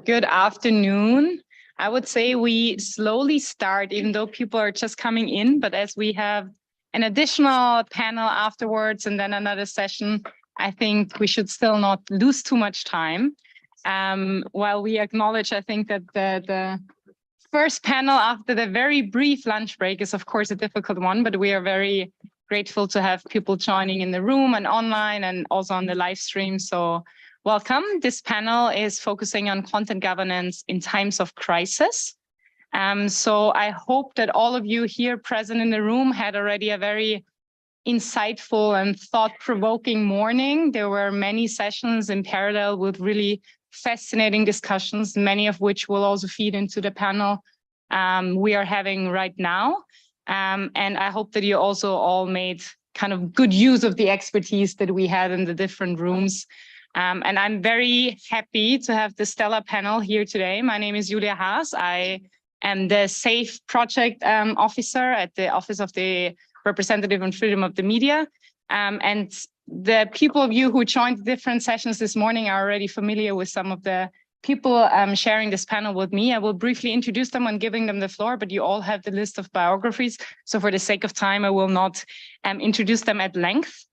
Good afternoon. I would say we slowly start, even though people are just coming in, but as we have an additional panel afterwards and then another session, I think we should still not lose too much time. While we acknowledge, I think that the first panel after the very brief lunch break is, of course, a difficult one, but we are very grateful to have people joining in the room and online and also on the live stream. So welcome. This panel is focusing on content governance in times of crisis. So I hope that all of you here present in the room had already a very insightful and thought-provoking morning. There were many sessions in parallel with really fascinating discussions, many of which will also feed into the panel we are having right now. And I hope that you also all made kind of good use of the expertise that we had in the different rooms. And I'm very happy to have the stellar panel here today. My name is Julia Haas. I am the SAIFE project officer at the Office of the Representative on Freedom of the Media. And the people of you who joined different sessions this morning are already familiar with some of the people sharing this panel with me. I will briefly introduce them when giving them the floor, but you all have the list of biographies. So for the sake of time, I will not introduce them at length.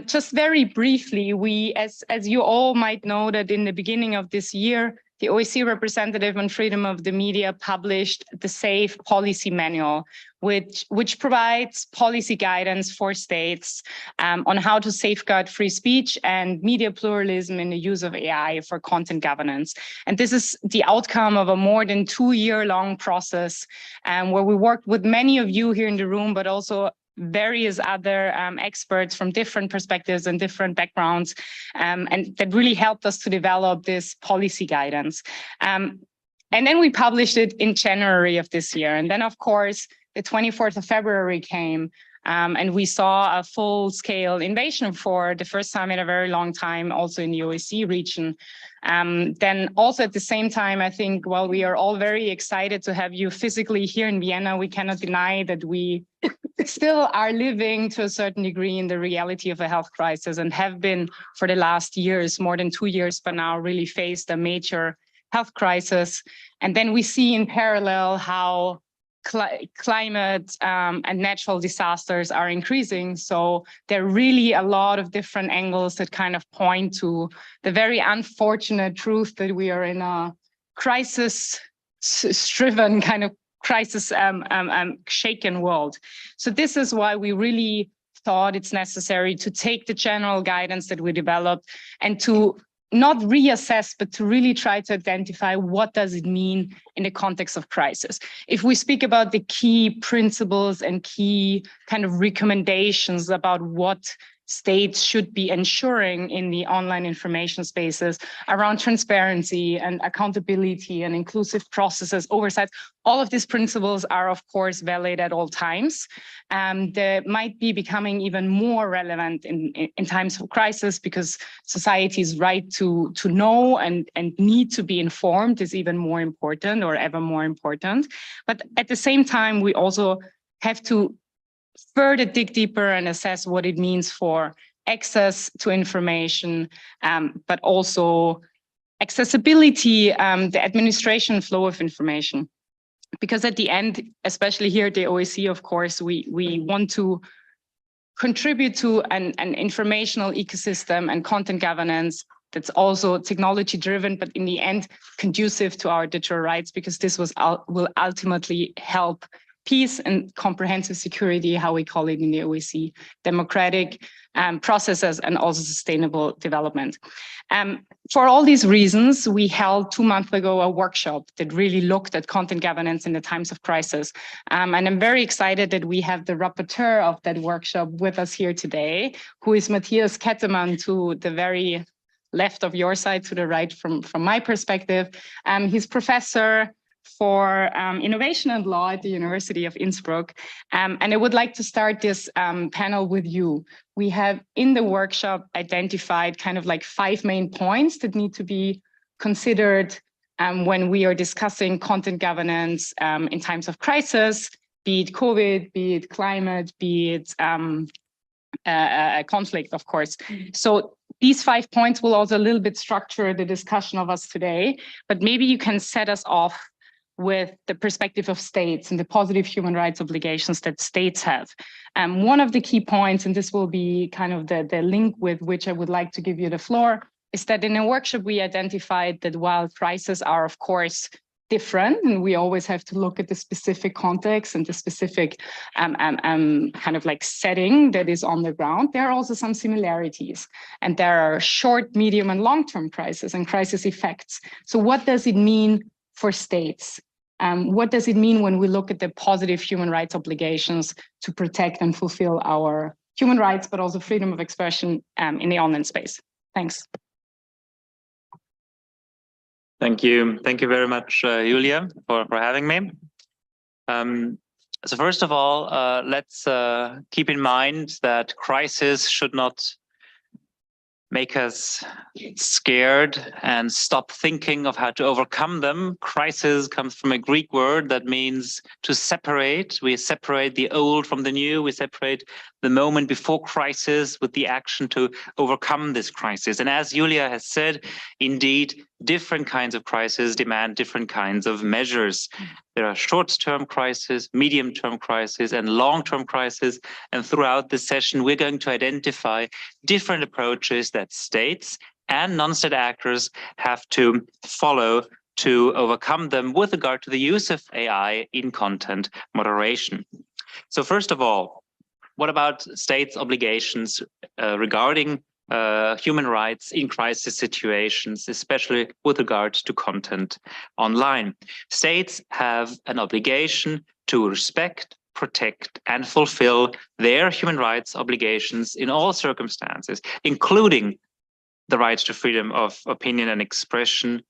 Just very briefly, as you all might know, that in the beginning of this year, the OSCE Representative on Freedom of the Media published the SAIFE Policy Manual, which provides policy guidance for states on how to safeguard free speech and media pluralism in the use of AI for content governance. And this is the outcome of a more than 2-year-long process where we worked with many of you here in the room, but also various other experts from different perspectives and different backgrounds, and that really helped us to develop this policy guidance. And then we published it in January of this year. And then, of course, the 24th of February came, and we saw a full-scale invasion for the first time in a very long time, also in the OSCE region. Then also at the same time, I think while we are all very excited to have you physically here in Vienna, we cannot deny that we still are living to a certain degree in the reality of a health crisis and have been for the last years, more than 2 years, but now really faced a major health crisis. And then we see in parallel how climate and natural disasters are increasing. So there are really a lot of different angles that kind of point to the very unfortunate truth that we are in a crisis-driven kind of crisis shaken world. So this is why we really thought it's necessary to take the general guidance that we developed and to not reassess, but to really try to identify what does it mean in the context of crisis. If we speak about the key principles and key kind of recommendations about what states should be ensuring in the online information spaces around transparency and accountability and inclusive processes, oversight, all of these principles are, of course, valid at all times. They might be becoming even more relevant in times of crisis because society's right to know and need to be informed is even more important or ever more important. But at the same time, we also have to further dig deeper and assess what it means for access to information, but also accessibility, the administration flow of information. Because at the end, especially here at the OSCE, of course, we want to contribute to an informational ecosystem and content governance that's also technology driven, but in the end, conducive to our digital rights, because this will ultimately help peace and comprehensive security, how we call it in the OSCE, democratic processes and also sustainable development. For all these reasons, we held 2 months ago a workshop that really looked at content governance in the times of crisis. And I'm very excited that we have the rapporteur of that workshop with us here today, who is Matthias Kettemann, to the very left of your side, to the right from my perspective. He's professor for innovation and law at the University of Innsbruck. And I would like to start this panel with you. We have in the workshop identified kind of like 5 main points that need to be considered when we are discussing content governance in times of crisis, be it COVID, be it climate, be it conflict, of course. So these 5 points will also a little bit structure the discussion of us today, but maybe you can set us off with the perspective of states and the positive human rights obligations that states have. One of the key points, and this will be kind of the link with which I would like to give you the floor, is that in a workshop we identified that while crises are of course different, and we always have to look at the specific context and the specific kind of like setting that is on the ground, there are also some similarities. And there are short, medium, and long-term crises and crisis effects. So what does it mean for states? What does it mean when we look at the positive human rights obligations to protect and fulfill our human rights, but also freedom of expression in the online space? Thanks. Thank you. Thank you very much, Julia, for having me. So first of all, let's keep in mind that crisis should not make us scared and stop thinking of how to overcome them. Crisis comes from a Greek word that means to separate. We separate the old from the new. We separate the moment before crisis with the action to overcome this crisis. And as Julia has said, indeed, different kinds of crises demand different kinds of measures. There are short-term crises, medium-term crises, and long-term crises. And throughout this session, we're going to identify different approaches that states and non-state actors have to follow to overcome them with regard to the use of AI in content moderation. So first of all, what about states' obligations regarding human rights in crisis situations, especially with regard to content online? States have an obligation to respect, protect, and fulfill their human rights obligations in all circumstances, including the right to freedom of opinion and expression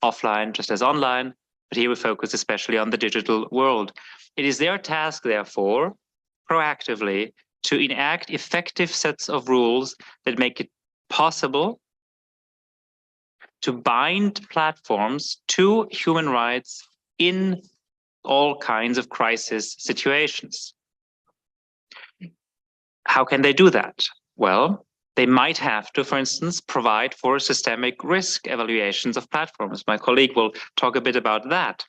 offline, just as online, but here we focus especially on the digital world. It is their task, therefore, proactively to enact effective sets of rules that make it possible to bind platforms to human rights in all kinds of crisis situations. How can they do that? Well, they might have to, for instance, provide for systemic risk evaluations of platforms. My colleague will talk a bit about that.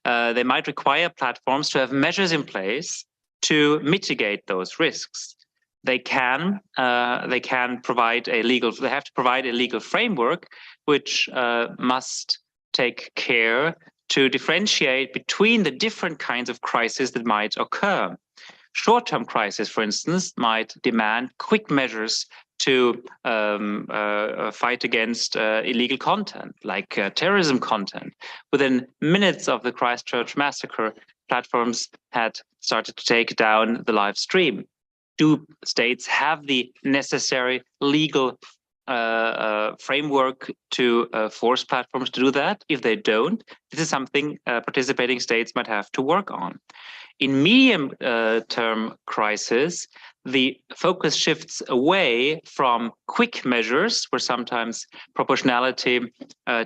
They might require platforms to have measures in place to mitigate those risks. They have to provide a legal framework which must take care to differentiate between the different kinds of crises that might occur. Short-term crisis, for instance, might demand quick measures to fight against illegal content, like terrorism content. Within minutes of the Christchurch massacre, platforms had started to take down the live stream. Do states have the necessary legal framework to force platforms to do that? If they don't, this is something participating states might have to work on. In medium-term crisis, the focus shifts away from quick measures, where sometimes proportionality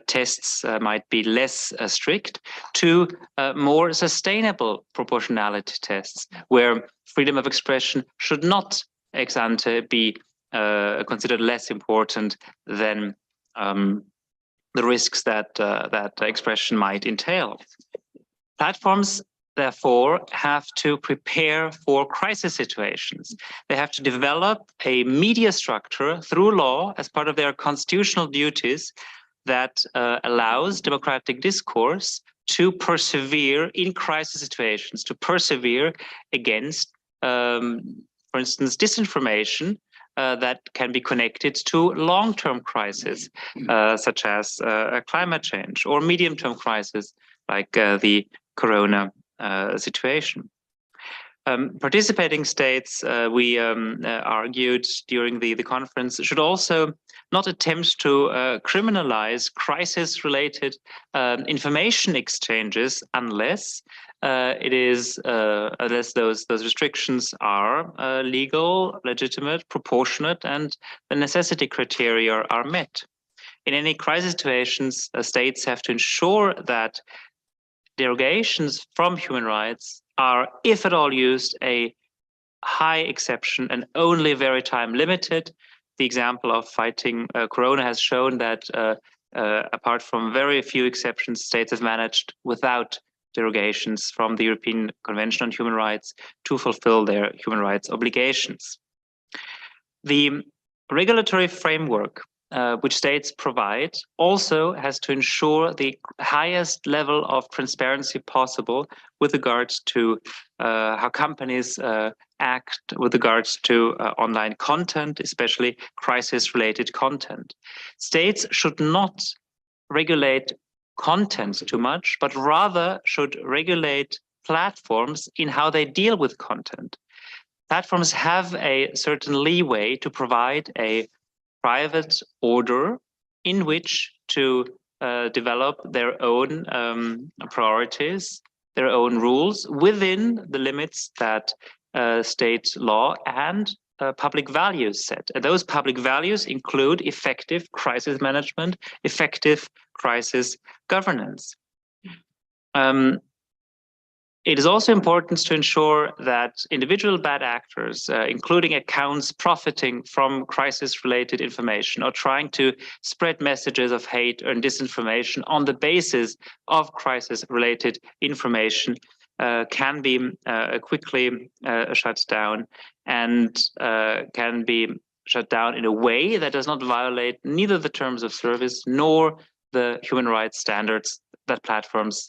tests might be less strict, to more sustainable proportionality tests, where freedom of expression should not ex ante be considered less important than the risks that that expression might entail. Platforms, therefore, have to prepare for crisis situations. They have to develop a media structure through law as part of their constitutional duties that allows democratic discourse to persevere in crisis situations, to persevere against, for instance, disinformation that can be connected to long-term crises, such as climate change, or medium-term crises like the corona situation. Participating states, we argued during the conference, should also not attempt to criminalize crisis-related information exchanges unless unless those restrictions are legal, legitimate, proportionate, and the necessity criteria are met. In any crisis situations, states have to ensure that derogations from human rights are, if at all used, a high exception and only very time limited, the example of fighting Corona has shown that apart from very few exceptions, states have managed without derogations from the European Convention on Human Rights to fulfill their human rights obligations. The regulatory framework which states provide also has to ensure the highest level of transparency possible with regards to how companies act with regards to online content, especially crisis-related content. States should not regulate content too much, but rather should regulate platforms in how they deal with content. Platforms have a certain leeway to provide a private order in which to develop their own priorities, their own rules within the limits that state law and public values set. And those public values include effective crisis management, effective crisis governance. It is also important to ensure that individual bad actors, including accounts profiting from crisis-related information or trying to spread messages of hate or disinformation on the basis of crisis-related information, can be quickly shut down and can be shut down in a way that does not violate neither the terms of service nor the human rights standards that platforms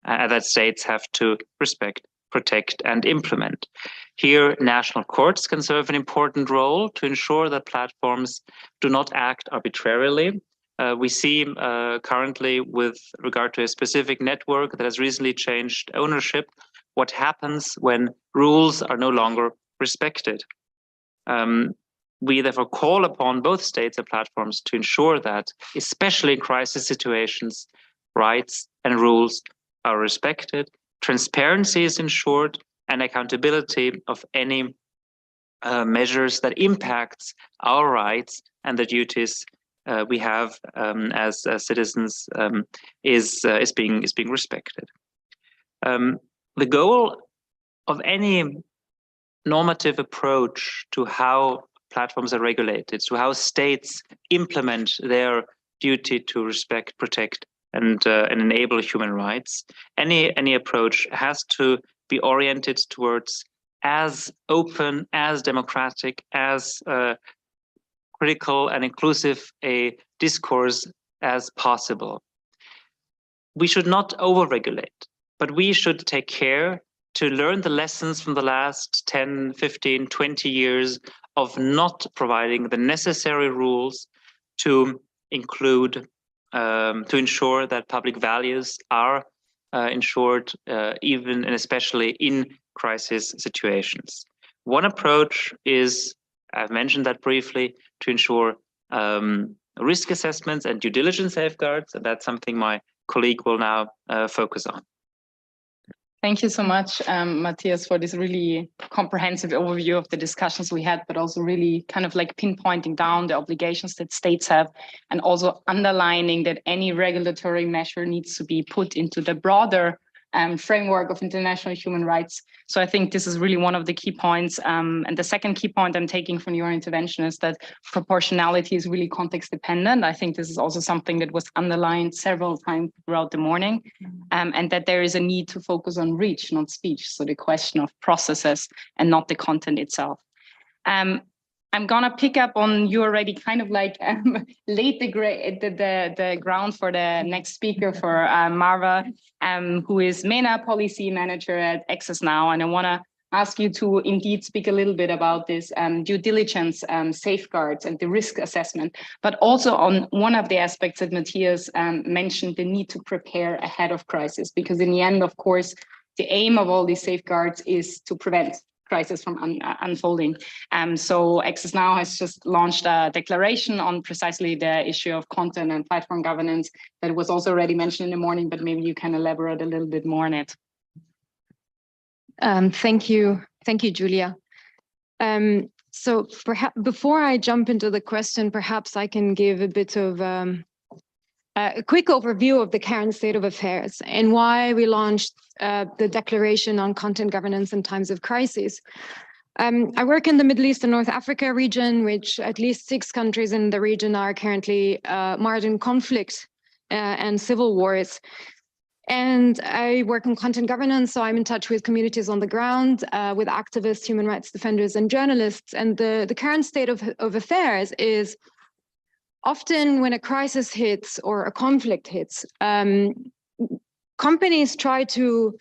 that states have to respect, protect, and implement. Here, national courts can serve an important role to ensure that platforms do not act arbitrarily. We see currently, with regard to a specific network that has recently changed ownership, what happens when rules are no longer respected. We therefore call upon both states and platforms to ensure that, especially in crisis situations, rights and rules are respected, transparency is ensured, and accountability of any measures that impacts our rights and the duties we have as citizens is being respected. The goal of any normative approach to how platforms are regulated, to how states implement their duty to respect, protect, and enable human rights, any approach has to be oriented towards as open, as democratic, as critical and inclusive a discourse as possible. We should not overregulate, but we should take care to learn the lessons from the last 10, 15, 20 years of not providing the necessary rules to include to ensure that public values are ensured even and especially in crisis situations. One approach is, I've mentioned that briefly, to ensure risk assessments and due diligence safeguards, and that's something my colleague will now focus on. Thank you so much, Matthias, for this really comprehensive overview of the discussions we had, but also really kind of like pinpointing down the obligations that states have, and also underlining that any regulatory measure needs to be put into the broader framework of international human rights. So I think this is really one of the key points. And the second key point I'm taking from your intervention is that proportionality is really context dependent. I think this is also something that was underlined several times throughout the morning, and that there is a need to focus on reach, not speech. So the question of processes and not the content itself. I'm gonna pick up on you already kind of like laid the ground for the next speaker, for Marva, who is MENA Policy Manager at Access Now. And I wanna ask you to indeed speak a little bit about this due diligence safeguards and the risk assessment, but also on one of the aspects that Matthias mentioned, the need to prepare ahead of crisis, because in the end, of course, the aim of all these safeguards is to prevent crisis from unfolding. So Access Now has just launched a declaration on precisely the issue of content and platform governance that was also already mentioned in the morning, but maybe you can elaborate a little bit more on it. Thank you, Julia. So perhaps before I jump into the question, perhaps I can give a bit of a quick overview of the current state of affairs and why we launched the Declaration on Content Governance in Times of Crisis. I work in the Middle East and North Africa region, which at least 6 countries in the region are currently marred in conflict and civil wars. And I work on content governance, so I'm in touch with communities on the ground, with activists, human rights defenders, and journalists. And the current state of affairs is often when a crisis hits or a conflict hits, companies try to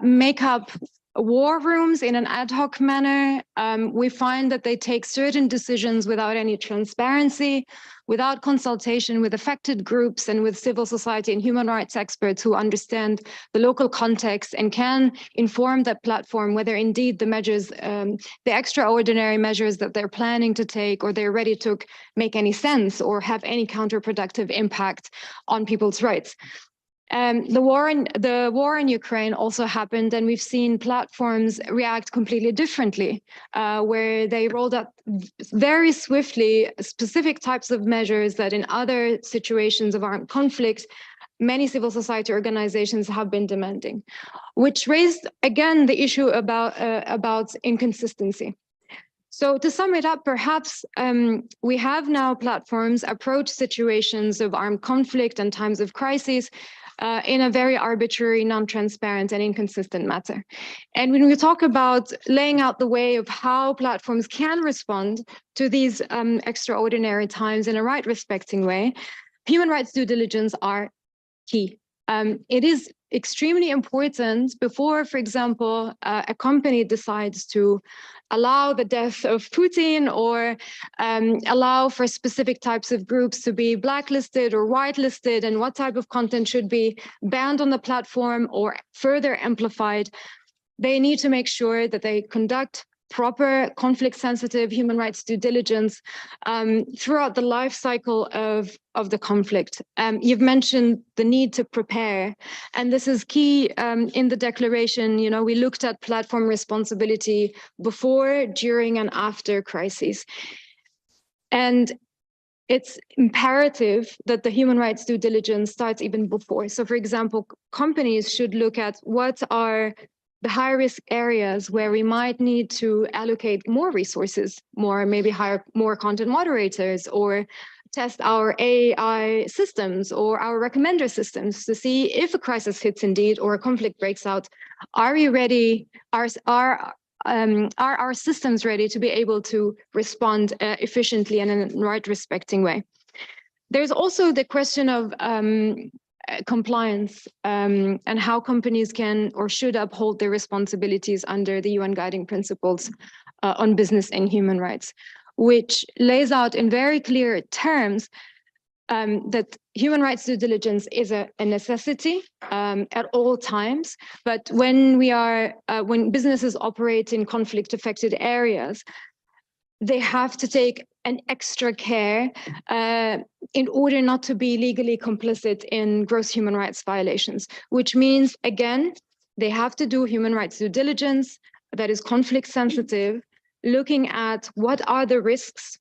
make up war rooms in an ad hoc manner. We find that they take certain decisions without any transparency, without consultation with affected groups and with civil society and human rights experts who understand the local context and can inform that platform whether indeed the measures, the extraordinary measures that they're planning to take or they're ready to make any sense or have any counterproductive impact on people's rights. The war in Ukraine also happened, and we've seen platforms react completely differently, where they rolled out very swiftly specific types of measures that in other situations of armed conflict, many civil society organizations have been demanding, which raised again the issue about inconsistency. So to sum it up, perhaps we have now platforms approach situations of armed conflict and times of crisis in a very arbitrary, non-transparent and inconsistent manner. And when we talk about laying out the way of how platforms can respond to these extraordinary times in a right-respecting way, human rights due diligence are key. It is extremely important before, for example, a company decides to allow the death of Putin or allow for specific types of groups to be blacklisted or whitelisted, and what type of content should be banned on the platform or further amplified. They need to make sure that they conduct proper conflict-sensitive human rights due diligence throughout the life cycle of the conflict. You've mentioned the need to prepare, and this is key in the declaration. You know, we looked at platform responsibility before, during, and after crises. And it's imperative that the human rights due diligence starts even before. So, for example, companies should look at what are the high-risk areas where we might need to allocate more resources, maybe hire more content moderators, or test our AI systems or our recommender systems to see if a crisis hits indeed or a conflict breaks out. Are we ready? Are our systems ready to be able to respond efficiently and in a right-respecting way? There's also the question of compliance and how companies can or should uphold their responsibilities under the UN Guiding Principles on Business and Human Rights, which lays out in very clear terms that human rights due diligence is a necessity at all times. But when when businesses operate in conflict-affected areas, they have to take an extra care in order not to be legally complicit in gross human rights violations, which means, again, they have to do human rights due diligence that is conflict sensitive, looking at what are the risks,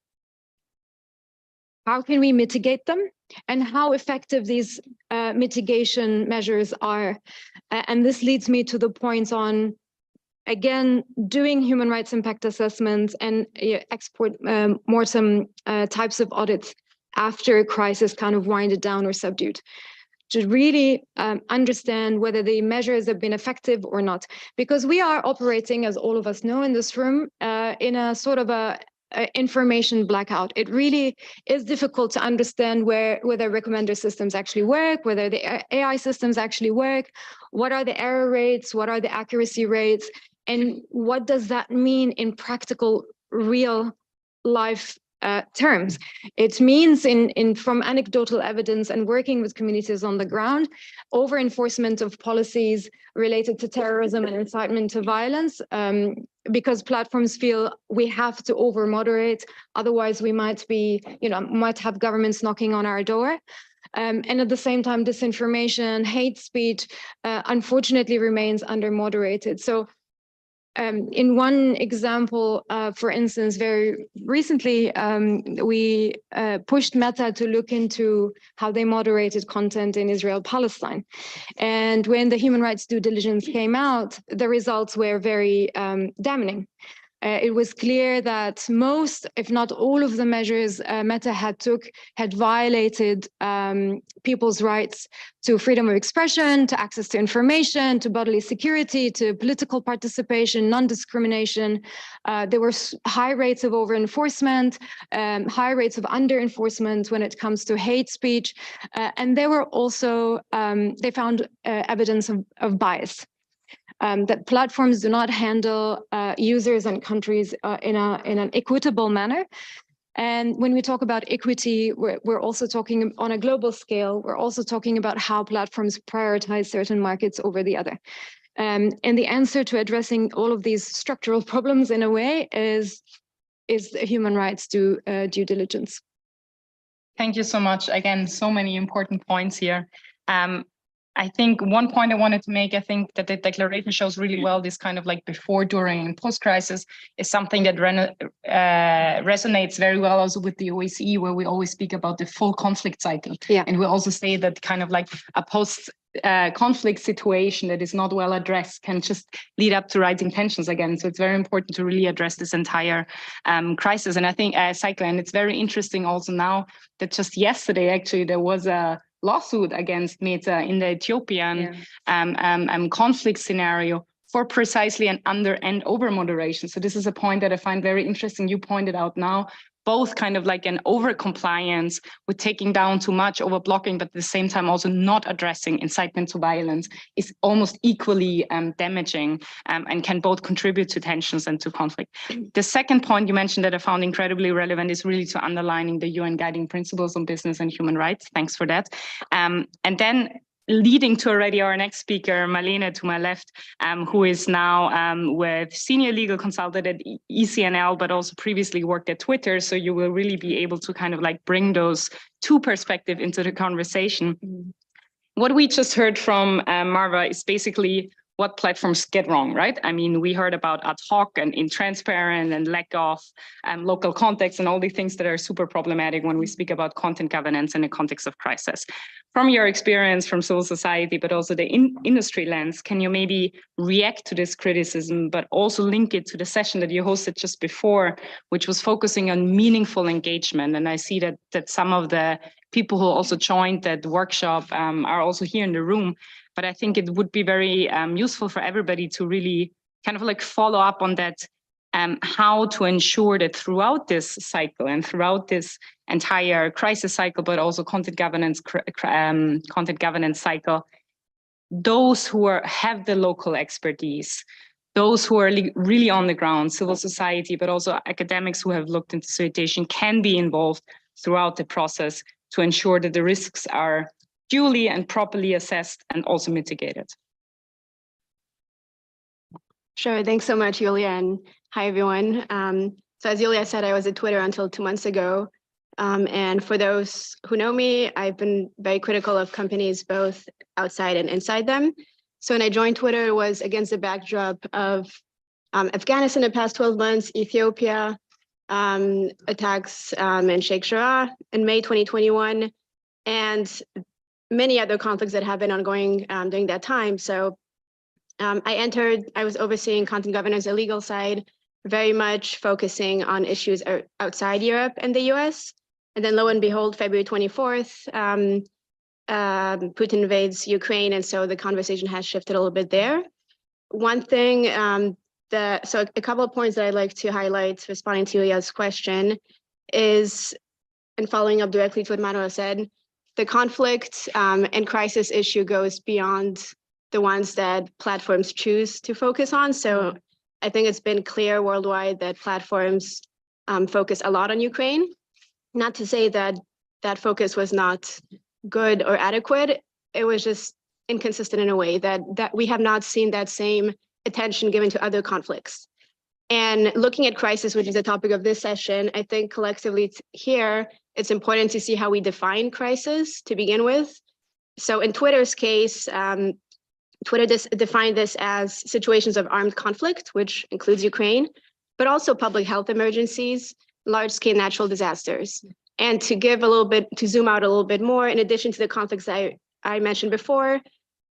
how can we mitigate them, and how effective these mitigation measures are. And this leads me to the points on, again, doing human rights impact assessments and some types of audits after a crisis kind of winded down or subdued, to really understand whether the measures have been effective or not. Because we are operating, as all of us know in this room, in a sort of a information blackout. It really is difficult to understand whether recommender systems actually work, whether the AI systems actually work, what are the error rates, what are the accuracy rates, and what does that mean in practical, real life terms? It means from anecdotal evidence and working with communities on the ground, over enforcement of policies related to terrorism and incitement to violence, because platforms feel we have to over moderate, otherwise we might have governments knocking on our door. And at the same time, disinformation, hate speech, unfortunately remains under moderated. So in one example, for instance, very recently, we pushed Meta to look into how they moderated content in Israel-Palestine. And when the human rights due diligence came out, the results were very damning. it was clear that most, if not all of the measures Meta had violated people's rights to freedom of expression, to access to information, to bodily security, to political participation, non-discrimination. There were high rates of over-enforcement, high rates of under-enforcement when it comes to hate speech. And they were also, they found evidence of bias. That platforms do not handle users and countries in an equitable manner. And when we talk about equity, we're also talking on a global scale. We're also talking about how platforms prioritize certain markets over the other. And the answer to addressing all of these structural problems in a way is human rights due diligence. Thank you so much. Again, so many important points here. I think one point I wanted to make, I think that the declaration shows really well this kind of like before, during, and post-crisis is something that resonates very well also with the OSCE, where we always speak about the full conflict cycle. Yeah. And we also say that kind of like a post-conflict situation that is not well addressed can just lead up to rising tensions again. So it's very important to really address this entire crisis. And I think cycle, and it's very interesting also now that just yesterday, actually, there was a lawsuit against Meta in the Ethiopian conflict scenario for precisely an under and over moderation. So this is a point that I find very interesting. You pointed out now, both kind of like an over compliance with taking down too much, over blocking, but at the same time also not addressing incitement to violence is almost equally damaging and can both contribute to tensions and to conflict. The second point you mentioned that I found incredibly relevant is really to underlining the UN guiding principles on business and human rights. Thanks for that. And then leading to already our next speaker, Marlene, to my left, who is now with senior legal consultant at ECNL, but also previously worked at Twitter. So you will really be able to kind of like bring those two perspectives into the conversation. What we just heard from Marva is basically what platforms get wrong, right? I mean, we heard about ad hoc and intransparent and lack of local context and all the things that are super problematic when we speak about content governance in the context of crisis. From your experience from civil society, but also the industry lens, can you maybe react to this criticism, but also link it to the session that you hosted just before, which was focusing on meaningful engagement? And I see that some of the people who also joined that workshop are also here in the room. But I think it would be very useful for everybody to really kind of like follow up on that, how to ensure that throughout this cycle and throughout this entire crisis cycle, but also content governance cycle, those who have the local expertise, those who are really on the ground, civil society, but also academics who have looked into situation can be involved throughout the process to ensure that the risks are duly and properly assessed and also mitigated. Sure, thanks so much, Julia, and hi, everyone. So as Julia said, I was at Twitter until 2 months ago. And for those who know me, I've been very critical of companies both outside and inside them. So when I joined Twitter, it was against the backdrop of Afghanistan in the past 12 months, Ethiopia, attacks in Sheikh Jarrah in May 2021, and many other conflicts that have been ongoing during that time. So I was overseeing content governance, the legal side, very much focusing on issues outside Europe and the US. And then lo and behold, February 24th, Putin invades Ukraine. And so the conversation has shifted a little bit there. One thing, so a couple of points that I'd like to highlight responding to Julia's question is, and following up directly to what Manuel said, the conflict and crisis issue goes beyond the ones that platforms choose to focus on. So I think it's been clear worldwide that platforms focus a lot on Ukraine. Not to say that that focus was not good or adequate. It was just inconsistent in a way that we have not seen that same attention given to other conflicts. And looking at crisis, which is the topic of this session, I think collectively here, it's important to see how we define crisis to begin with. So in Twitter's case, Twitter defined this as situations of armed conflict, which includes Ukraine, but also public health emergencies, large-scale natural disasters. And to give a little bit, to zoom out a little bit more, in addition to the conflicts that I mentioned before,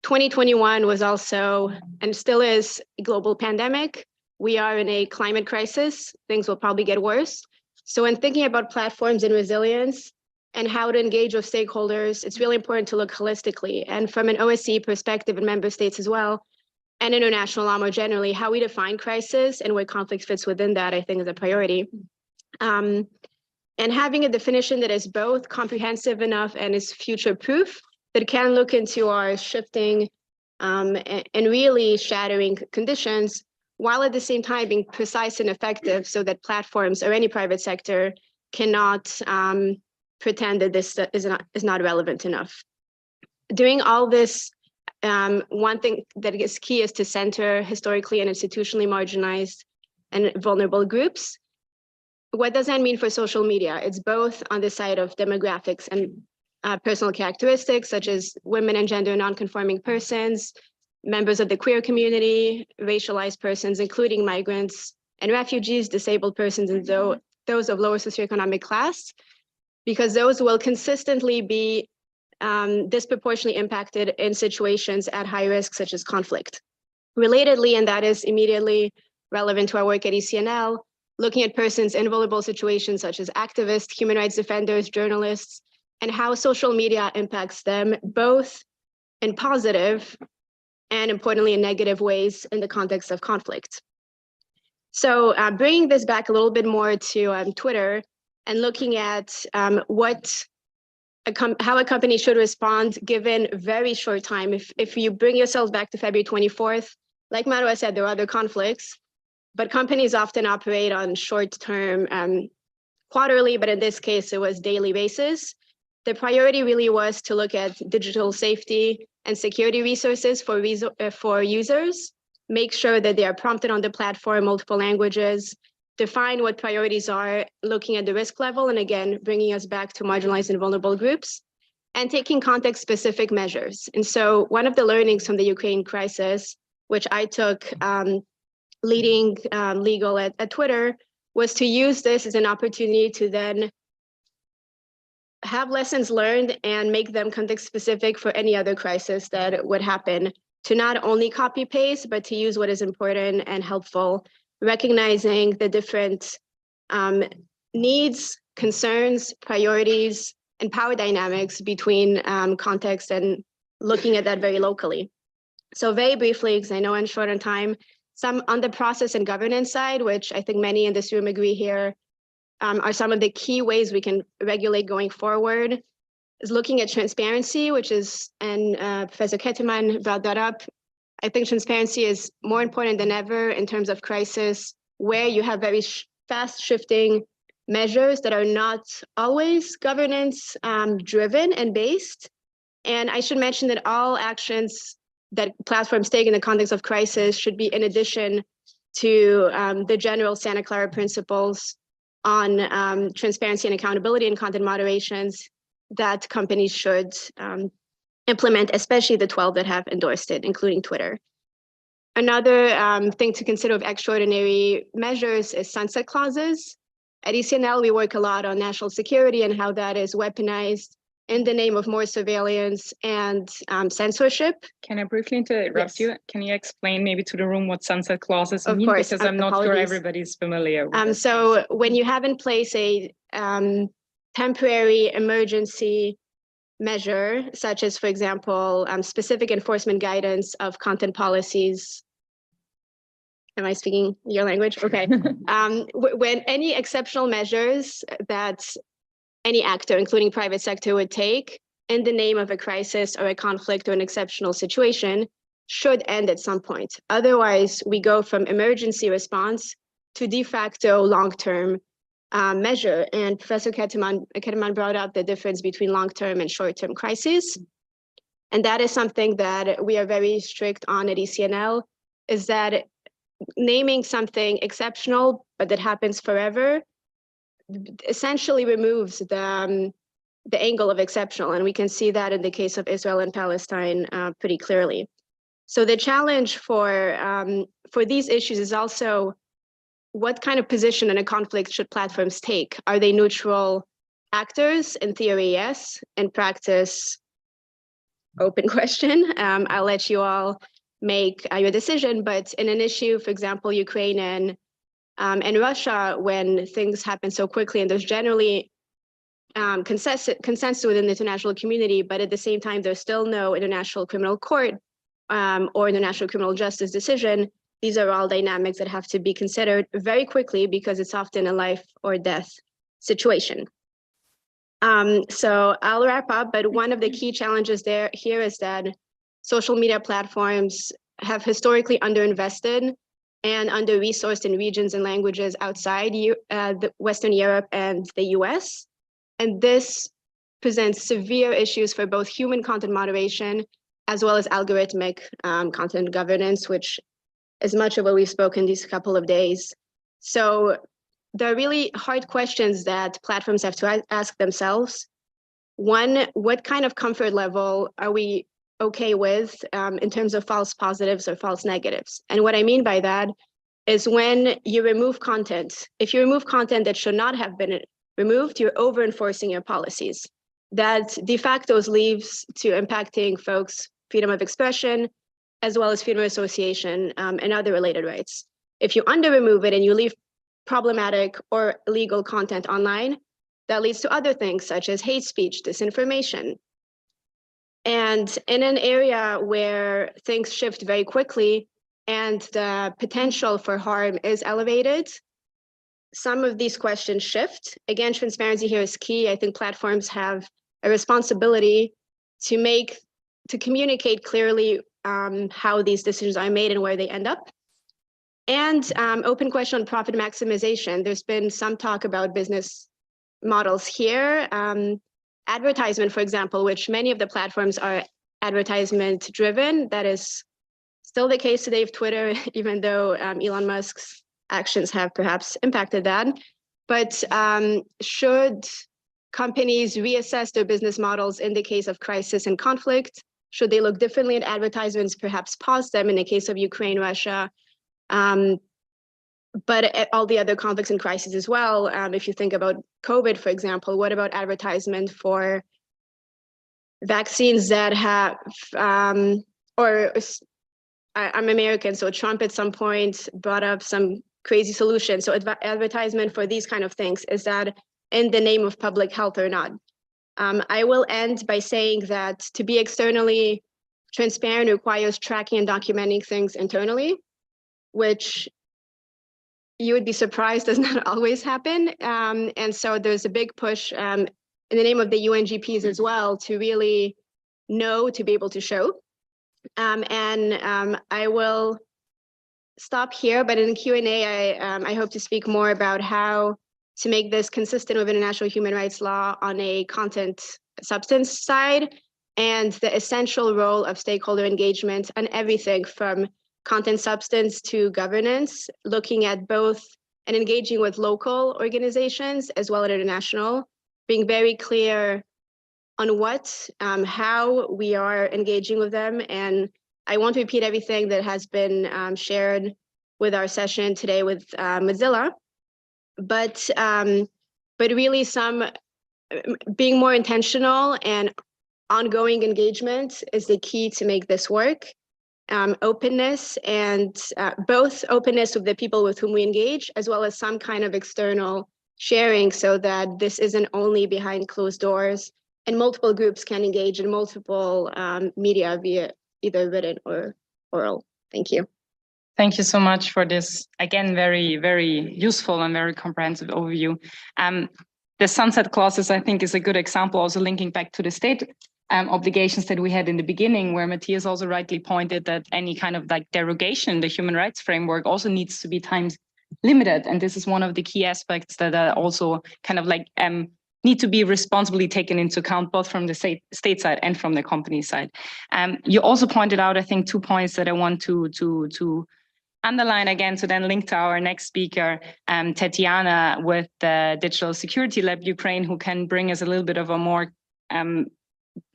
2021 was also, and still is, a global pandemic, we are in a climate crisis. Things will probably get worse. So when thinking about platforms and resilience and how to engage with stakeholders, it's really important to look holistically. And from an OSCE perspective in member states as well, and international law more generally, how we define crisis and where conflict fits within that, I think, is a priority. And having a definition that is both comprehensive enough and is future-proof, that can look into our shifting and really shattering conditions, while at the same time being precise and effective so that platforms or any private sector cannot pretend that this is not relevant enough. Doing all this, one thing that is key is to center historically and institutionally marginalized and vulnerable groups. What does that mean for social media? It's both on the side of demographics and personal characteristics, such as women and gender non-conforming persons, members of the queer community, racialized persons, including migrants and refugees, disabled persons, and those of lower socioeconomic class, because those will consistently be disproportionately impacted in situations at high risk, such as conflict. Relatedly, and that is immediately relevant to our work at ECNL, looking at persons in vulnerable situations such as activists, human rights defenders, journalists, and how social media impacts them both in positive and importantly in negative ways in the context of conflict. So bringing this back a little bit more to Twitter and looking at how a company should respond given very short time. If you bring yourselves back to February 24th, like Manuel said, there are other conflicts, but companies often operate on short-term, quarterly, but in this case, it was daily basis. The priority really was to look at digital safety and security resources for users, make sure that they are prompted on the platform, multiple languages, define what priorities are, looking at the risk level, and again, bringing us back to marginalized and vulnerable groups, and taking context-specific measures. And so one of the learnings from the Ukraine crisis, which I took leading legal at Twitter, was to use this as an opportunity to then have lessons learned and make them context-specific for any other crisis that would happen, to not only copy-paste, but to use what is important and helpful, recognizing the different needs, concerns, priorities, and power dynamics between context and looking at that very locally. So very briefly, because I know I'm short on time, some on the process and governance side, which I think many in this room agree here, are some of the key ways we can regulate going forward, is looking at transparency, which is, and Professor Ketterman brought that up. I think transparency is more important than ever in terms of crisis, where you have very fast shifting measures that are not always governance driven and based. And I should mention that all actions that platforms take in the context of crisis should be in addition to the general Santa Clara principles on transparency and accountability and content moderations that companies should implement, especially the 12 that have endorsed it, including Twitter. Another thing to consider of extraordinary measures is sunset clauses. At ECNL, we work a lot on national security and how that is weaponized in the name of more surveillance and censorship. Can I briefly interrupt you? Can you explain maybe to the room what sunset clauses mean? Of course, because I'm not sure everybody's familiar with it. So when you have in place a temporary emergency measure, such as, for example, specific enforcement guidance of content policies. Am I speaking your language? Okay. When any exceptional measures that any actor, including private sector, would take in the name of a crisis or a conflict or an exceptional situation should end at some point. Otherwise, we go from emergency response to de facto long-term measure. And Professor Ketterman brought up the difference between long-term and short-term crises. And that is something that we are very strict on at ECNL, is that naming something exceptional, but that happens forever, essentially removes the angle of exceptional. And we can see that in the case of Israel and Palestine pretty clearly. So the challenge for these issues is also, what kind of position in a conflict should platforms take? Are they neutral actors? In theory, yes. In practice, open question. I'll let you all make your decision. But in an issue, for example, Ukraine and Russia, when things happen so quickly and there's generally consensus within the international community, but at the same time, there's still no international criminal court or international criminal justice decision. These are all dynamics that have to be considered very quickly because it's often a life or death situation. So I'll wrap up, but one of the key challenges here is that social media platforms have historically underinvested and under-resourced in regions and languages outside the Western Europe and the US. And this presents severe issues for both human content moderation as well as algorithmic content governance, which is much of what we've spoken these couple of days. So there are really hard questions that platforms have to ask themselves. One, what kind of comfort level are we okay with in terms of false positives or false negatives? And what I mean by that is when you remove content, if you remove content that should not have been removed, you're over-enforcing your policies. That de facto leads to impacting folks' freedom of expression, as well as freedom of association and other related rights. If you under-remove it and you leave problematic or illegal content online, that leads to other things such as hate speech, disinformation. And in an area where things shift very quickly and the potential for harm is elevated, some of these questions shift. Again, transparency here is key. I think platforms have a responsibility to communicate clearly how these decisions are made and where they end up. And open question on profit maximization. There's been some talk about business models here. Advertisement, for example, which many of the platforms are advertisement driven. That is still the case today of Twitter, even though Elon Musk's actions have perhaps impacted that. But should companies reassess their business models in the case of crisis and conflict? Should they look differently at advertisements, perhaps pause them in the case of Ukraine, Russia, but at all the other conflicts and crises as well? If you think about COVID, for example, what about advertisement for vaccines that have, I'm American, so Trump at some point brought up some crazy solution. So advertisement for these kind of things, is that in the name of public health or not? I will end by saying that to be externally transparent requires tracking and documenting things internally, which you would be surprised does not always happen. And so there's a big push in the name of the UNGPs as well to really know, to be able to show. I will stop here, but in Q&A, I hope to speak more about how to make this consistent with international human rights law on a content substance side, and the essential role of stakeholder engagement and everything from content substance to governance, looking at both and engaging with local organizations as well as international, being very clear on what, how we are engaging with them. And I won't repeat everything that has been shared with our session today with Mozilla, but really being more intentional and ongoing engagement is the key to make this work. Openness, and both openness with the people with whom we engage, as well as some kind of external sharing, so that this isn't only behind closed doors and multiple groups can engage in multiple media via either written or oral. Thank you. Thank you so much for this, again, very, very useful and very comprehensive overview. The sunset clauses, I think, is a good example, also linking back to the state obligations that we had in the beginning, where Matthias also rightly pointed that any kind of like derogation in the human rights framework also needs to be time limited. And this is one of the key aspects that are also kind of like need to be responsibly taken into account, both from the state side and from the company side. You also pointed out, I think, 2 points that I want to underline again, to then link to our next speaker, Tatiana with the Digital Security Lab Ukraine, who can bring us a little bit of a more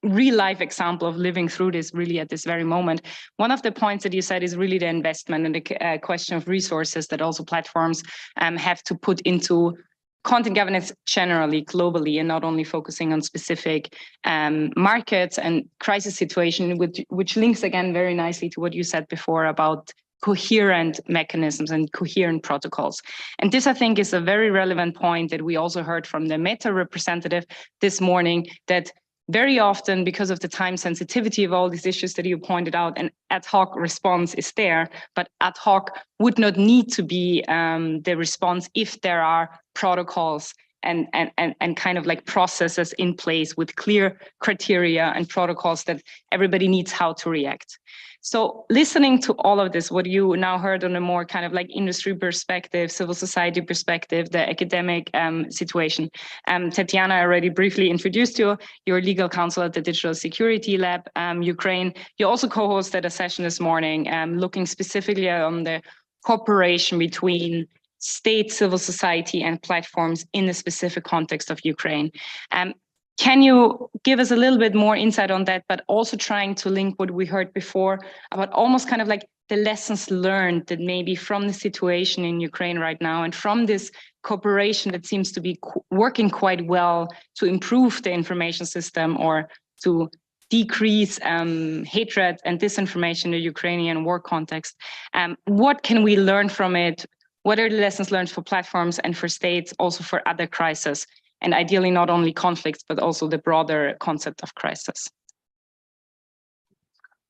real life example of living through this really at this very moment. One of the points that you said is really the investment and the question of resources that also platforms have to put into content governance generally, globally, and not only focusing on specific markets and crisis situation, which links again very nicely to what you said before about coherent mechanisms and coherent protocols. And this, I think, is a very relevant point that we also heard from the Meta representative this morning, that very often, because of the time sensitivity of all these issues that you pointed out, an ad hoc response is there, but ad hoc would not need to be the response if there are protocols and kind of like processes in place with clear criteria and protocols that everybody needs how to react. So listening to all of this, what you now heard on a more kind of like industry perspective, civil society perspective, the academic situation. Tatiana already briefly introduced you, your legal counsel at the Digital Security Lab, Ukraine. You also co-hosted a session this morning looking specifically on the cooperation between state, civil society, and platforms in the specific context of Ukraine. Can you give us a little bit more insight on that, but also trying to link what we heard before about almost kind of like the lessons learned that maybe from the situation in Ukraine right now and from this cooperation that seems to be working quite well to improve the information system or to decrease hatred and disinformation in the Ukrainian war context. What can we learn from it? What are the lessons learned for platforms and for states, also for other crises? And ideally, not only conflicts, but also the broader concept of crisis.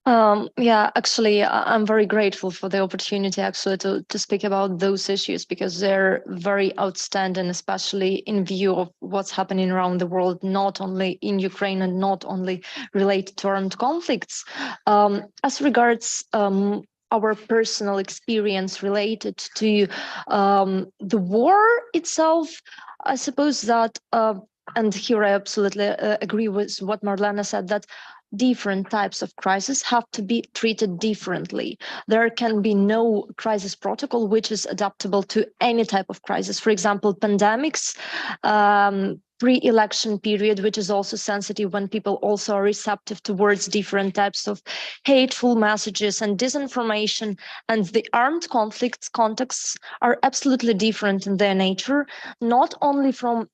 Yeah, actually, I'm very grateful for the opportunity actually to speak about those issues, because they're very outstanding, especially in view of what's happening around the world, not only in Ukraine and not only related to armed conflicts. As regards our personal experience related to the war itself, I suppose that, and here I absolutely agree with what Marlena said, that different types of crises have to be treated differently. There can be no crisis protocol which is adaptable to any type of crisis. For example, pandemics, pre-election period, which is also sensitive when people also are receptive towards different types of hateful messages and disinformation, and the armed conflicts contexts are absolutely different in their nature, not only from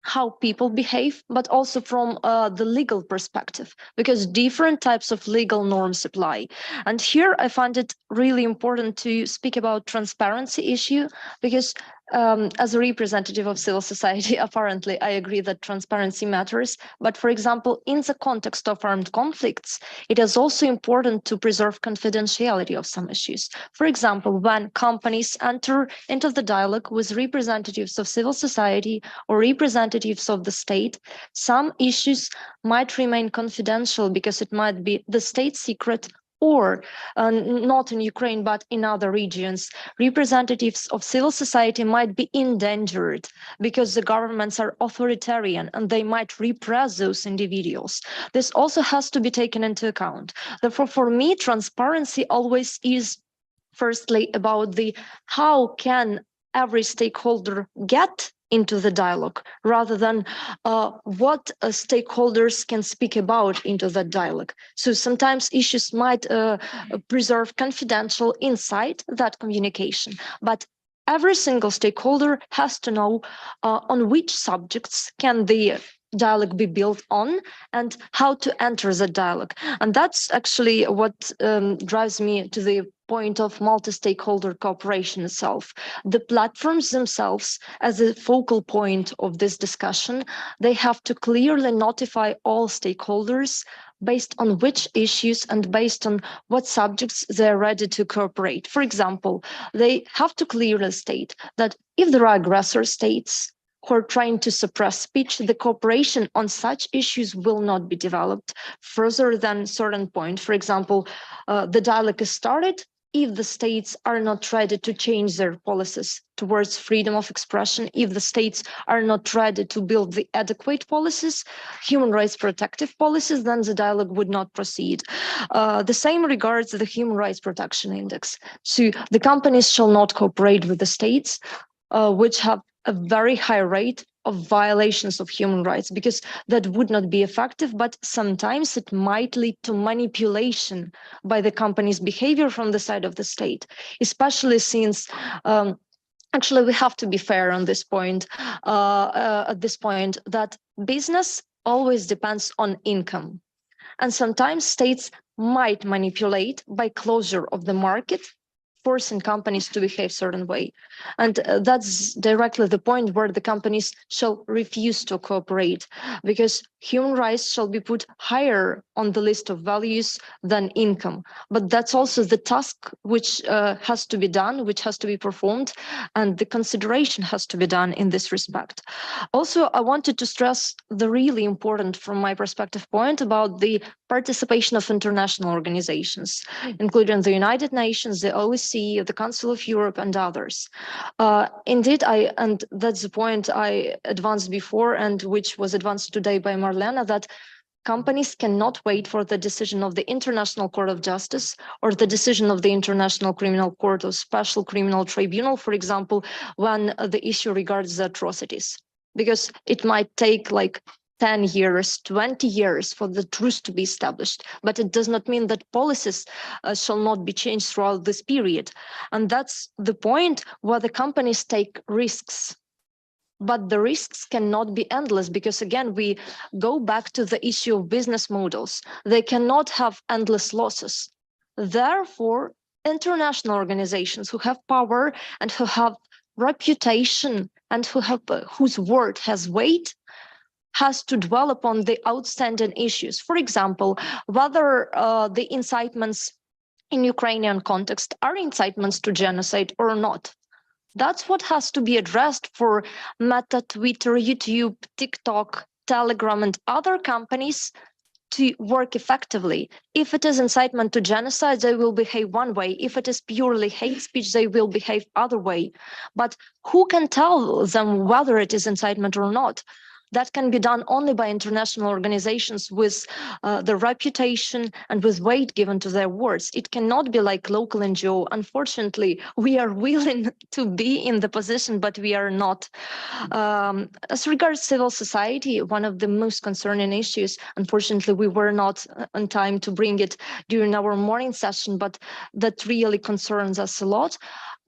how people behave, but also from the legal perspective, because different types of legal norms apply. And here I find it really important to speak about transparency issue, because as a representative of civil society, apparently I agree that transparency matters. But for example, in the context of armed conflicts, it is also important to preserve confidentiality of some issues. For example, when companies enter into the dialogue with representatives of civil society or representatives of the state, some issues might remain confidential because it might be the state secret, or not in Ukraine, but in other regions. Representatives of civil society might be endangered because the governments are authoritarian and they might repress those individuals. This also has to be taken into account. Therefore, for me, transparency always is firstly about the how can every stakeholder get into the dialogue, rather than what stakeholders can speak about into that dialogue. So sometimes issues might preserve confidential inside that communication, but every single stakeholder has to know on which subjects can the dialogue be built on and how to enter the dialogue. And that's actually what drives me to the point of multi-stakeholder cooperation itself. The platforms themselves, as a focal point of this discussion, they have to clearly notify all stakeholders based on which issues and based on what subjects they're ready to cooperate. For example, they have to clearly state that if there are aggressor states who are trying to suppress speech, the cooperation on such issues will not be developed further than a certain point. For example, the dialogue is started if the states are not ready to change their policies towards freedom of expression, if the states are not ready to build the adequate policies, human rights protective policies, then the dialogue would not proceed. The same regards the Human Rights Protection Index. So the companies shall not cooperate with the states which have a very high rate of violations of human rights, because that would not be effective, but sometimes it might lead to manipulation by the company's behavior from the side of the state, especially since actually we have to be fair on this point, at this point, that business always depends on income. And sometimes states might manipulate by closure of the market, forcing companies to behave certain way. And that's directly the point where the companies shall refuse to cooperate, because human rights shall be put higher on the list of values than income. But that's also the task which has to be done, which has to be performed, and the consideration has to be done in this respect. Also, I wanted to stress the really important, from my perspective, point about the participation of international organizations, including the United Nations, the OSCE, the Council of Europe, and others. Indeed, and that's the point I advanced before, and which was advanced today by Marlena, that companies cannot wait for the decision of the International Court of Justice or the decision of the International Criminal Court or Special Criminal Tribunal, for example, when the issue regards the atrocities, because it might take like 10 years, 20 years for the truth to be established, but it does not mean that policies shall not be changed throughout this period. And that's the point where the companies take risks. But the risks cannot be endless, because again, we go back to the issue of business models. They cannot have endless losses. Therefore, international organizations who have power and who have reputation and whose word has weight has to dwell upon the outstanding issues. For example, whether the incitements in Ukrainian context are incitements to genocide or not. That's what has to be addressed for Meta, Twitter, YouTube, TikTok, Telegram, and other companies to work effectively. If it is incitement to genocide, they will behave one way. If it is purely hate speech, they will behave other way. But who can tell them whether it is incitement or not? That can be done only by international organizations with the reputation and with weight given to their words. It cannot be like local NGO. Unfortunately, we are willing to be in the position, but we are not. As regards civil society, one of the most concerning issues, unfortunately, we were not on time to bring it during our morning session, but that really concerns us a lot.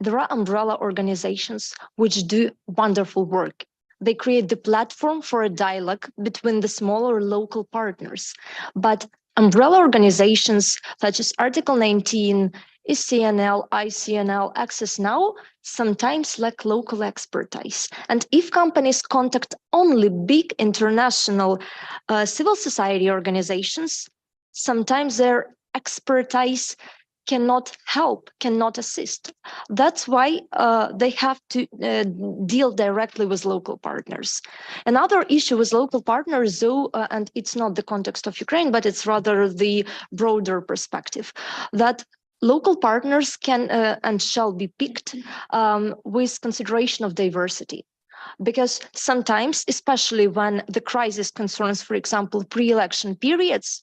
There are umbrella organizations which do wonderful work. They create the platform for a dialogue between the smaller local partners. But umbrella organizations such as Article 19, ECNL, ICNL, Access Now sometimes lack local expertise. And if companies contact only big international civil society organizations, sometimes their expertise cannot help, cannot assist. That's why they have to deal directly with local partners. Another issue with local partners, though, and it's not the context of Ukraine, but it's rather the broader perspective, that local partners can and shall be picked with consideration of diversity. Because sometimes, especially when the crisis concerns, for example, pre-election periods,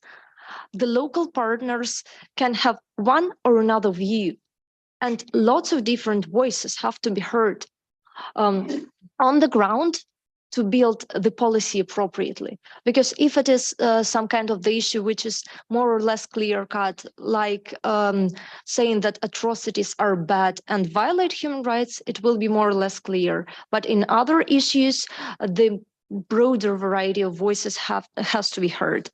the local partners can have one or another view, and lots of different voices have to be heard on the ground to build the policy appropriately. Because if it is some kind of the issue which is more or less clear-cut, like saying that atrocities are bad and violate human rights, it will be more or less clear. But in other issues, the broader variety of voices has to be heard.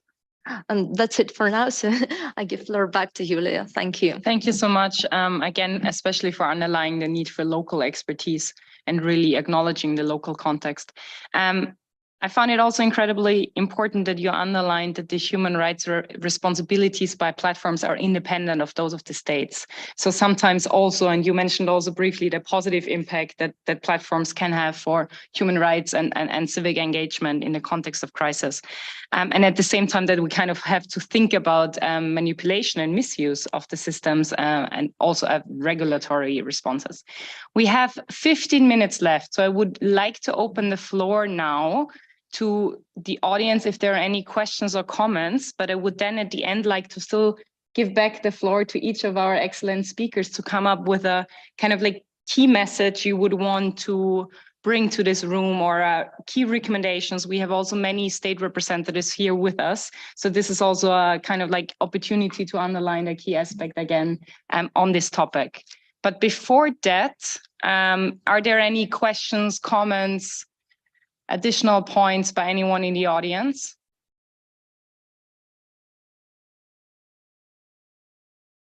And that's it for now. So I give floor back to Julia. Thank you. Thank you so much. Again, especially for underlying the need for local expertise and really acknowledging the local context. I found it also incredibly important that you underlined that the human rights responsibilities by platforms are independent of those of the states. So sometimes also, and you mentioned also briefly, the positive impact that platforms can have for human rights and civic engagement in the context of crisis. And at the same time that we kind of have to think about manipulation and misuse of the systems and also have regulatory responses. We have 15 minutes left, so I would like to open the floor now to the audience if there are any questions or comments, but I would then at the end like to still give back the floor to each of our excellent speakers to come up with a kind of like key message you would want to bring to this room or key recommendations. We have also many state representatives here with us. So this is also a kind of like opportunity to underline a key aspect again on this topic. But before that, Are there any questions, comments, additional points by anyone in the audience?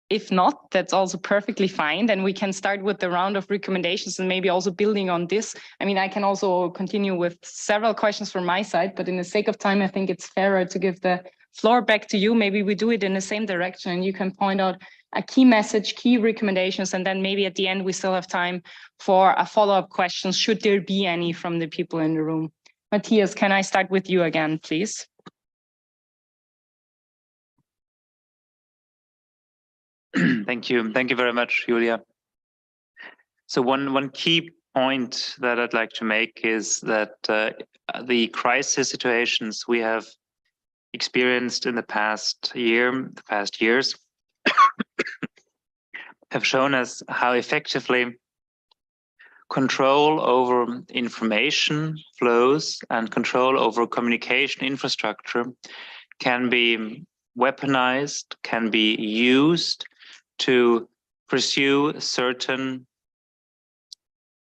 If not, that's also perfectly fine. Then we can start with the round of recommendations and maybe also building on this. I mean, I can also continue with several questions from my side, but in the sake of time, I think it's fairer to give the floor back to you. Maybe we do it in the same direction and you can point out a key message, key recommendations, and then maybe at the end, we still have time for a follow-up question, should there be any from the people in the room. Matthias, can I start with you again, please? Thank you. Thank you very much, Julia. So one key point that I'd like to make is that the crisis situations we have experienced in the past years, have shown us how effectively control over information flows and control over communication infrastructure can be weaponized, can be used to pursue certain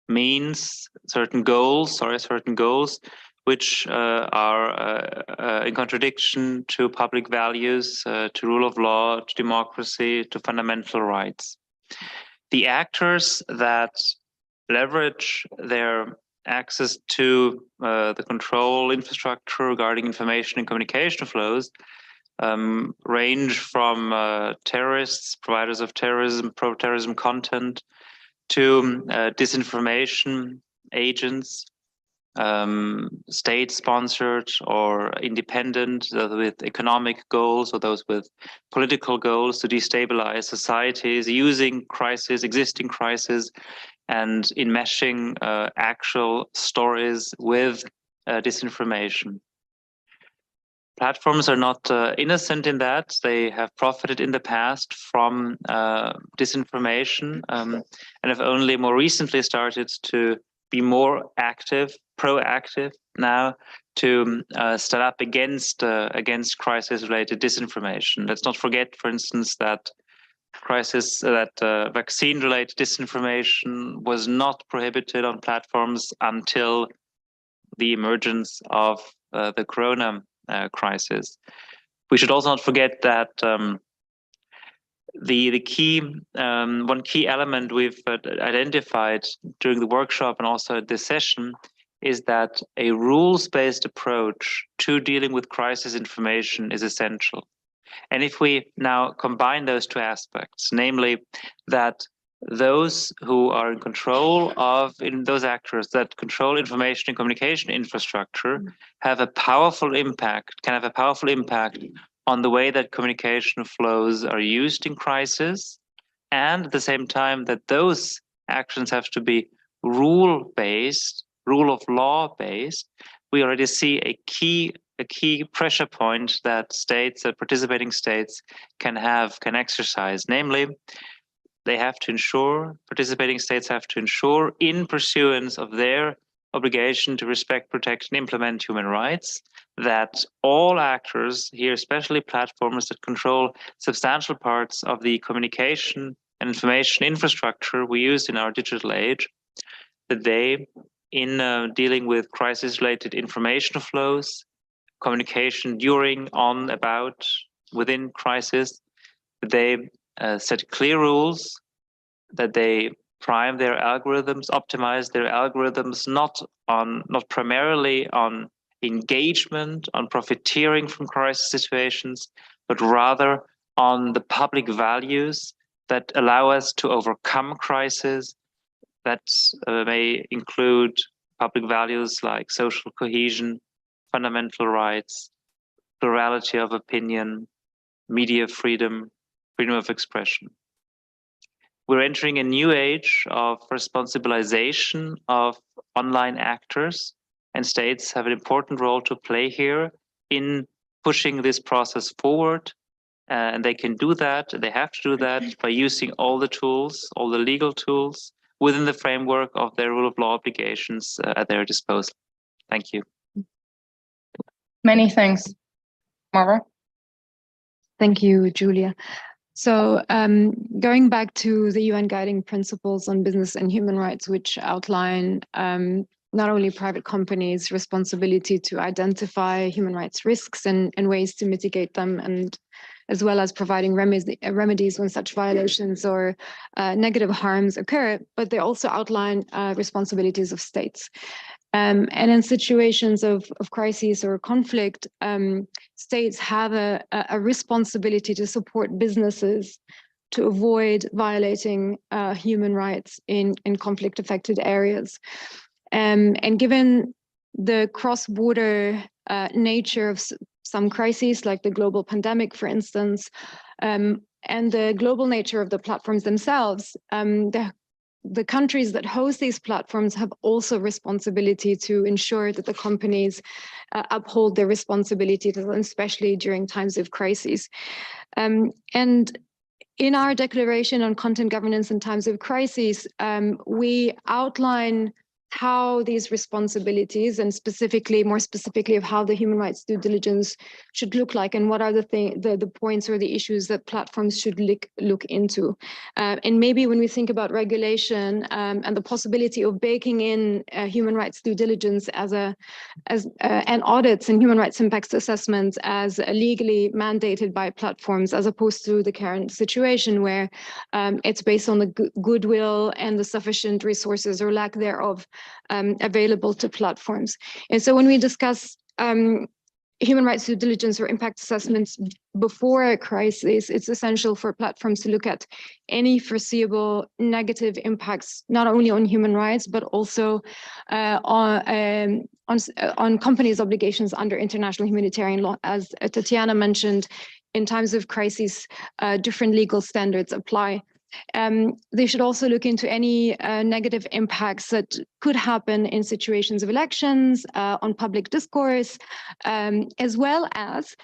means, certain goals, which are in contradiction to public values, to rule of law, to democracy, to fundamental rights. The actors that leverage their access to the control infrastructure regarding information and communication flows range from terrorists, providers of terrorism, pro-terrorism content, to disinformation agents, state-sponsored or independent, with economic goals or those with political goals to destabilize societies, using existing crises, and enmeshing actual stories with disinformation. Platforms are not innocent in that. They have profited in the past from disinformation and have only more recently started to be more active, proactive now to stand up against crisis-related disinformation. Let's not forget, for instance, that vaccine-related disinformation was not prohibited on platforms until the emergence of the corona crisis. We should also not forget that the key one key element we've identified during the workshop and also at this session is that a rules-based approach to dealing with crisis information is essential. And if we now combine those two aspects, namely that those who are in control of those actors that control information and communication infrastructure can have a powerful impact on the way that communication flows are used in crisis, and at the same time that those actions have to be rule-based, rule of law-based, we already see a key pressure point that participating states can exercise, namely participating states have to ensure, in pursuance of their obligation to respect, protect, and implement human rights, that all actors here, especially platforms that control substantial parts of the communication and information infrastructure we use in our digital age, that they, in dealing with crisis-related information flows, communication during, on, about, within crisis, they set clear rules, that they prime their algorithms, optimize their algorithms, not primarily on engagement, on profiteering from crisis situations, but rather on the public values that allow us to overcome crisis, that may include public values like social cohesion, fundamental rights, plurality of opinion, media freedom, freedom of expression. We're entering a new age of responsibilization of online actors, and states have an important role to play here in pushing this process forward. And they can do that, they have to do that by using all the tools, all the legal tools within the framework of their rule of law obligations at their disposal. Thank you. Many thanks. Marva? Thank you, Julia. So going back to the UN guiding principles on business and human rights, which outline not only private companies' responsibility to identify human rights risks and ways to mitigate them, and as well as providing remedies when such violations or negative harms occur, but they also outline responsibilities of states. And in situations of crisis or conflict, states have a responsibility to support businesses to avoid violating human rights in conflict-affected areas. And given the cross-border nature of some crises, like the global pandemic, for instance, and the global nature of the platforms themselves, the countries that host these platforms have also responsibility to ensure that the companies uphold their responsibilities, especially during times of crises. And in our declaration on content governance in times of crises, we outline how these responsibilities, and more specifically of how the human rights due diligence should look like, and what are the points or the issues that platforms should look into. And maybe when we think about regulation and the possibility of baking in human rights due diligence and audits and human rights impact assessments as legally mandated by platforms, as opposed to the current situation where it's based on the goodwill and the sufficient resources or lack thereof available to platforms. And so when we discuss human rights due diligence or impact assessments before a crisis, it's essential for platforms to look at any foreseeable negative impacts, not only on human rights, but also on companies' obligations under international humanitarian law. As Tatiana mentioned, in times of crisis, different legal standards apply. They should also look into any negative impacts that could happen in situations of elections, on public discourse, as well as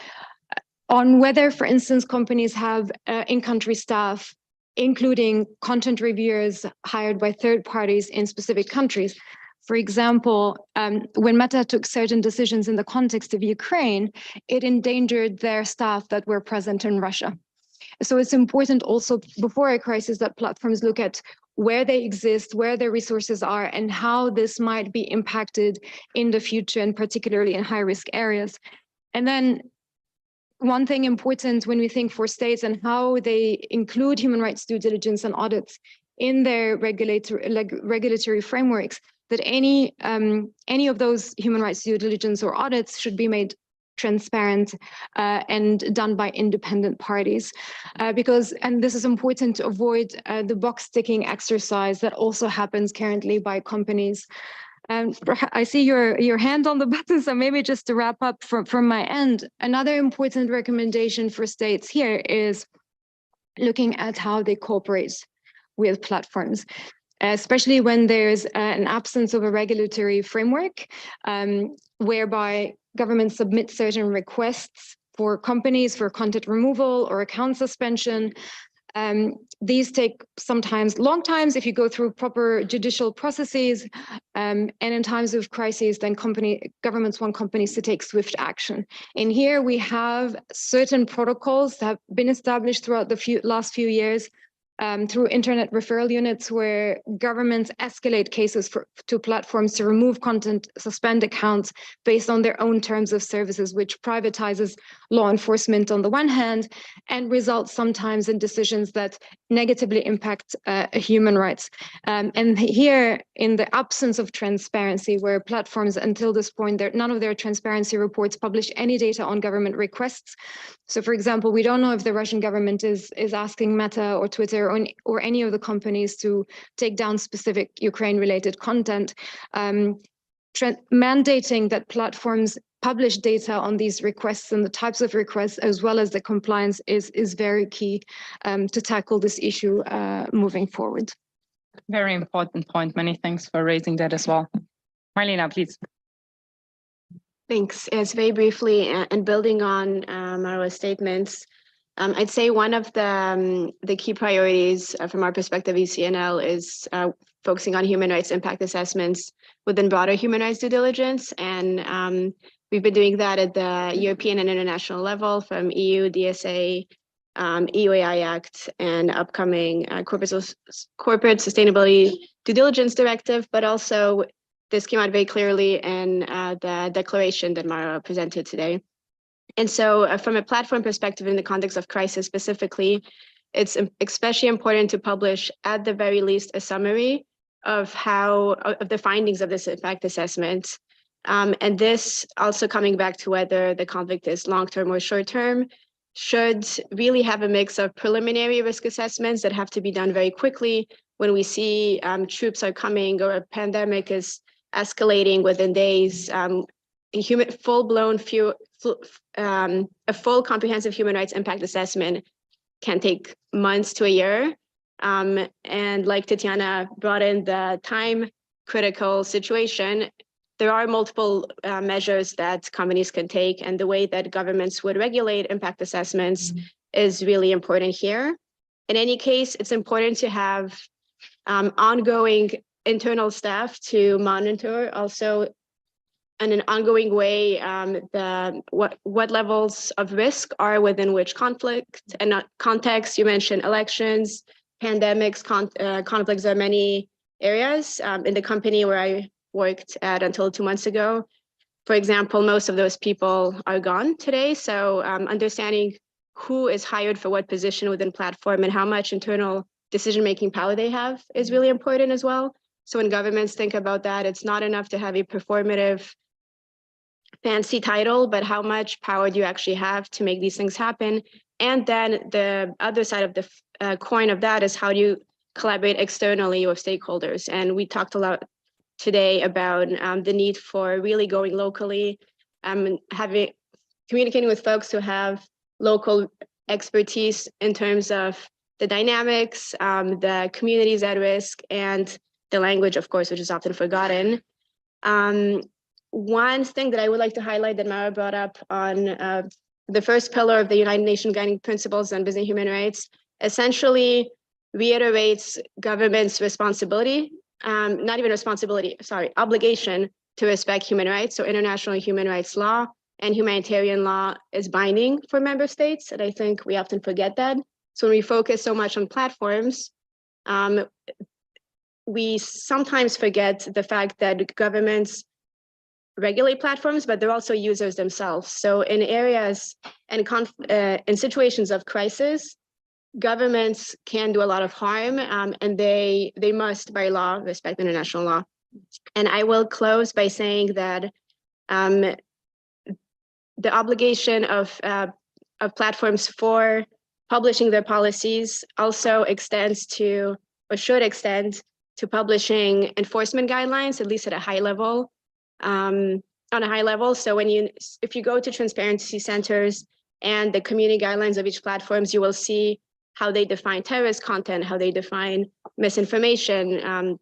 on whether, for instance, companies have in-country staff, including content reviewers hired by third parties in specific countries. For example, when Meta took certain decisions in the context of Ukraine, it endangered their staff that were present in Russia. So it's important also before a crisis that platforms look at where they exist, where their resources are, and how this might be impacted in the future, and particularly in high-risk areas. And then one thing important when we think for states and how they include human rights due diligence and audits in their regulatory frameworks, that any of those human rights due diligence or audits should be made transparent and done by independent parties, and this is important to avoid the box ticking exercise that also happens currently by companies. I see your hand on the button, so maybe just to wrap up from my end, another important recommendation for states here is looking at how they cooperate with platforms, especially when there's an absence of a regulatory framework, whereby governments submit certain requests for companies for content removal or account suspension. These take sometimes long times if you go through proper judicial processes, and in times of crisis, then governments want companies to take swift action. And here we have certain protocols that have been established throughout the last few years through internet referral units, where governments escalate cases to platforms to remove content, suspend accounts based on their own terms of services, which privatizes law enforcement on the one hand and results sometimes in decisions that negatively impact human rights. And here, in the absence of transparency, where platforms until this point, none of their transparency reports publish any data on government requests. So for example, we don't know if the Russian government is asking Meta or Twitter or any of the companies to take down specific Ukraine-related content. Mandating that platforms publish data on these requests and the types of requests, as well as the compliance, is very key to tackle this issue moving forward. Very important point. Many thanks for raising that as well. Marlena, please. Thanks. Yes, very briefly, and building on Marwa's statements, I'd say one of the key priorities from our perspective, ECNL, is focusing on human rights impact assessments within broader human rights due diligence. And we've been doing that at the European and international level, from EU, DSA, EUAI Act and upcoming corporate sustainability due diligence directive, but also this came out very clearly in the declaration that Mara presented today. And so from a platform perspective, in the context of crisis specifically, it's especially important to publish at the very least a summary of the findings of this impact assessment. And this also coming back to whether the conflict is long-term or short-term, should really have a mix of preliminary risk assessments that have to be done very quickly when we see troops are coming or a pandemic is escalating within days. A full comprehensive human rights impact assessment can take months to a year. And like Tatiana brought in the time critical situation, there are multiple measures that companies can take, and the way that governments would regulate impact assessments is really important here. In any case, it's important to have ongoing internal staff to monitor also in an ongoing way what levels of risk are within which conflict and not context. You mentioned elections, pandemics, conflicts are many areas. In the company where I worked at until 2 months ago, for example, most of those people are gone today. So understanding who is hired for what position within platform and how much internal decision-making power they have is really important as well. So when governments think about that, it's not enough to have a performative fancy title, but how much power do you actually have to make these things happen? And then the other side of the coin of that is how do you collaborate externally with stakeholders? And we talked a lot today about the need for really going locally, communicating with folks who have local expertise in terms of the dynamics, the communities at risk, and the language, of course, which is often forgotten. One thing that I would like to highlight that Mara brought up on the first pillar of the United Nations Guiding Principles on Business and Human Rights essentially reiterates government's responsibility, obligation to respect human rights. So international human rights law and humanitarian law is binding for member states, and I think we often forget that. So when we focus so much on platforms, we sometimes forget the fact that governments regulate platforms, but they're also users themselves. So in areas and in situations of crisis, governments can do a lot of harm, and they must, by law, respect international law. And I will close by saying that the obligation of platforms for publishing their policies also extends to, or should extend to, publishing enforcement guidelines, at least at a high level. On a high level. So if you go to transparency centers and the community guidelines of each platforms, you will see how they define terrorist content, how they define misinformation.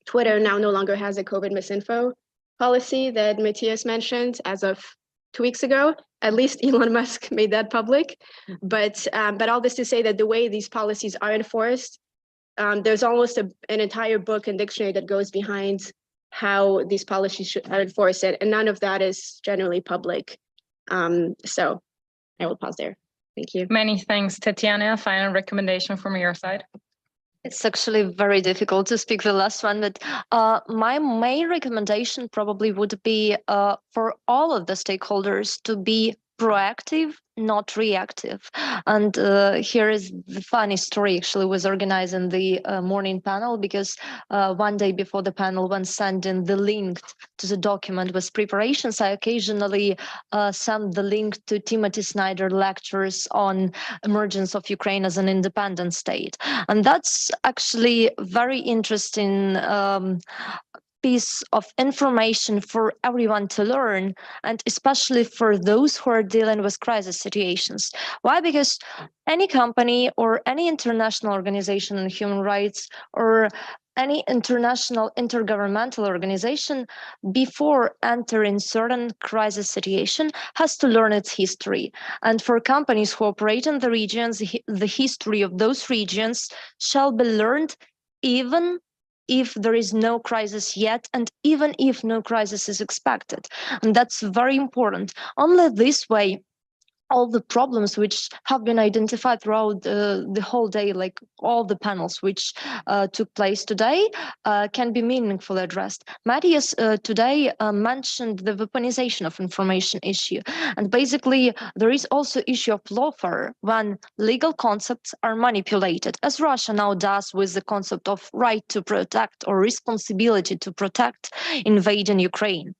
Twitter now no longer has a COVID misinfo policy that Matthias mentioned as of 2 weeks ago. At least Elon Musk made that public. But all this to say that the way these policies are enforced, there's almost an entire book and dictionary that goes behind how these policies are enforced, and none of that is generally public. So I will pause there. Thank you. Many thanks, Tatiana. Final recommendation from your side. It's actually very difficult to speak the last one, but my main recommendation probably would be for all of the stakeholders to be proactive, not reactive. And here is the funny story. Actually was organizing the morning panel, because one day before the panel, when sending the link to the document with preparations, I occasionally send the link to Timothy Snyder lectures on emergence of Ukraine as an independent state. And that's actually very interesting piece of information for everyone to learn, and especially for those who are dealing with crisis situations. Why? Because any company or any international organization on human rights or any international intergovernmental organization, before entering certain crisis situation, has to learn its history. And for companies who operate in the regions, the history of those regions shall be learned even if there is no crisis yet, and even if no crisis is expected. And that's very important. Only this way all the problems which have been identified throughout the whole day, like all the panels which took place today, can be meaningfully addressed. Matthias today mentioned the weaponization of information issue. And basically, there is also issue of lawfare when legal concepts are manipulated, as Russia now does with the concept of right to protect or responsibility to protect invading Ukraine.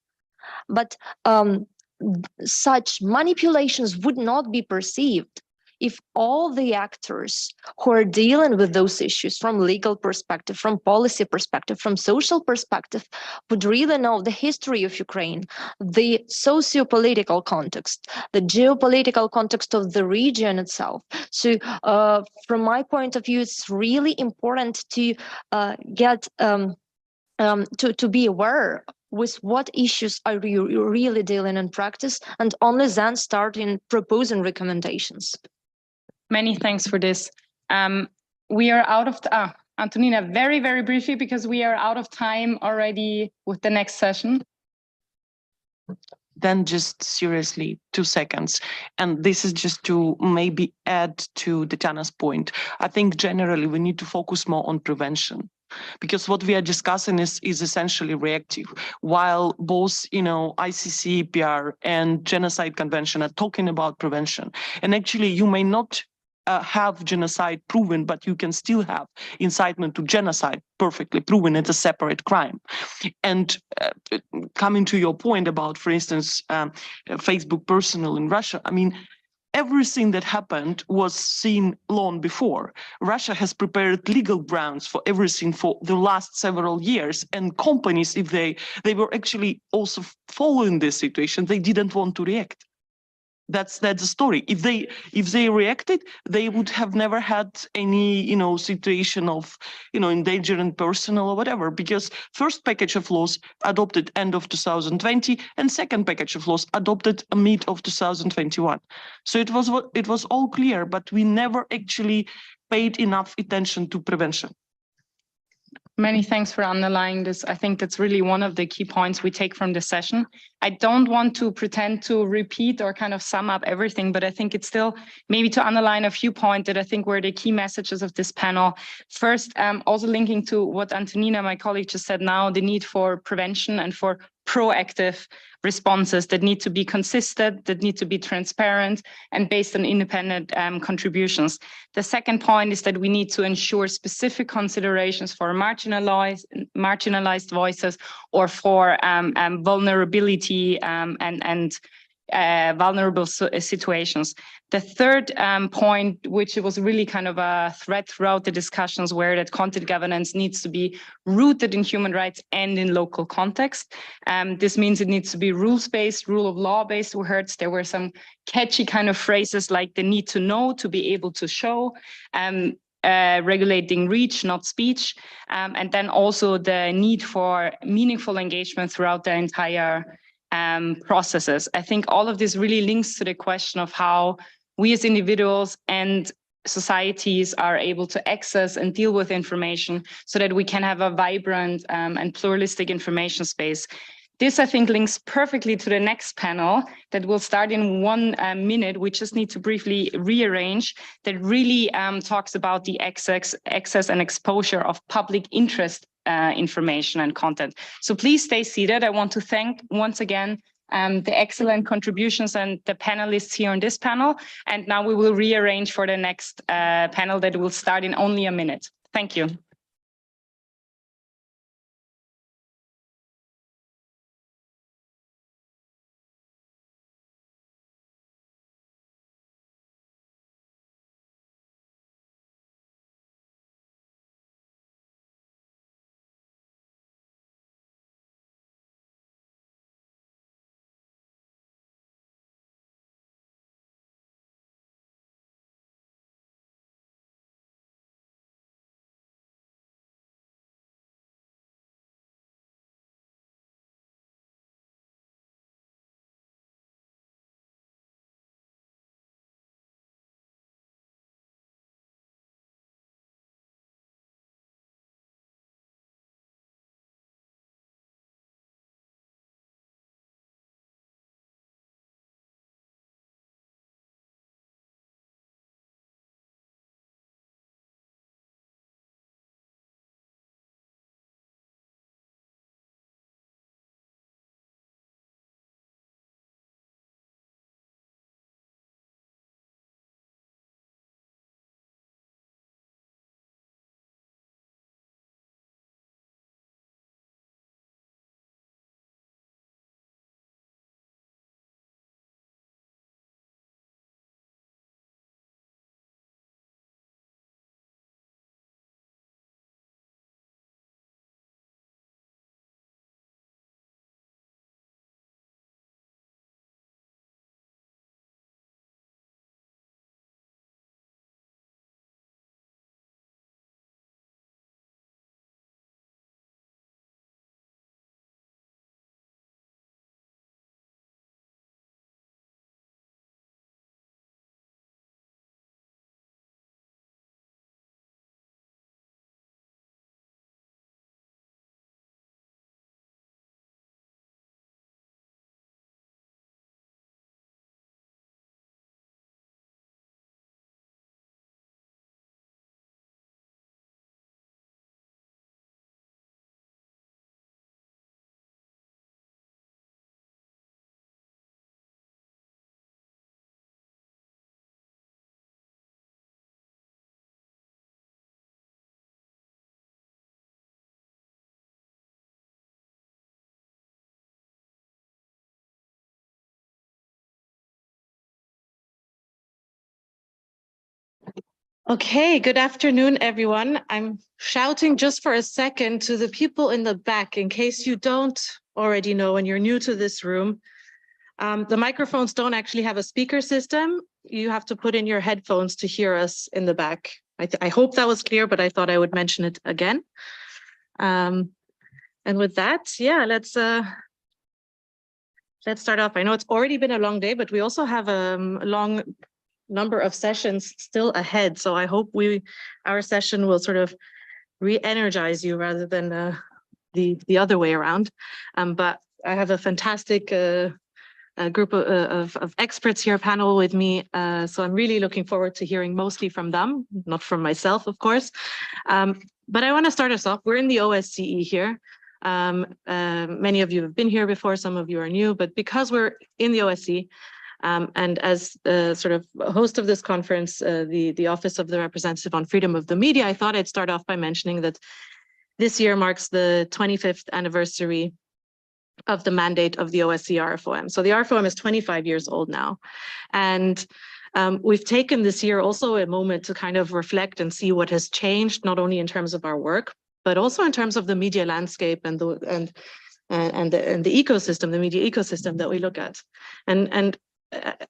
But such manipulations would not be perceived if all the actors who are dealing with those issues from legal perspective, from policy perspective, from social perspective, would really know the history of Ukraine, the socio-political context, the geopolitical context of the region itself. So from my point of view, it's really important to get to be aware with what issues are you really dealing in practice, and only then start in proposing recommendations. Many thanks for this. We are out of Antonina, very, very briefly, because we are out of time already with the next session. Then just seriously, 2 seconds. And this is just to maybe add to Tatiana's point. I think generally we need to focus more on prevention, because what we are discussing is essentially reactive, while both, ICC, PR and Genocide Convention are talking about prevention. And actually you may not have genocide proven, but you can still have incitement to genocide perfectly proven. It's a separate crime. And coming to your point about, for instance, Facebook personal in Russia, I mean, everything that happened was seen long before. Russia has prepared legal grounds for everything for the last several years, and companies, if they were actually also following this situation, they didn't want to react. That's the story. If they reacted, they would have never had any situation of endangering personnel or whatever, because first package of laws adopted end of 2020 and second package of laws adopted mid of 2021. So it was all clear, but we never actually paid enough attention to prevention. Many thanks for underlying this. I think that's really one of the key points we take from this session. I don't want to pretend to repeat or kind of sum up everything, but I think it's still maybe to underline a few points that I think were the key messages of this panel. First, also linking to what Antonina, my colleague, just said now, the need for prevention and for proactive responses that need to be consistent, that need to be transparent and based on independent contributions. The second point is that we need to ensure specific considerations for marginalized voices or for vulnerability and vulnerable situations. The third point, which was really kind of a thread throughout the discussions, where that content governance needs to be rooted in human rights and in local context. This means it needs to be rules-based, rule of law-based. We heard there were some catchy kind of phrases like the need to know, to be able to show, regulating reach, not speech, and then also the need for meaningful engagement throughout the entire processes. I think all of this really links to the question of how we as individuals and societies are able to access and deal with information so that we can have a vibrant and pluralistic information space. This, I think, links perfectly to the next panel that will start in 1 minute. We just need to briefly rearrange, that really talks about the access and exposure of public interest information and content. So please stay seated. I want to thank once again the excellent contributions and the panelists here on this panel. And now we will rearrange for the next panel that will start in only a minute. Thank you. Okay, good afternoon, everyone. I'm shouting just for a second to the people in the back, in case you don't already know and you're new to this room. The microphones don't actually have a speaker system. You have to put in your headphones to hear us in the back. I hope that was clear, but I thought I would mention it again. And with that, yeah, let's start off. I know it's already been a long day, but we also have a long number of sessions still ahead. So I hope our session will sort of re-energize you rather than the other way around. But I have a fantastic group of experts here, panel with me. So I'm really looking forward to hearing mostly from them, not from myself, of course. But I want to start us off. We're in the OSCE here. Many of you have been here before, some of you are new, but because we're in the OSCE, and as sort of host of this conference, the Office of the Representative on Freedom of the Media, I thought I'd start off by mentioning that this year marks the 25th anniversary of the mandate of the OSCE RFoM. So the RFoM is 25 years old now. And we've taken this year also a moment to kind of reflect and see what has changed, not only in terms of our work, but also in terms of the media landscape and the ecosystem, the media ecosystem that we look at. And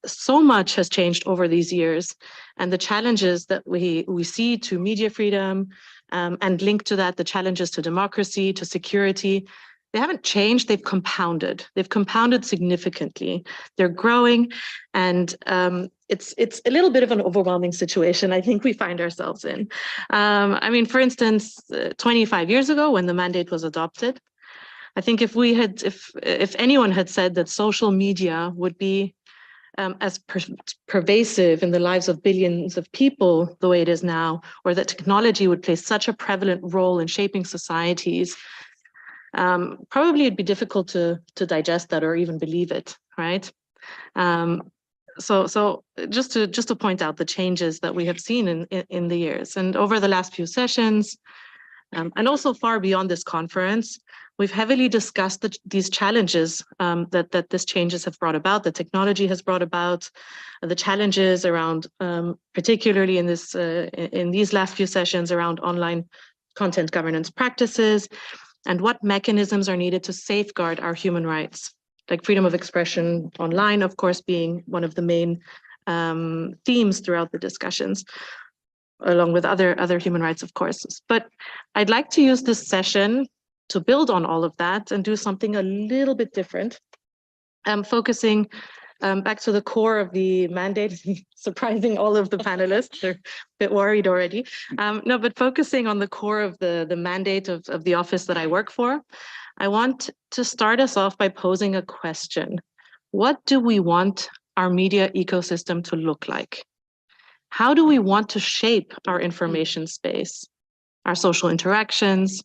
so much has changed over these years, and the challenges that we see to media freedom and linked to that, the challenges to democracy, to security, they haven't changed, they've compounded. They've compounded significantly. They're growing, and it's a little bit of an overwhelming situation I think we find ourselves in. I mean, for instance, 25 years ago when the mandate was adopted, I think if anyone had said that social media would be as pervasive in the lives of billions of people the way it is now, or that technology would play such a prevalent role in shaping societies, probably it'd be difficult to digest that or even believe it, right? So just to point out the changes that we have seen in the years, and over the last few sessions, and also far beyond this conference, we've heavily discussed these challenges that this changes have brought about, the technology has brought about, the challenges around, particularly in these last few sessions, around online content governance practices, and what mechanisms are needed to safeguard our human rights, like freedom of expression online, of course, being one of the main themes throughout the discussions, along with other human rights, of course. But I'd like to use this session to build on all of that and do something a little bit different, focusing back to the core of the mandate, surprising all of the panelists, they're a bit worried already. No, but focusing on the core of the mandate of the office that I work for, I want to start us off by posing a question. What do we want our media ecosystem to look like? How do we want to shape our information space, our social interactions?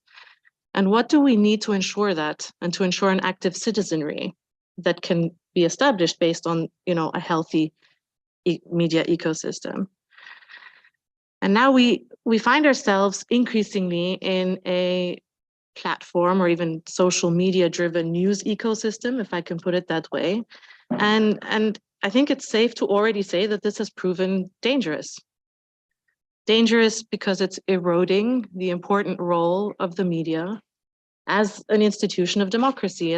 And what do we need to ensure that, and to ensure an active citizenry that can be established based on, a healthy media ecosystem? And now we find ourselves increasingly in a platform or even social media driven news ecosystem, if I can put it that way. And I think it's safe to already say that this has proven dangerous. Dangerous because it's eroding the important role of the media as an institution of democracy,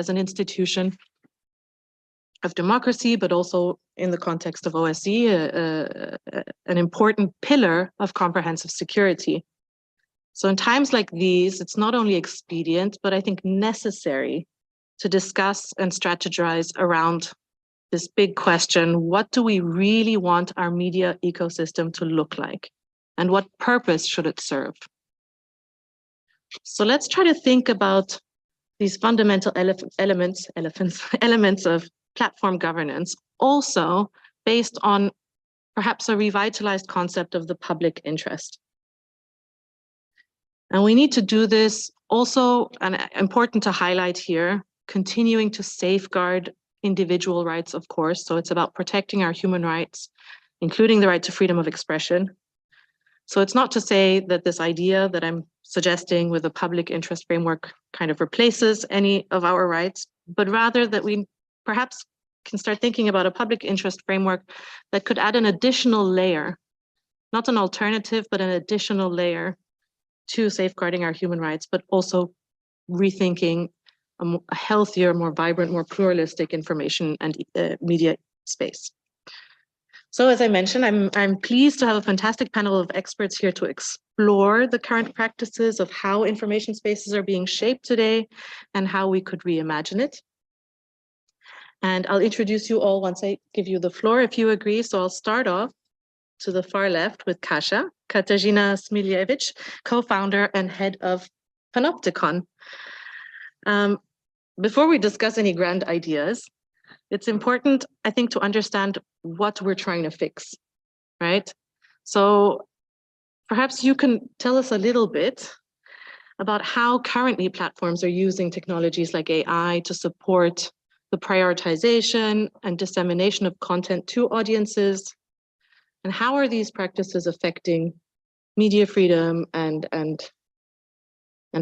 but also in the context of OSCE, an important pillar of comprehensive security. So in times like these, it's not only expedient, but I think necessary to discuss and strategize around this big question: what do we really want our media ecosystem to look like? And what purpose should it serve? So let's try to think about these fundamental elements of platform governance, also based on perhaps a revitalized concept of the public interest. And we need to do this also, and important to highlight here, continuing to safeguard individual rights, of course. So it's about protecting our human rights, including the right to freedom of expression. So it's not to say that this idea that I'm suggesting with a public interest framework kind of replaces any of our rights, but rather that we perhaps can start thinking about a public interest framework that could add an additional layer not an alternative, but an additional layer to safeguarding our human rights, but also rethinking a healthier, more vibrant, more pluralistic information and media space. So as I mentioned, I'm pleased to have a fantastic panel of experts here to explore the current practices of how information spaces are being shaped today and how we could reimagine it. And I'll introduce you all once I give you the floor, if you agree. So I'll start off to the far left with Kasia, Katarzyna Smiliewicz, co-founder and head of Panoptykon. Before we discuss any grand ideas, it's important, I think, to understand what we're trying to fix, right? So perhaps you can tell us a little bit about how currently platforms are using technologies like AI to support the prioritization and dissemination of content to audiences, and how are these practices affecting media freedom and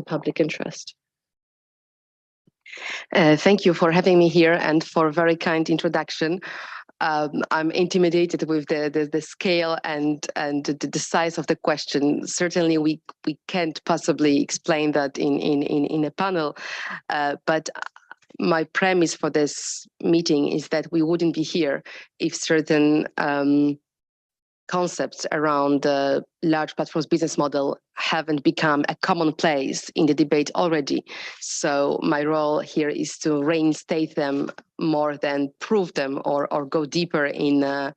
public interest? Thank you for having me here and for a very kind introduction. I'm intimidated with the scale and the size of the question. Certainly, we can't possibly explain that in a panel, but my premise for this meeting is that we wouldn't be here if certain concepts around the large platforms business model haven't become a commonplace in the debate already. So my role here is to reinstate them more than prove them or go deeper in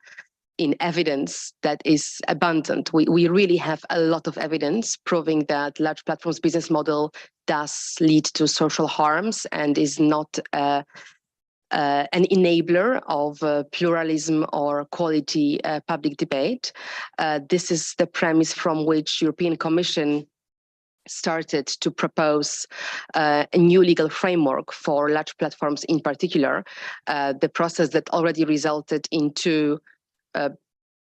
evidence that is abundant. We really have a lot of evidence proving that large platforms business model does lead to social harms and is not an enabler of pluralism or quality public debate. This is the premise from which European Commission started to propose a new legal framework for large platforms in particular, the process that already resulted into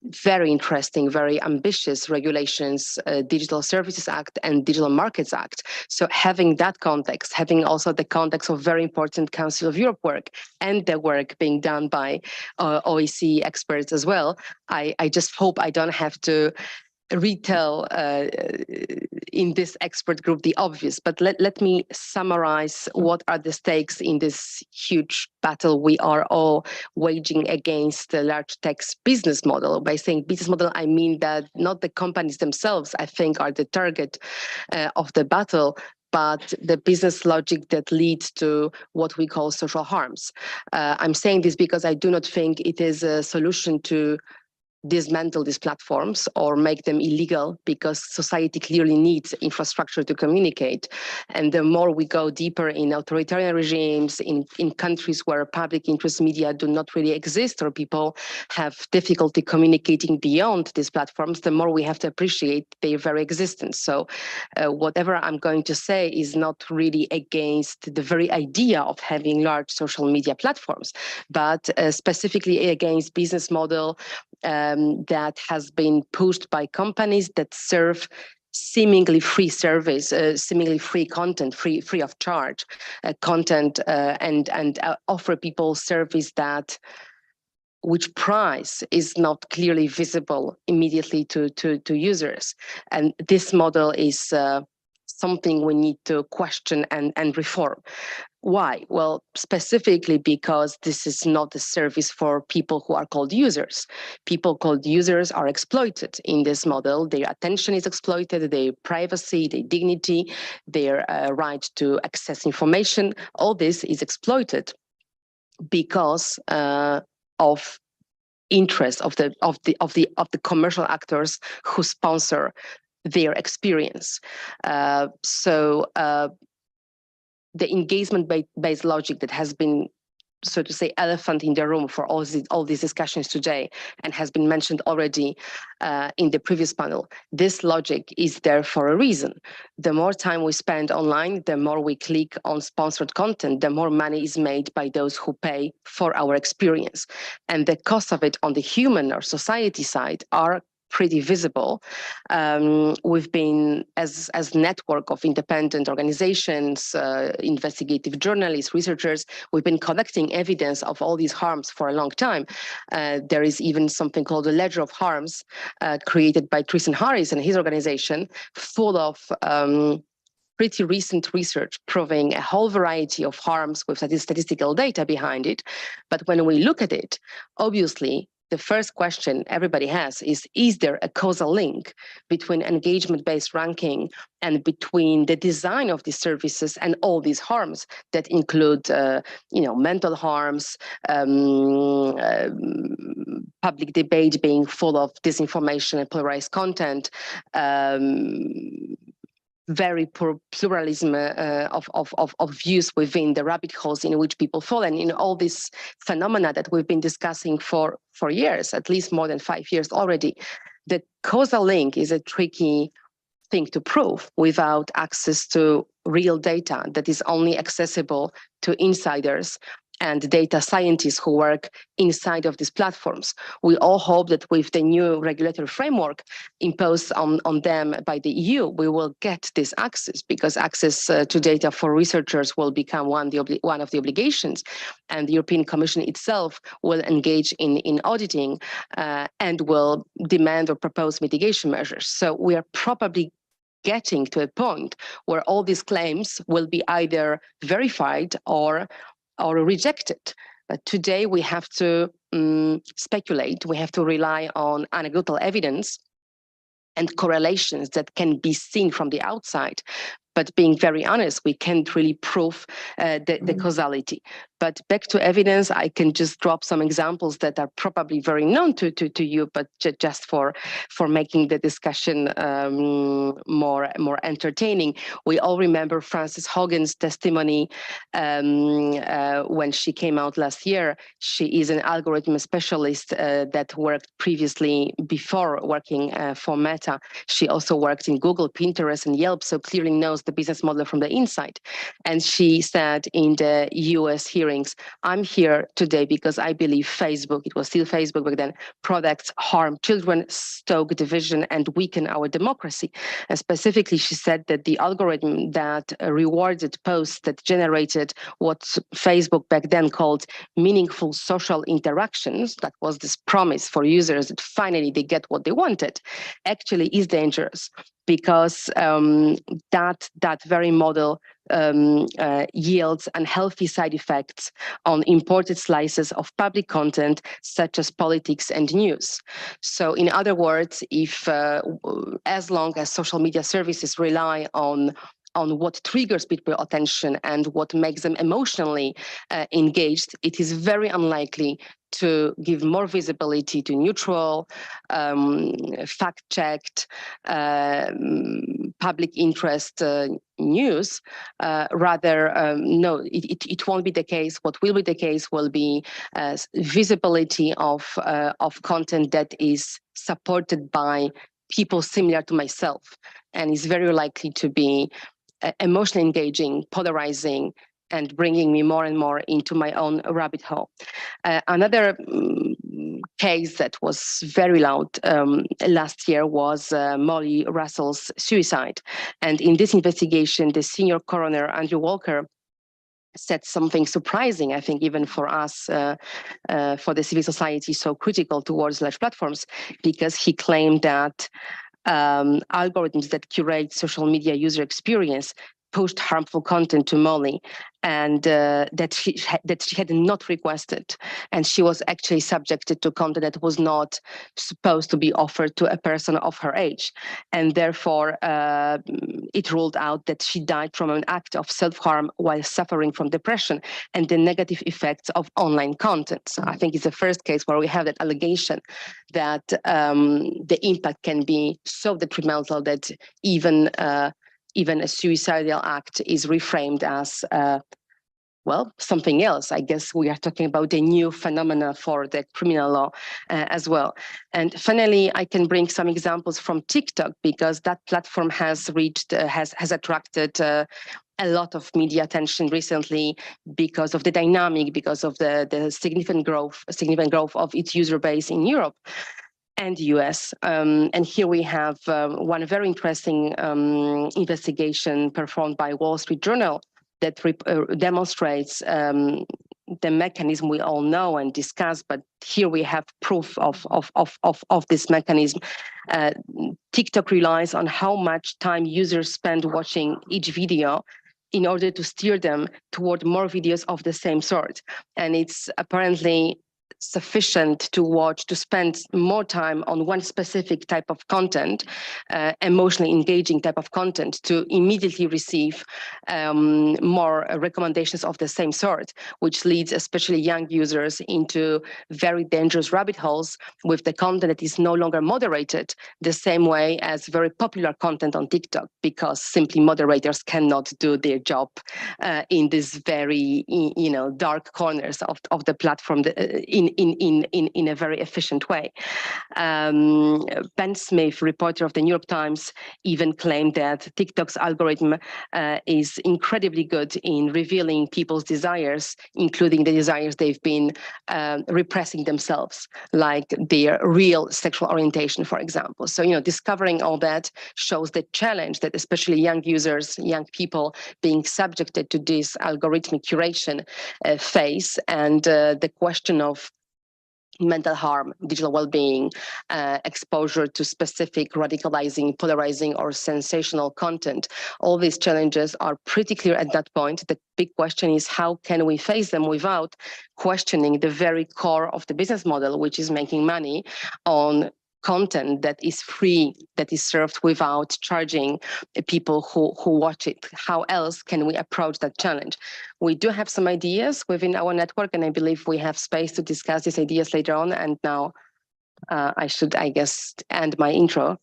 very interesting, very ambitious regulations, Digital Services Act and Digital Markets Act. So having that context, having also the context of very important Council of Europe work and the work being done by OEC experts as well, I just hope I don't have to retell in this expert group the obvious, but let me summarize what are the stakes in this huge battle we are all waging against the large tech's business model. By saying business model, I mean that not the companies themselves, I think, are the target of the battle, but the business logic that leads to what we call social harms. I'm saying this because I do not think it is a solution to dismantle these platforms or make them illegal, because society clearly needs infrastructure to communicate. And the more we go deeper in authoritarian regimes, in countries where public interest media do not really exist or people have difficulty communicating beyond these platforms, the more we have to appreciate their very existence. So whatever I'm going to say is not really against the very idea of having large social media platforms, but specifically against business model that has been pushed by companies that serve seemingly free service, seemingly free content, free of charge content, and offer people service that which price is not clearly visible immediately to users. And this model is something we need to question and reform. Why? Well, specifically because this is not a service for people who are called users. People called users are exploited in this model. Their attention is exploited, their privacy, their dignity, their right to access information. All this is exploited because of interest of the commercial actors who sponsor their experience. The engagement-based logic that has been, so to say, elephant in the room for all these discussions today, and has been mentioned already in the previous panel, this logic is there for a reason. The more time we spend online, the more we click on sponsored content, the more money is made by those who pay for our experience. And the cost of it on the human or society side are pretty visible. We've been, as network of independent organizations, investigative journalists, researchers, we've been collecting evidence of all these harms for a long time. There is even something called the Ledger of Harms, created by Tristan Harris and his organization, full of pretty recent research proving a whole variety of harms with statistical data behind it. But when we look at it, obviously, the first question everybody has is there a causal link between engagement-based ranking and between the design of these services and all these harms that include, mental harms, public debate being full of disinformation and polarized content, very poor pluralism of views within the rabbit holes in which people fall, and in all these phenomena that we've been discussing for years, at least more than 5 years already. The causal link is a tricky thing to prove without access to real data that is only accessible to insiders and data scientists who work inside of these platforms. We all hope that with the new regulatory framework imposed on them by the EU, we will get this access, because access to data for researchers will become one of the obligations, and the European Commission itself will engage in auditing and will demand or propose mitigation measures. So we are probably getting to a point where all these claims will be either verified or rejected. But today we have to speculate, we have to rely on anecdotal evidence and correlations that can be seen from the outside. But being very honest, we can't really prove the causality. But back to evidence, I can just drop some examples that are probably very known to you, but just for making the discussion more entertaining. We all remember Frances Hogan's testimony when she came out last year. She is an algorithm specialist that worked previously before working for Meta. She also worked in Google, Pinterest, and Yelp, so clearly knows the business model from the inside. And she said in the US hearings, I'm here today because I believe Facebook, it was still Facebook back then, products harm children, stoke division, and weaken our democracy. And specifically, she said that the algorithm that rewarded posts that generated what Facebook back then called meaningful social interactions, that was this promise for users that finally they get what they wanted, actually is dangerous, because that very model yields unhealthy side effects on imported slices of public content, such as politics and news. So in other words, if as long as social media services rely on what triggers people's attention and what makes them emotionally engaged, it is very unlikely to give more visibility to neutral, fact-checked, public interest news. No, it won't be the case. What will be the case will be visibility of content that is supported by people similar to myself, and is very likely to be emotionally engaging, polarizing, and bringing me more and more into my own rabbit hole. Another case that was very loud last year was Molly Russell's suicide. And in this investigation, the senior coroner, Andrew Walker, said something surprising, I think, even for us, for the civil society so critical towards large platforms, because he claimed that algorithms that curate social media user experience pushed harmful content to Molly, and that she had not requested, and she was actually subjected to content that was not supposed to be offered to a person of her age, and therefore it ruled out that she died from an act of self-harm while suffering from depression and the negative effects of online content. So I think it's the first case where we have that allegation that the impact can be so detrimental that even a suicidal act is reframed as, something else. I guess we are talking about a new phenomena for the criminal law as well. And finally, I can bring some examples from TikTok, because that platform has attracted a lot of media attention recently because of the dynamic, because of the significant growth of its user base in Europe. and US. And here we have one very interesting investigation performed by Wall Street Journal that demonstrates the mechanism we all know and discuss, but here we have proof of this mechanism. TikTok relies on how much time users spend watching each video in order to steer them toward more videos of the same sort. And it's apparently sufficient to spend more time on one specific type of content, emotionally engaging type of content, to immediately receive more recommendations of the same sort, which leads especially young users into very dangerous rabbit holes with the content that is no longer moderated the same way as very popular content on TikTok, because simply moderators cannot do their job in this very, dark corners of the platform in a very efficient way. Ben Smith, reporter of the New York Times, even claimed that TikTok's algorithm is incredibly good in revealing people's desires, including the desires they've been repressing themselves, like their real sexual orientation, for example. So, discovering all that shows the challenge that especially young users, young people being subjected to this algorithmic curation face, and the question of mental harm, digital well-being, exposure to specific radicalizing, polarizing, or sensational content. All these challenges are pretty clear at that point. The big question is, how can we face them without questioning the very core of the business model, which is making money on content that is free, that is served without charging people who watch it? How else can we approach that challenge? We do have some ideas within our network, and I believe we have space to discuss these ideas later on. And now I should, I guess, end my intro.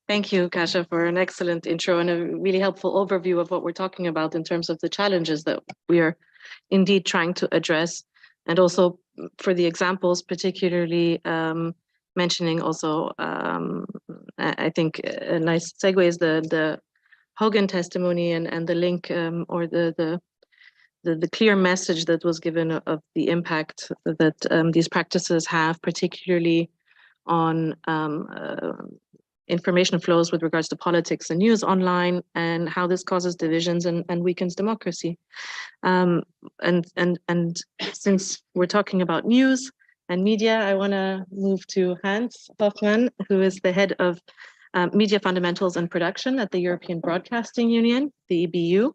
Thank you, Kasia, for an excellent intro and a really helpful overview of what we're talking about in terms of the challenges that we are indeed trying to address, and also for the examples, particularly mentioning also, I think a nice segue is the Hogan testimony and the link or the clear message that was given of the impact that these practices have, particularly on information flows with regards to politics and news online, and how this causes divisions and weakens democracy. And since we're talking about news and media, I want to move to Hans Hoffmann, who is the head of Media Fundamentals and Production at the European Broadcasting Union, the EBU,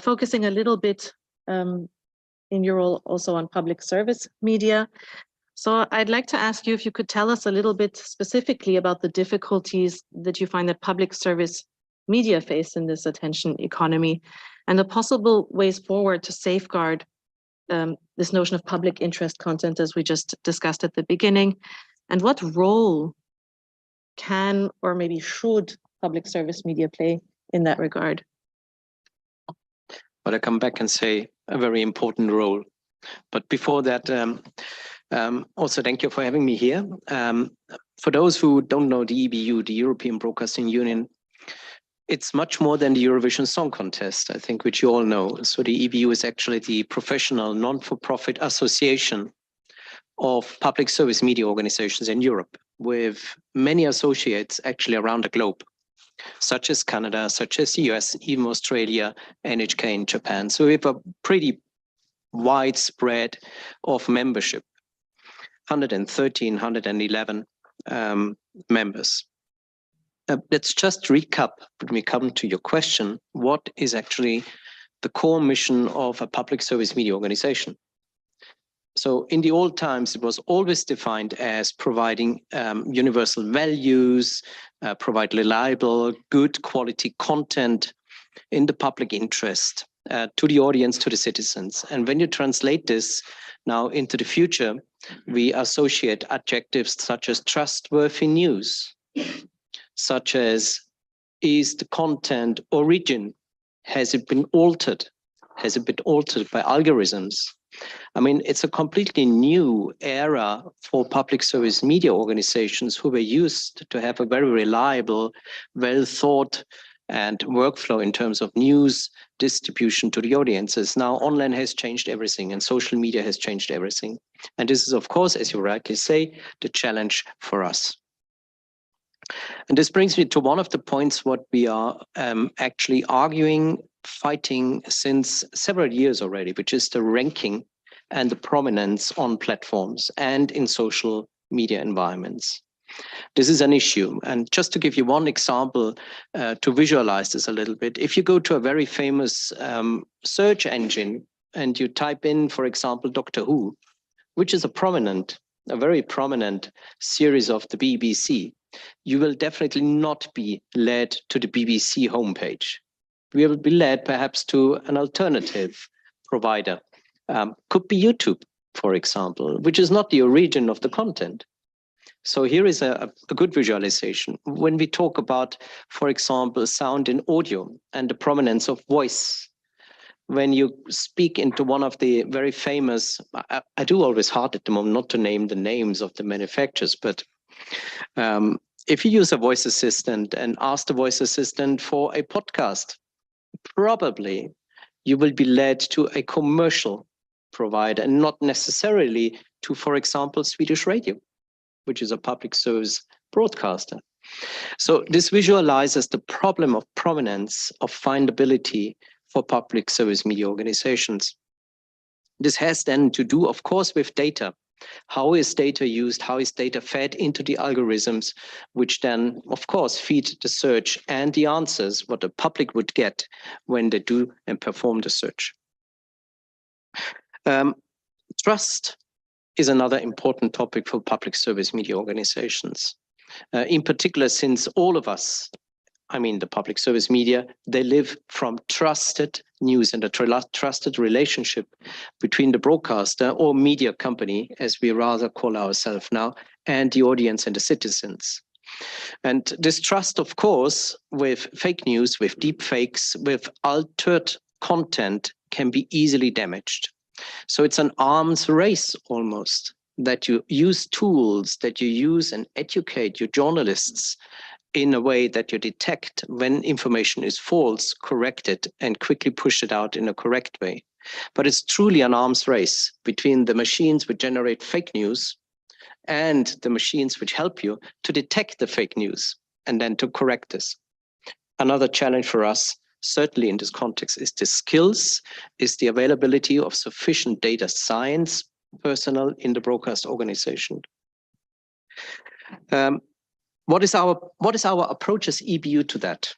focusing a little bit in your role also on public service media. So I'd like to ask you if you could tell us a little bit specifically about the difficulties that you find that public service media face in this attention economy, and the possible ways forward to safeguard this notion of public interest content, as we just discussed at the beginning, and what role can or maybe should public service media play in that regard? But I come back and say a very important role. But before that, also thank you for having me here. For those who don't know the EBU, the European Broadcasting Union, it's much more than the Eurovision Song Contest, I think, which you all know. So the EBU is actually the professional non-for-profit association of public service media organizations in Europe, with many associates actually around the globe, such as Canada, such as the US, even Australia, NHK in Japan. So we have a pretty widespread of membership, 113, 111 members. Let's just recap when we come to your question. What is actually the core mission of a public service media organization? So in the old times, it was always defined as providing universal values, provide reliable, good quality content in the public interest to the audience, to the citizens. And when you translate this now into the future, we associate adjectives such as trustworthy news, such as, is the content origin? Has it been altered? Has it been altered by algorithms? I mean, it's a completely new era for public service media organizations who were used to have a very reliable, well thought and workflow in terms of news distribution to the audiences. Now online has changed everything and social media has changed everything. And this is, of course, as you rightly say, the challenge for us. And this brings me to one of the points what we are actually arguing, fighting since several years already, which is the ranking and the prominence on platforms and in social media environments. This is an issue. And just to give you one example to visualize this a little bit, if you go to a very famous search engine and you type in, for example, Doctor Who, which is a very prominent series of the BBC, you will definitely not be led to the BBC homepage. We will be led perhaps to an alternative provider. Could be YouTube, for example, which is not the origin of the content. So here is a good visualization. When we talk about, for example, sound and audio and the prominence of voice, when you speak into one of the very famous, I do always hard at the moment not to name the names of the manufacturers, but if you use a voice assistant and ask the voice assistant for a podcast, probably you will be led to a commercial provider and not necessarily to, for example, Swedish Radio, which is a public service broadcaster. So this visualizes the problem of prominence, of findability for public service media organizations. This has then to do, of course, with data. How is data used? How is data fed into the algorithms, which then, of course, feed the search and the answers, what the public would get when they do and perform the search. Trust is another important topic for public service media organizations. In particular, since all of us, I mean the public service media, they live from trusted news and a trusted relationship between the broadcaster or media company, as we rather call ourselves now, and the audience and the citizens. And this trust, of course, with fake news, with deep fakes, with altered content can be easily damaged. So it's an arms race almost, that you use tools, that you use and educate your journalists in a way that you detect when information is false, correct it, and quickly push it out in a correct way. But it's truly an arms race between the machines which generate fake news and the machines which help you to detect the fake news and then to correct this. Another challenge for us, certainly in this context, is the skills, is the availability of sufficient data science personnel in the broadcast organization. What is our approach as EBU to that?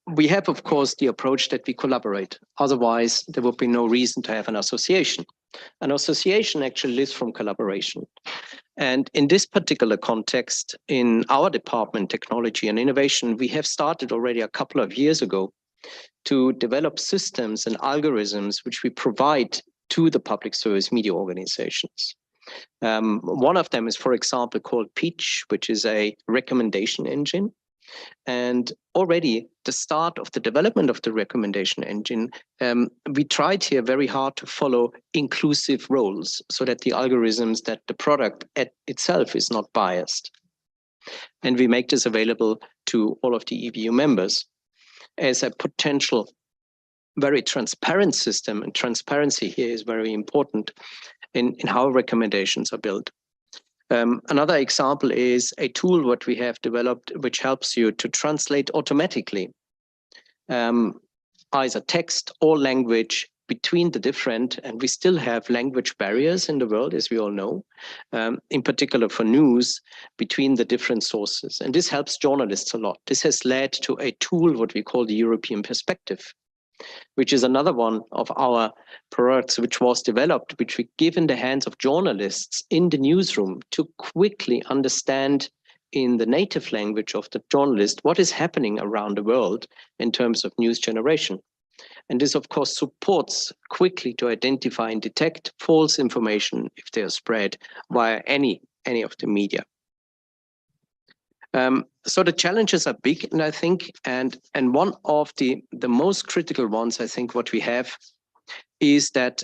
We have, of course, the approach that we collaborate. Otherwise, there would be no reason to have an association. An association actually lives from collaboration. And in this particular context, in our department, Technology and Innovation, we have started already a couple of years ago to develop systems and algorithms which we provide to the public service media organizations. One of them is, for example, called Peach, which is a recommendation engine. And already the start of the development of the recommendation engine, we tried here very hard to follow inclusive roles so that the algorithms, that the product itself is not biased. And we make this available to all of the EBU members as a potential very transparent system, and transparency here is very important in how recommendations are built. Another example is a tool what we have developed, which helps you to translate automatically either text or language between the different, and we still have language barriers in the world, as we all know, in particular for news, between the different sources. And this helps journalists a lot. This has led to a tool, what we call the European Perspective, which is another one of our products which was developed, which we give in the hands of journalists in the newsroom to quickly understand in the native language of the journalist what is happening around the world in terms of news generation. And this, of course, supports quickly to identify and detect false information if they are spread via any of the media. So the challenges are big, and I think, and one of the most critical ones, I think, what we have is that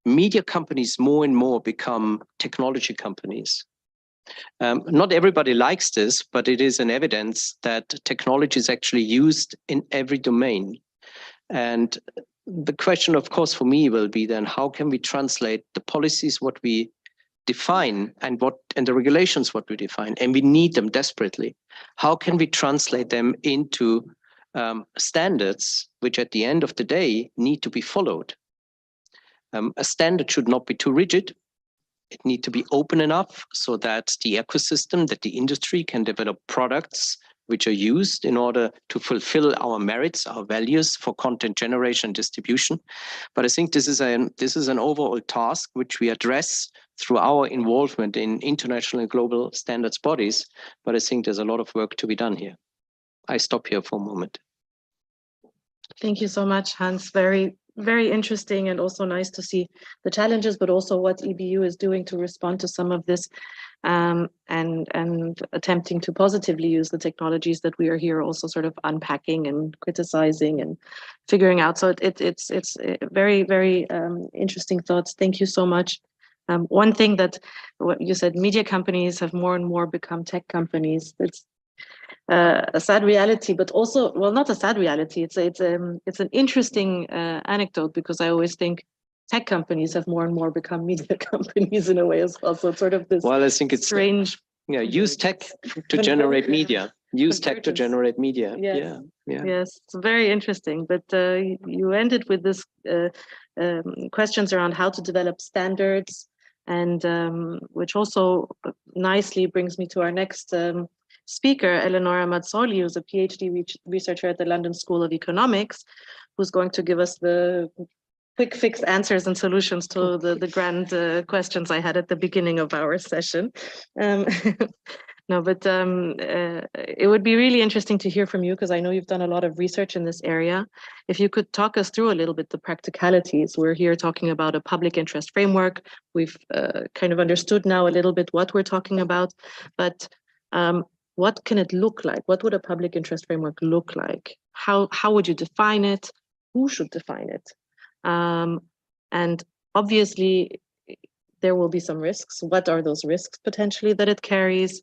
media companies more and more become technology companies. Not everybody likes this, but it is an evidence that technology is actually used in every domain. And the question, of course, for me will be then, how can we translate the policies, what we define, and the regulations, what we define, and we need them desperately. How can we translate them into standards, which at the end of the day need to be followed? A standard should not be too rigid. It needs to be open enough so that the ecosystem, that the industry can develop products which are used in order to fulfill our merits, our values for content generation and distribution. But I think this is an overall task which we address through our involvement in international and global standards bodies. But I think there's a lot of work to be done here. I stop here for a moment. Thank you so much, Hans. Very, very interesting, and also nice to see the challenges, but also what EBU is doing to respond to some of this, and attempting to positively use the technologies that we are here also sort of unpacking and criticizing and figuring out. So it's very, very interesting thoughts. Thank you so much. One thing that what you said, media companies have more and more become tech companies. It's a sad reality, but also, well, not a sad reality. It's an interesting anecdote, because I always think tech companies have more and more become media companies in a way as well. So it's sort of this. Well, I think it's strange. Yeah, use tech to generate media. Use tech to generate media. Yes. Yeah. Yes, it's very interesting. But you ended with this questions around how to develop standards, and which also nicely brings me to our next speaker, Eleonora Mazzoli, who's a PhD researcher at the London School of Economics, who's going to give us the quick fix answers and solutions to the grand questions I had at the beginning of our session. No, but it would be really interesting to hear from you, because I know you've done a lot of research in this area. If you could talk us through a little bit the practicalities. We're here talking about a public interest framework. We've kind of understood now a little bit what we're talking about, but what can it look like? What would a public interest framework look like? How would you define it? Who should define it? And obviously, there will be some risks. What are those risks potentially that it carries?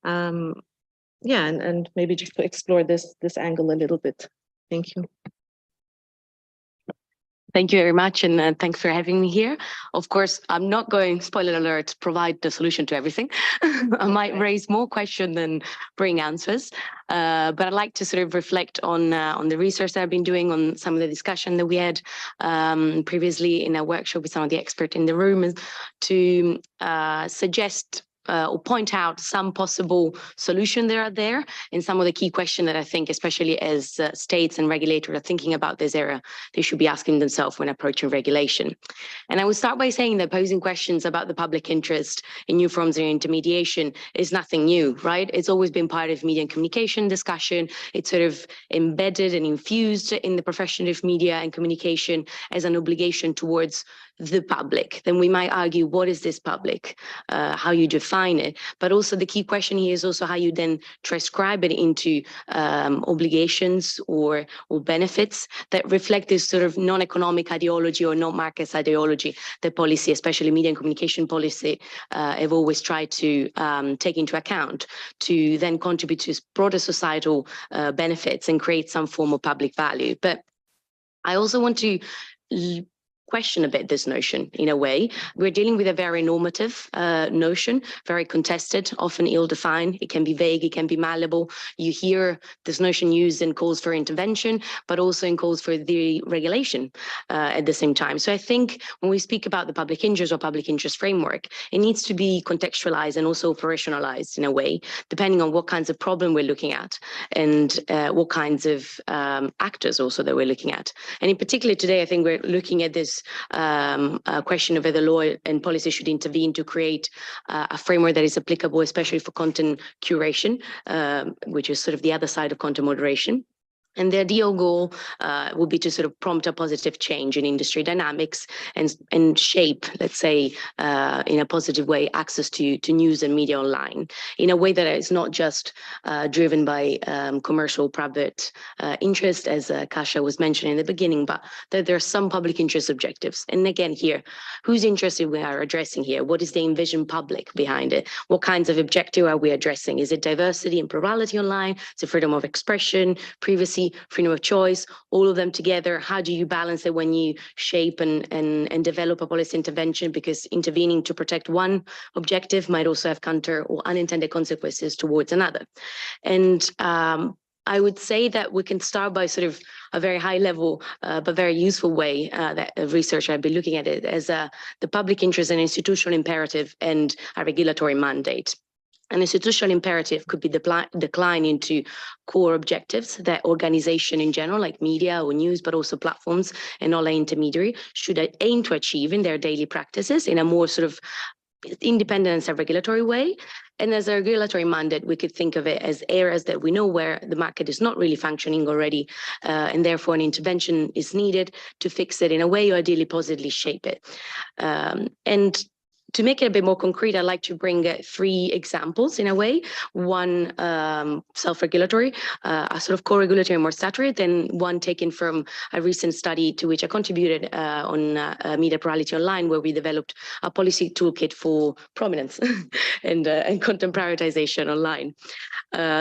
Yeah, and maybe just to explore this angle a little bit. Thank you. Thank you very much, and thanks for having me here. Of course, I'm not going, spoiler alert, provide the solution to everything. I might raise more questions than bring answers, but I'd like to sort of reflect on the research that I've been doing, on some of the discussion that we had previously in a workshop with some of the experts in the room, to suggest or point out some possible solutions that are there, and some of the key questions that I think, especially as states and regulators are thinking about this area, they should be asking themselves when approaching regulation. And I would start by saying that posing questions about the public interest in new forms of intermediation is nothing new, right? It's always been part of media and communication discussion. It's sort of embedded and infused in the profession of media and communication as an obligation towards the public. Then we might argue, what is this public? How you define it, but also the key question here is also how you then transcribe it into obligations or benefits that reflect this sort of non-economic ideology or non-markets ideology that policy, especially media and communication policy, have always tried to take into account to then contribute to broader societal benefits and create some form of public value. But I also want to question a bit this notion in a way. We're dealing with a very normative notion, very contested, often ill-defined. It can be vague, it can be malleable. You hear this notion used in calls for intervention, but also in calls for the regulation at the same time. So I think when we speak about the public interest or public interest framework, it needs to be contextualized and also operationalized in a way, depending on what kinds of problem we're looking at and what kinds of actors also that we're looking at. And in particular today, I think we're looking at this question of whether law and policy should intervene to create a framework that is applicable, especially for content curation, which is sort of the other side of content moderation. And the ideal goal would be to sort of prompt a positive change in industry dynamics and shape, let's say, in a positive way, access to news and media online in a way that is not just driven by commercial private interest, as Kasia was mentioning in the beginning, but that there are some public interest objectives. And again, here, whose interests we are addressing here? What is the envisioned public behind it? What kinds of objective are we addressing? Is it diversity and plurality online? Is it freedom of expression, privacy, freedom of choice, all of them together? How do you balance it when you shape and develop a policy intervention? Because intervening to protect one objective might also have counter or unintended consequences towards another. And I would say that we can start by sort of a very high level, but very useful way that research I've been looking at it as the public interest and institutional imperative and a regulatory mandate. An institutional imperative could be decline into core objectives that organization in general, like media or news, but also platforms and online intermediary, should aim to achieve in their daily practices in a more sort of independent and self-regulatory way. And as a regulatory mandate, we could think of it as areas that we know where the market is not really functioning already, and therefore an intervention is needed to fix it in a way or ideally positively shape it. And to make it a bit more concrete, I'd like to bring 3 examples in a way. One self-regulatory, a sort of co-regulatory more saturated, then one taken from a recent study to which I contributed on media plurality online, where we developed a policy toolkit for prominence and content prioritization online.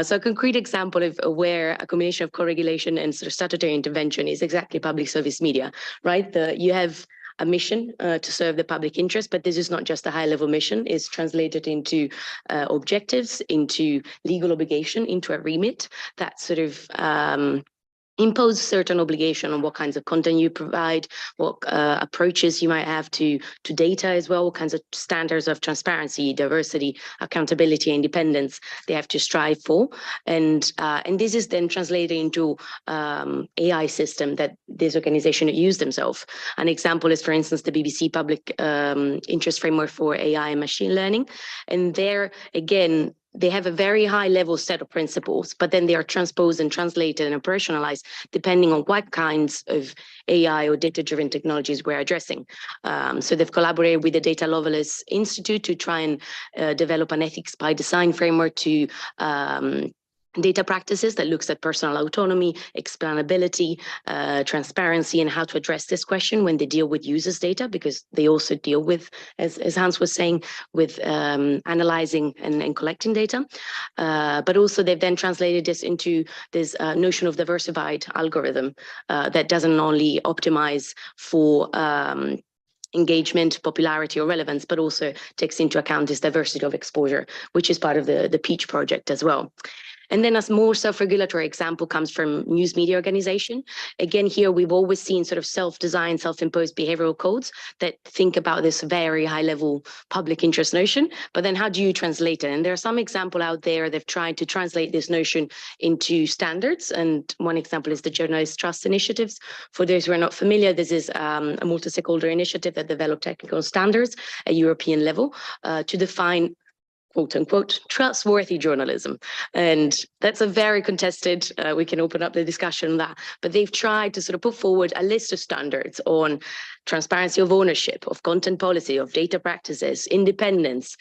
So a concrete example of where a combination of co-regulation and sort of statutory intervention is exactly public service media, right? You have a mission to serve the public interest, but this is not just a high-level mission. It's translated into objectives, into legal obligation, into a remit that sort of impose certain obligation on what kinds of content you provide, what approaches you might have to data as well, what kinds of standards of transparency, diversity, accountability, independence they have to strive for. And this is then translated into AI system that this organization use themselves. An example is, for instance, the BBC Public Interest Framework for AI and Machine Learning. And there, again, they have a very high level set of principles, but then they are transposed and translated and operationalized depending on what kinds of AI or data-driven technologies we're addressing. So they've collaborated with the Data Lovelace Institute to try and develop an ethics by design framework to data practices that looks at personal autonomy, explainability, transparency, and how to address this question when they deal with users' data, because they also deal with, as Hans was saying, with analyzing and collecting data. But also they've then translated this into this notion of diversified algorithm that doesn't only optimize for engagement, popularity, or relevance, but also takes into account this diversity of exposure, which is part of the Peach project as well. And then a more self-regulatory example comes from news media organization. Again, here we've always seen sort of self-designed, self-imposed behavioral codes that think about this very high-level public interest notion, but then how do you translate it? And there are some examples out there they've tried to translate this notion into standards. And one example is the Journalist Trust Initiatives. For those who are not familiar, this is a multi-stakeholder initiative that developed technical standards at European level to define quote unquote, trustworthy journalism. And that's a very contested, we can open up the discussion on that, but they've tried to sort of put forward a list of standards on transparency of ownership, of content policy, of data practices, independence,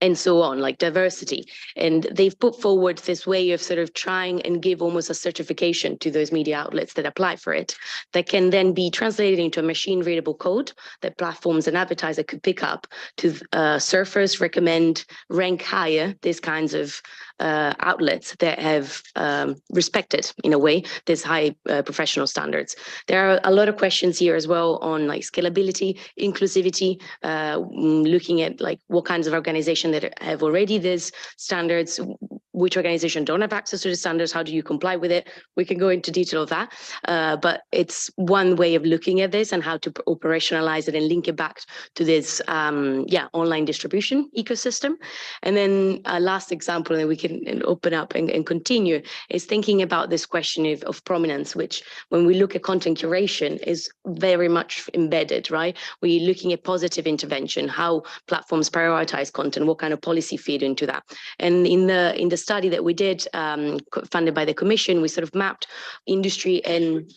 and so on, like diversity. And they've put forward this way of sort of trying and give almost a certification to those media outlets that apply for it, that can then be translated into a machine readable code that platforms and advertisers could pick up to surface, recommend, rank higher these kinds of outlets that have respected, in a way, these high professional standards. There are a lot of questions here as well on like scalability, inclusivity, looking at like what kinds of organizations that have already these standards, which organization don't have access to the standards, how do you comply with it? We can go into detail of that, but it's one way of looking at this and how to operationalize it and link it back to this online distribution ecosystem. And then a last example that we can open up and continue is thinking about this question of prominence, which when we look at content curation is very much embedded, right? We're looking at positive intervention, how platforms prioritize content, what kind of policy feed into that. And in the study that we did, funded by the Commission, we sort of mapped industry and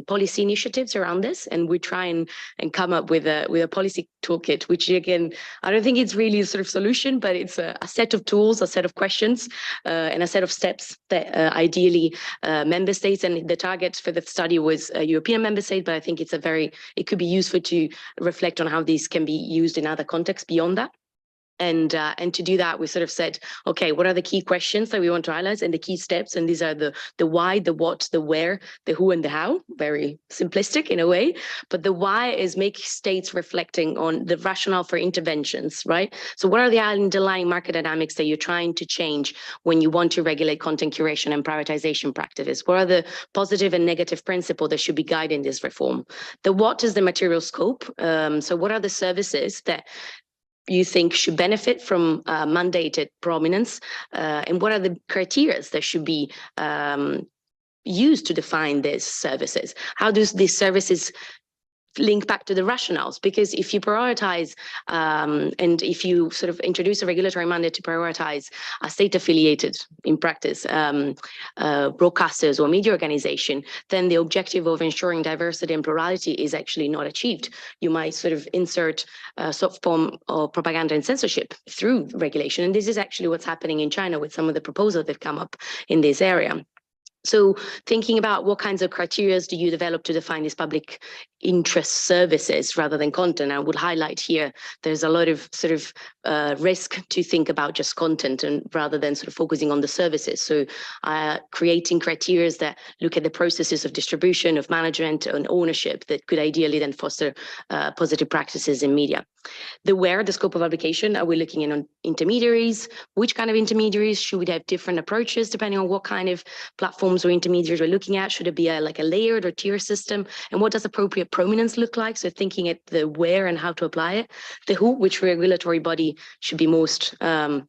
policy initiatives around this, and we try and come up with a policy toolkit, which again, I don't think it's really a sort of solution, but it's a set of tools, a set of questions, and a set of steps that ideally member states, and the target for the study was a European member state, but I think it could be useful to reflect on how these can be used in other contexts beyond that. And to do that, we sort of said, okay, what are the key questions that we want to highlight and the key steps? And these are the why, the what, the where, the who, and the how. Very simplistic in a way. But the why is make states reflecting on the rationale for interventions, right? So what are the underlying market dynamics that you're trying to change when you want to regulate content curation and prioritization practices? What are the positive and negative principles that should be guiding this reform? The what is the material scope. So what are the services that you think should benefit from mandated prominence, and what are the criteria that should be used to define these services? How does these services link back to the rationales? Because if you prioritize and if you sort of introduce a regulatory mandate to prioritize a state affiliated, in practice, broadcasters or media organization, then the objective of ensuring diversity and plurality is actually not achieved. You might sort of insert soft form of propaganda and censorship through regulation. And this is actually what's happening in China with some of the proposals that come up in this area. So thinking about what kinds of criteria do you develop to define these public interest services rather than content, I would highlight here, there's a lot of sort of risk to think about just content and rather than sort of focusing on the services. So creating criteria that look at the processes of distribution, of management and ownership that could ideally then foster positive practices in media. The where, the scope of application, are we looking in on intermediaries? Which kind of intermediaries? Should we have different approaches depending on what kind of platforms or intermediaries we're looking at? Should it be like a layered or tier system? And what does appropriate prominence look like? So thinking at the where and how to apply it. The who, which regulatory body should be most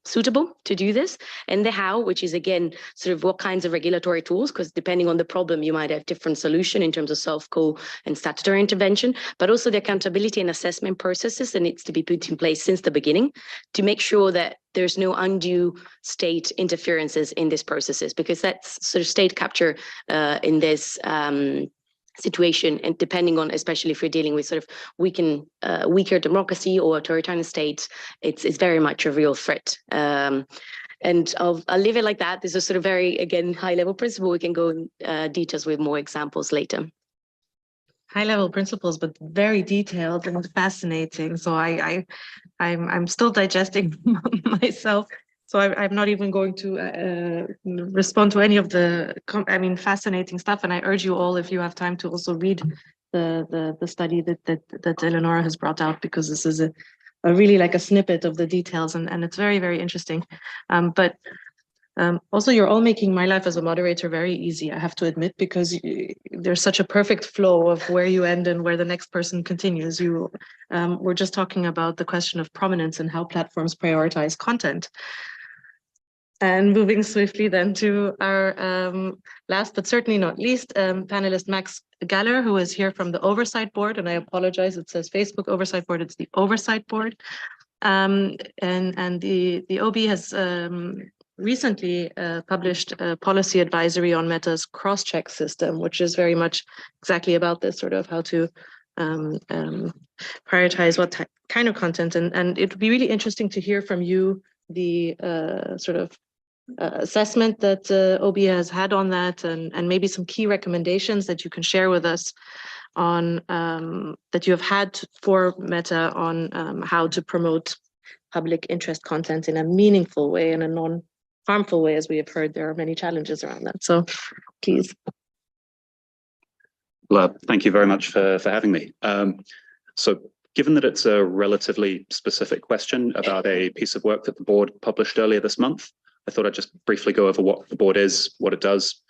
suitable to do this. And the how, which is again, sort of what kinds of regulatory tools, because depending on the problem, you might have different solution in terms of self-co and statutory intervention, but also the accountability and assessment processes that needs to be put in place since the beginning to make sure that there's no undue state interferences in these processes, because that's sort of state capture in this situation, and depending on, especially if you're dealing with sort of weaker democracy or authoritarian states, it's very much a real threat. And I'll leave it like that. This is sort of very, again, high level principle. We can go in details with more examples later. High level principles, but very detailed and fascinating. So I'm still digesting myself. So I'm not even going to respond to any of the, fascinating stuff. And I urge you all, if you have time, to also read the study that Eleonora has brought out, because this is a really like a snippet of the details, and it's very, very interesting. But also, you're all making my life as a moderator very easy, I have to admit, because there's such a perfect flow of where you end and where the next person continues. We're just talking about the question of prominence and how platforms prioritize content. And moving swiftly then to our last but certainly not least panelist, Max Galler, who is here from the Oversight Board. And I apologize, it says Facebook Oversight Board, it's the Oversight Board. And the OB has recently published a policy advisory on Meta's cross-check system, which is very much exactly about this, sort of how to prioritize what kind of content. And it would be really interesting to hear from you the sort of assessment that OB has had on that, and maybe some key recommendations that you can share with us on that you have had for Meta on how to promote public interest content in a meaningful way and a non-harmful way. As we have heard, there are many challenges around that. So please. Well, thank you very much for having me. So given that it's a relatively specific question about a piece of work that the board published earlier this month, I thought I'd just briefly go over what the board is, what it does.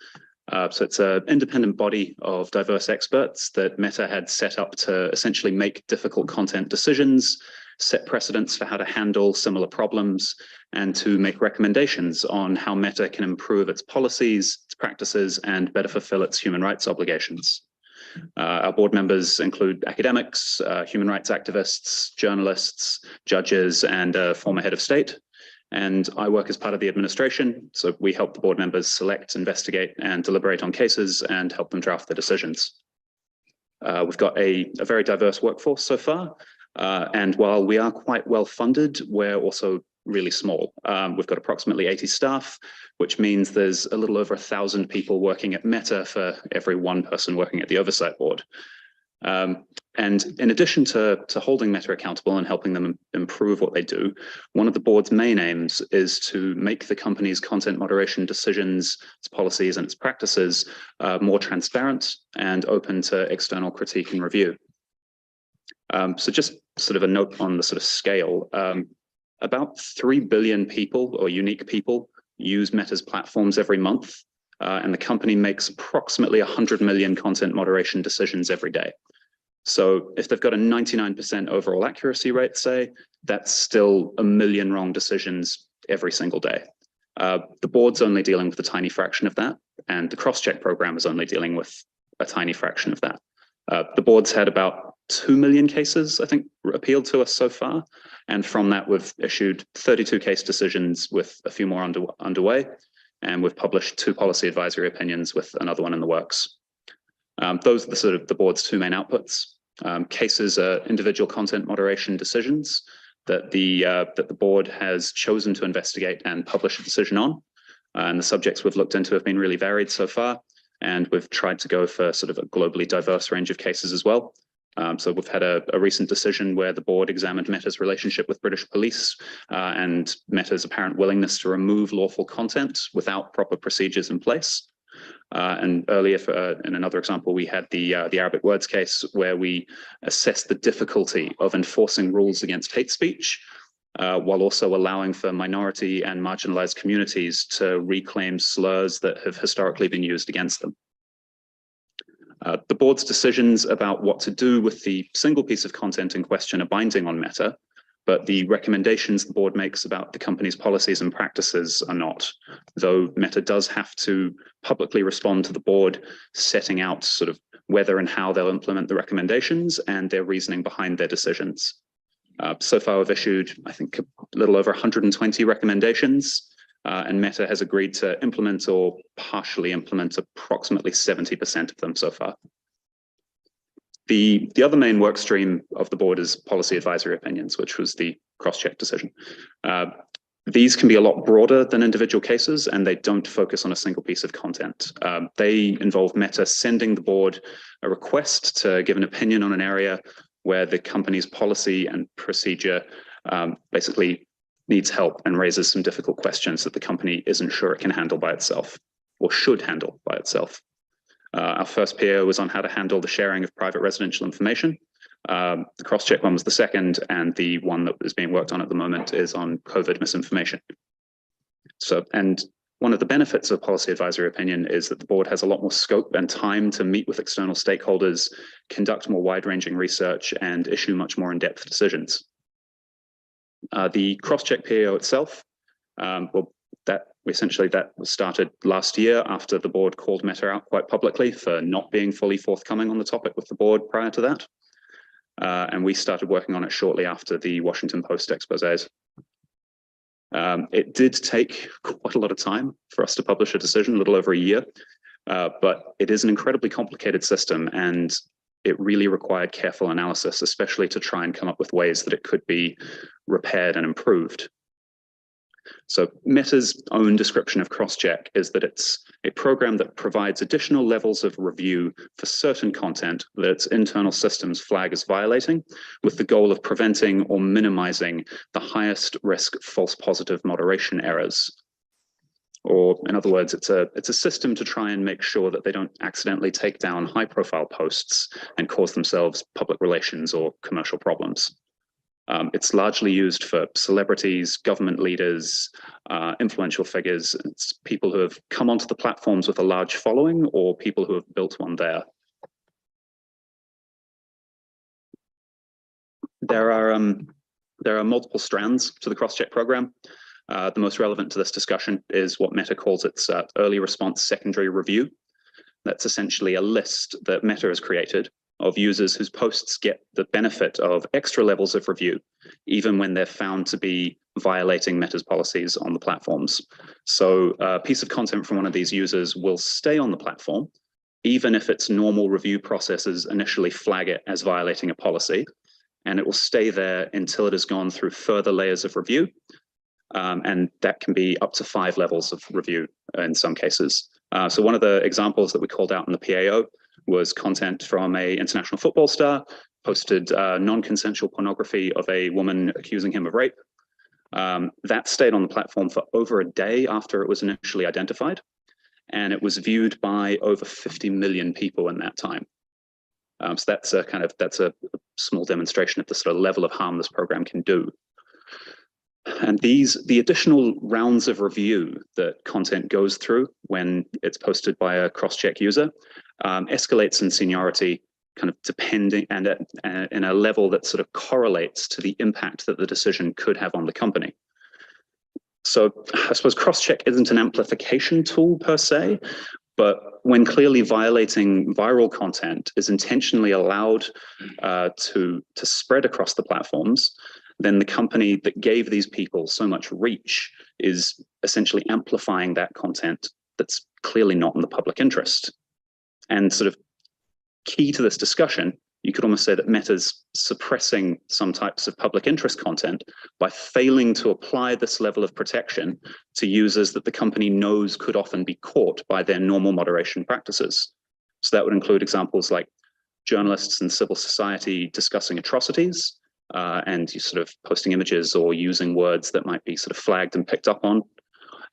So it's an independent body of diverse experts that Meta had set up to essentially make difficult content decisions, set precedents for how to handle similar problems, and to make recommendations on how Meta can improve its policies, its practices, and better fulfill its human rights obligations. Our board members include academics, human rights activists, journalists, judges, and a former head of state. And I work as part of the administration. So we help the board members select, investigate, and deliberate on cases and help them draft their decisions. We've got a very diverse workforce so far. And while we are quite well funded, we're also really small. We've got approximately 80 staff, which means there's a little over 1,000 people working at Meta for every one person working at the oversight board. And in addition to holding Meta accountable and helping them improve what they do, one of the board's main aims is to make the company's content moderation decisions, its policies, and its practices more transparent and open to external critique and review. So just sort of a note on the sort of scale, about 3 billion people or unique people use Meta's platforms every month, and the company makes approximately 100 million content moderation decisions every day. So if they've got a 99% overall accuracy rate, say, that's still 1 million wrong decisions every single day. The board's only dealing with a tiny fraction of that, and the cross-check program is only dealing with a tiny fraction of that. The board's had about 2 million cases, I think, appealed to us so far. And from that, we've issued 32 case decisions with a few more underway. And we've published 2 policy advisory opinions with another one in the works. Those are the sort of the board's 2 main outputs. Cases are individual content moderation decisions that the board has chosen to investigate and publish a decision on. And the subjects we've looked into have been really varied so far. And we've tried to go for sort of a globally diverse range of cases as well. So we've had a recent decision where the board examined Meta's relationship with British police and Meta's apparent willingness to remove lawful content without proper procedures in place. And earlier, in another example, we had the Arabic words case where we assessed the difficulty of enforcing rules against hate speech while also allowing for minority and marginalized communities to reclaim slurs that have historically been used against them. The board's decisions about what to do with the single piece of content in question are binding on Meta, but the recommendations the board makes about the company's policies and practices are not, though Meta does have to publicly respond to the board, setting out sort of whether and how they'll implement the recommendations and their reasoning behind their decisions. So far, we've issued, I think, a little over 120 recommendations, and Meta has agreed to implement or partially implement approximately 70% of them so far. The other main work stream of the board is policy advisory opinions, which was the cross-check decision. These can be a lot broader than individual cases, and they don't focus on a single piece of content. They involve Meta sending the board a request to give an opinion on an area where the company's policy and procedure basically needs help and raises some difficult questions that the company isn't sure it can handle by itself or should handle by itself. Our first PO was on how to handle the sharing of private residential information. The cross-check one was the second, and the one that is being worked on at the moment is on COVID misinformation. So, and one of the benefits of policy advisory opinion is that the board has a lot more scope and time to meet with external stakeholders, conduct more wide-ranging research, and issue much more in-depth decisions. The cross-check PO itself, well, that was started last year after the board called Meta out quite publicly for not being fully forthcoming on the topic with the board prior to that. And we started working on it shortly after the Washington Post exposés. It did take quite a lot of time for us to publish a decision, a little over a year, but it is an incredibly complicated system, and it really required careful analysis, especially to try and come up with ways that it could be repaired and improved. So Meta's own description of cross-check is that it's a program that provides additional levels of review for certain content that its internal systems flag as violating, with the goal of preventing or minimizing the highest risk false positive moderation errors. Or in other words, it's a system to try and make sure that they don't accidentally take down high-profile posts and cause themselves public relations or commercial problems. It's largely used for celebrities, government leaders, influential figures. It's people who have come onto the platforms with a large following or people who have built one there. There are multiple strands to the cross-check program. The most relevant to this discussion is what Meta calls its early response secondary review. That's essentially a list that Meta has created of users whose posts get the benefit of extra levels of review, even when they're found to be violating Meta's policies on the platforms. So a piece of content from one of these users will stay on the platform, even if its normal review processes initially flag it as violating a policy, and it will stay there until it has gone through further layers of review. And that can be up to 5 levels of review in some cases. So one of the examples that we called out in the PAO was content from an international football star, posted non-consensual pornography of a woman accusing him of rape. That stayed on the platform for over a day after it was initially identified, and it was viewed by over 50 million people in that time. So that's a small demonstration of the sort of level of harm this program can do. And the additional rounds of review that content goes through when it's posted by a cross-check user escalates in seniority, kind of depending, and in a level that sort of correlates to the impact that the decision could have on the company. So I suppose cross-check isn't an amplification tool per se, but when clearly violating viral content is intentionally allowed to spread across the platforms, then the company that gave these people so much reach is essentially amplifying that content that's clearly not in the public interest. And sort of key to this discussion, you could almost say that Meta's suppressing some types of public interest content by failing to apply this level of protection to users that the company knows could often be caught by their normal moderation practices. So that would include examples like journalists and civil society discussing atrocities, and you sort of posting images or using words that might be sort of flagged and picked up on.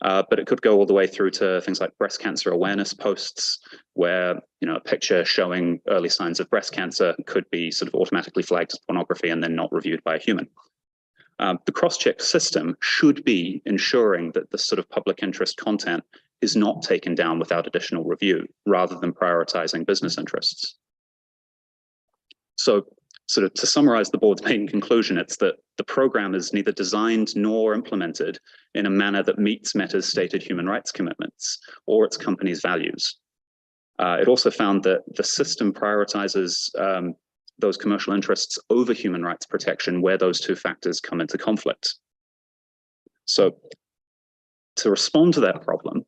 But it could go all the way through to things like breast cancer awareness posts, where a picture showing early signs of breast cancer could be sort of automatically flagged as pornography and then not reviewed by a human. The cross-check system should be ensuring that this sort of public interest content is not taken down without additional review, rather than prioritizing business interests. So sort of to summarize the board's main conclusion, it's that the program is neither designed nor implemented in a manner that meets Meta's stated human rights commitments or its company's values. It also found that the system prioritizes those commercial interests over human rights protection where those two factors come into conflict. So to respond to that problem,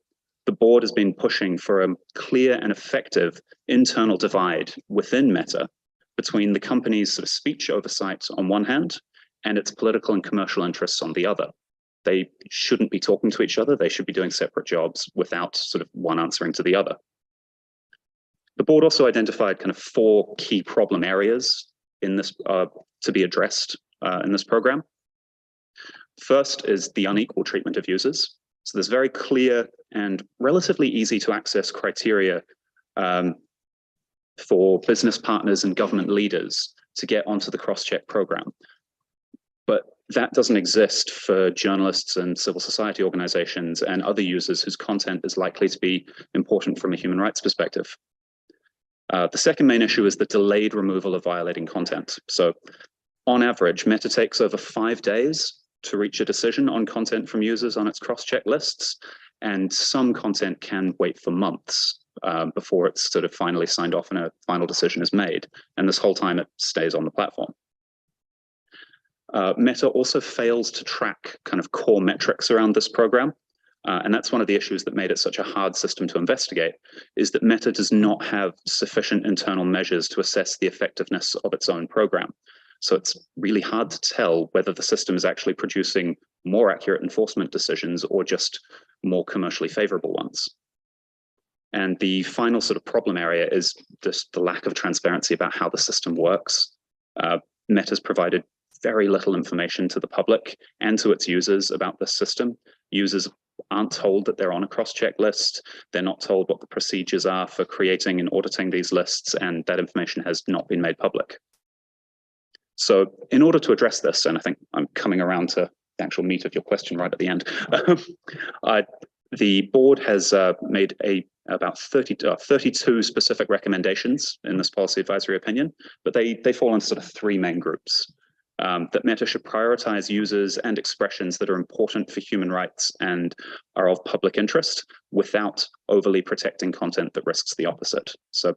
the board has been pushing for a clear and effective internal divide within Meta between the company's sort of speech oversight on one hand and its political and commercial interests on the other. They shouldn't be talking to each other. They should be doing separate jobs without sort of one answering to the other. The board also identified kind of 4 key problem areas in this to be addressed in this program. First is the unequal treatment of users. So there's very clear and relatively easy to access criteria for business partners and government leaders to get onto the cross-check program. But that doesn't exist for journalists and civil society organizations and other users whose content is likely to be important from a human rights perspective. The second main issue is the delayed removal of violating content. So on average, Meta takes over 5 days to reach a decision on content from users on its cross-check lists, and some content can wait for months before it's sort of finally signed off and a final decision is made. And this whole time it stays on the platform. Meta also fails to track kind of core metrics around this program. And that's one of the issues that made it such a hard system to investigate, is that Meta does not have sufficient internal measures to assess the effectiveness of its own program. So it's really hard to tell whether the system is actually producing more accurate enforcement decisions or just more commercially favorable ones. And the final sort of problem area is just the lack of transparency about how the system works. Meta's provided very little information to the public and to its users about this system. Users aren't told that they're on a cross-check list. They're not told what the procedures are for creating and auditing these lists, and that information has not been made public. So in order to address this, and I think I'm coming around to the actual meat of your question right at the end, the board has made about 32 specific recommendations in this policy advisory opinion, but they fall into sort of 3 main groups. that Meta should prioritize users and expressions that are important for human rights and are of public interest without overly protecting content that risks the opposite. So,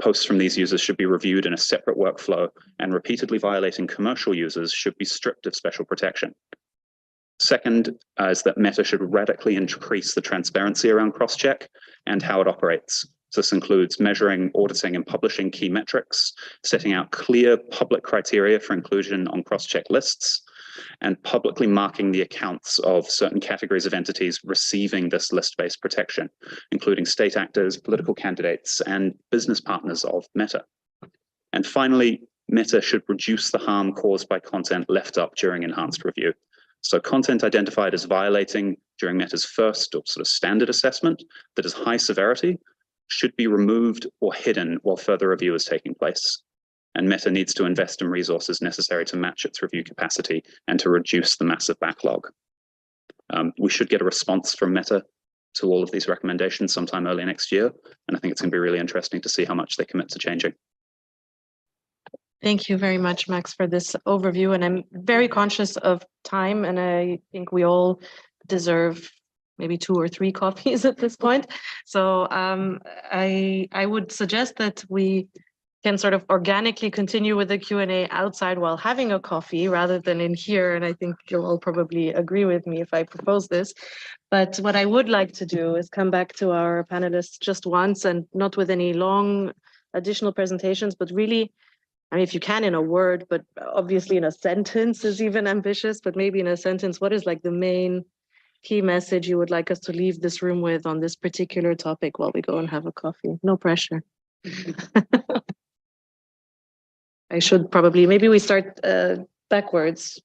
posts from these users should be reviewed in a separate workflow, and repeatedly violating commercial users should be stripped of special protection. Second is that Meta should radically increase the transparency around cross-check and how it operates. So this includes measuring, auditing, and publishing key metrics, setting out clear public criteria for inclusion on cross-check lists, and publicly marking the accounts of certain categories of entities receiving this list-based protection, including state actors, political candidates, and business partners of Meta. And finally, Meta should reduce the harm caused by content left up during enhanced review. So content identified as violating during Meta's first or sort of standard assessment that is high severity should be removed or hidden while further review is taking place. And Meta needs to invest in resources necessary to match its review capacity and to reduce the massive backlog. We should get a response from Meta to all of these recommendations sometime early next year. And I think it's going to be really interesting to see how much they commit to changing. Thank you very much, Max, for this overview. And I'm very conscious of time, and I think we all deserve maybe 2 or 3 coffees at this point. So I would suggest that we can sort of organically continue with the Q&A outside while having a coffee rather than in here. And I think you'll all probably agree with me if I propose this. But what I would like to do is come back to our panelists just once, and not with any long additional presentations, but really, I mean, if you can in a word, but obviously in a sentence is even ambitious, but maybe in a sentence, what is like the main key message you would like us to leave this room with on this particular topic while we go and have a coffee? No pressure. I should probably, maybe we start backwards.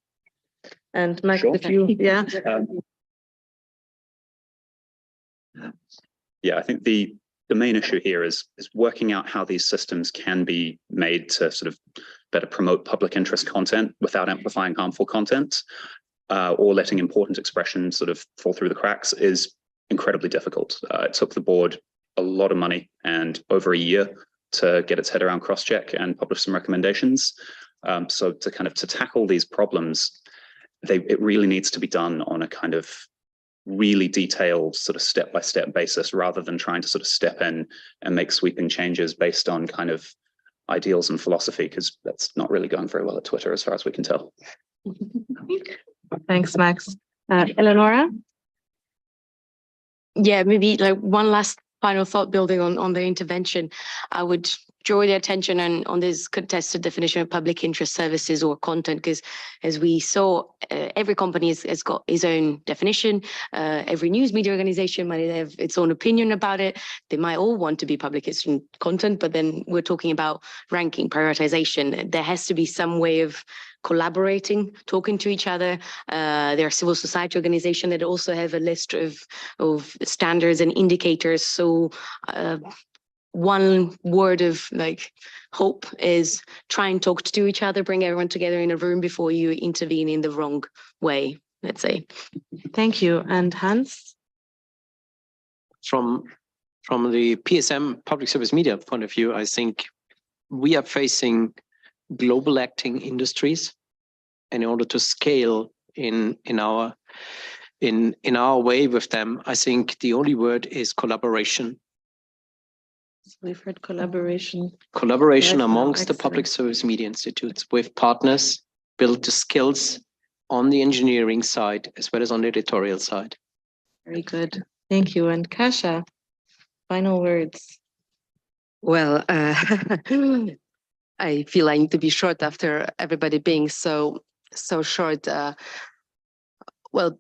And Max, Sure. if you, yeah. Yeah, I think the main issue here is working out how these systems can be made to sort of better promote public interest content without amplifying harmful content, or letting important expressions sort of fall through the cracks is incredibly difficult. It took the board a lot of money and over a year to get its head around cross-check and publish some recommendations. So to tackle these problems, it really needs to be done on a kind of really detailed sort of step-by-step basis, rather than trying to sort of step in and make sweeping changes based on kind of ideals and philosophy, because that's not really going very well at Twitter as far as we can tell. Thanks, Max. Eleonora? Yeah, maybe like one last final thought building on the intervention. I would draw the attention on this contested definition of public interest services or content, because as we saw, every company has got its own definition. Every news media organization might have its own opinion about it. They might all want to be public interest content, but then we're talking about ranking, prioritization. There has to be some way of collaborating, talking to each other. There are civil society organizations that also have a list of standards and indicators. So one word of like hope is try and talk to each other, bring everyone together in a room before you intervene in the wrong way, let's say. Thank you. And Hans? From the PSM, public service media point of view, I think we are facing global acting industries, and in order to scale in our way with them, I think the only word is collaboration. We've heard collaboration. Collaboration Yes, amongst the excellent. public service media institutes with partners, build the skills on the engineering side as well as on the editorial side. Very good. Thank you. And Kasia, final words. Well, I feel I need to be short after everybody being so short. Well,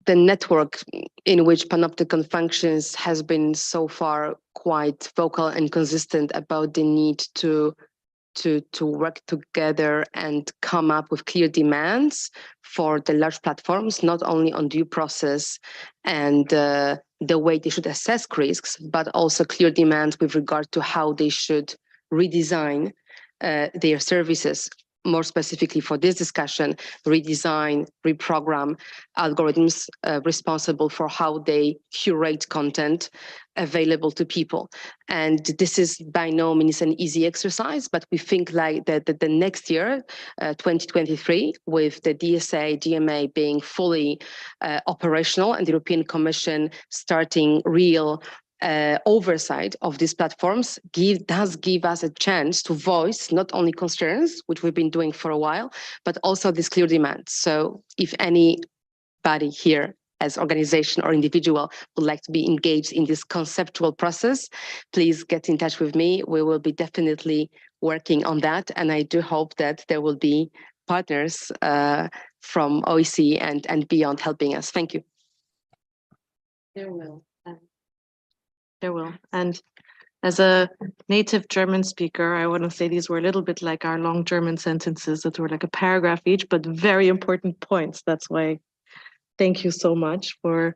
the network in which Panopticon functions has been so far quite vocal and consistent about the need to work together and come up with clear demands for the large platforms, not only on due process and the way they should assess risks, but also clear demands with regard to how they should redesign their services more specifically for this discussion, redesign, reprogram algorithms responsible for how they curate content available to people. And this is by no means an easy exercise, but we think like that the next year, 2023, with the DSA, DMA being fully operational and the European Commission starting real oversight of these platforms does give us a chance to voice not only concerns, which we've been doing for a while, but also this clear demand. So if anybody here as organization or individual would like to be engaged in this conceptual process, please get in touch with me. We will be definitely working on that. And I do hope that there will be partners from OEC and beyond helping us. Thank you. There will. There will. And as a native German speaker, I want to say these were a little bit like our long German sentences that were like a paragraph each, but very important points. That's why thank you so much for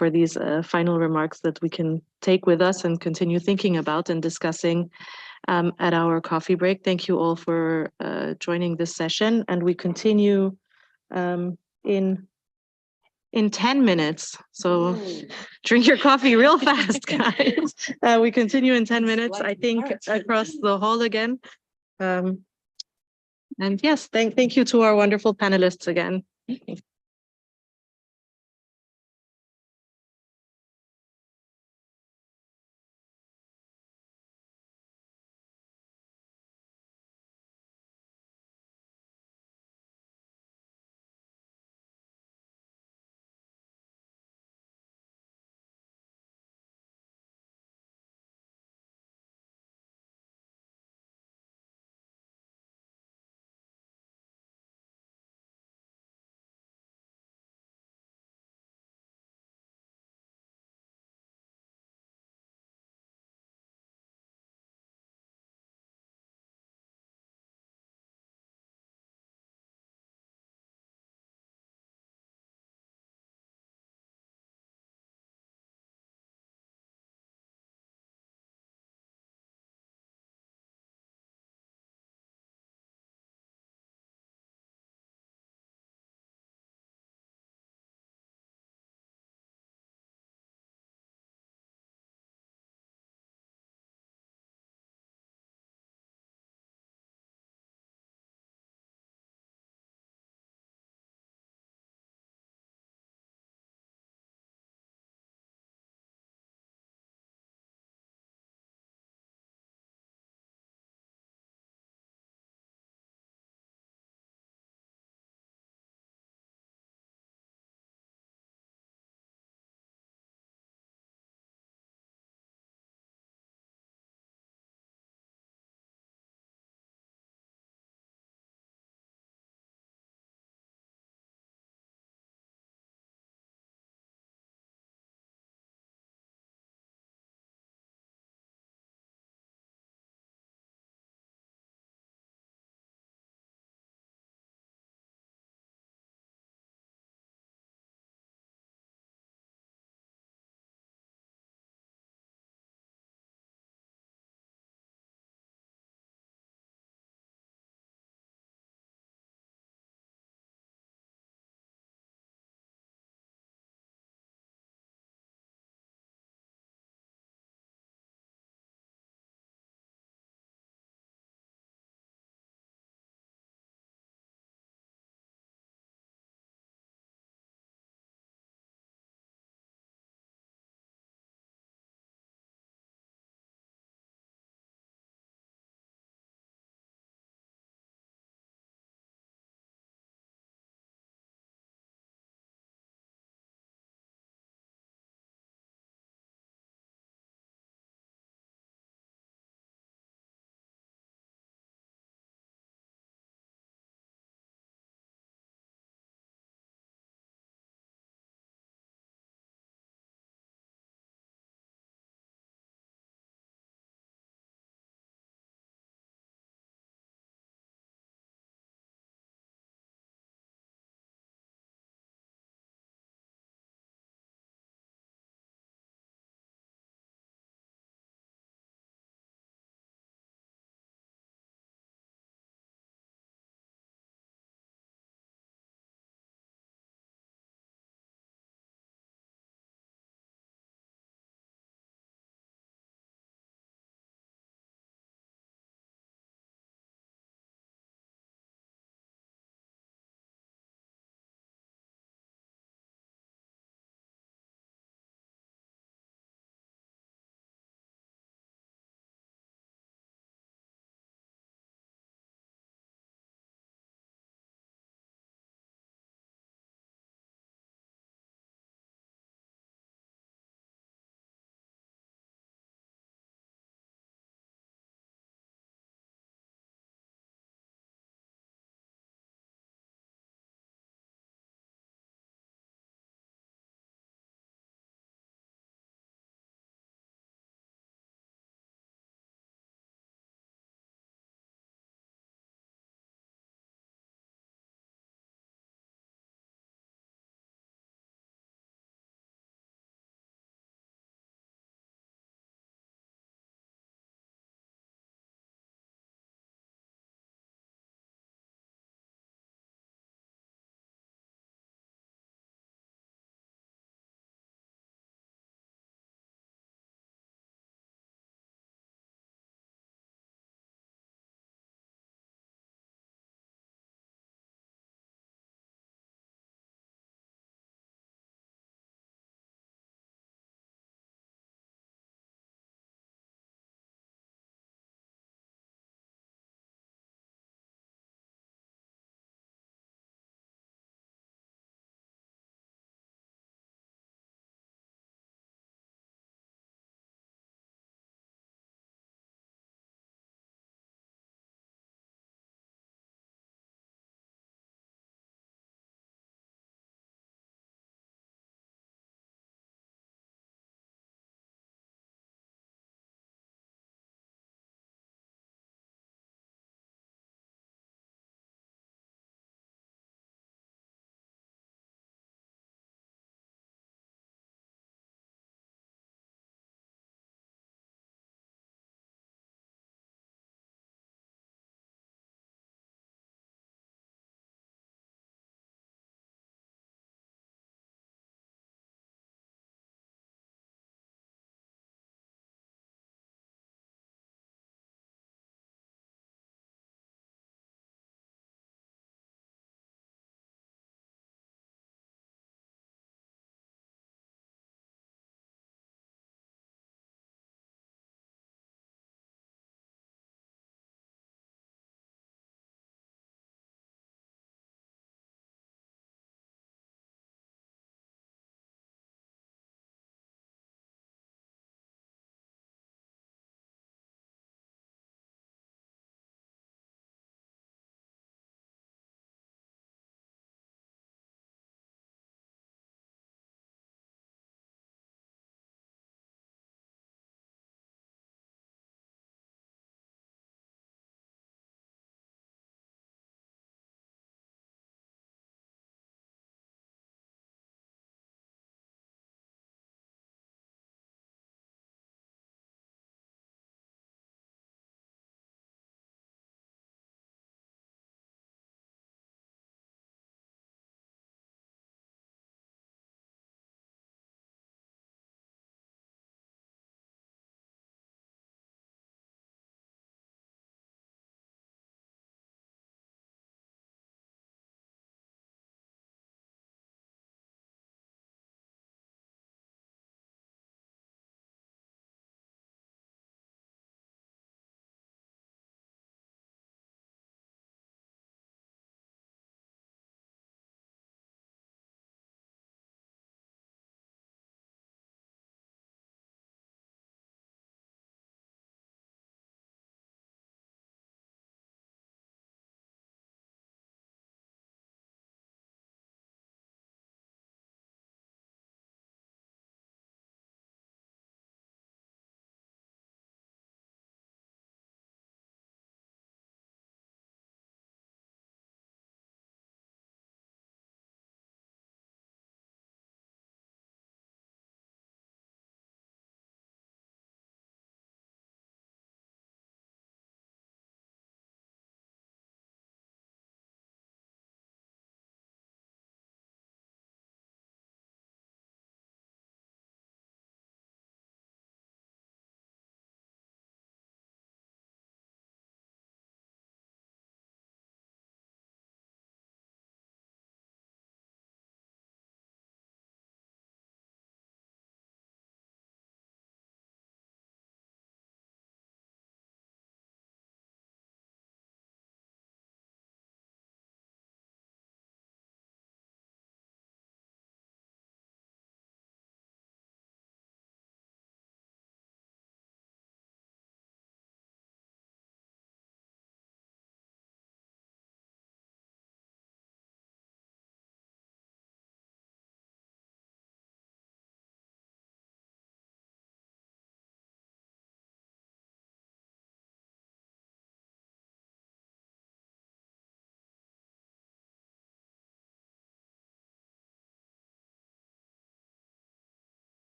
these final remarks that we can take with us and continue thinking about and discussing at our coffee break. Thank you all for joining this session, and we continue in 10 minutes. So drink your coffee real fast, guys. We continue in 10 minutes, I think, across the hall again. And yes, thank you to our wonderful panelists again.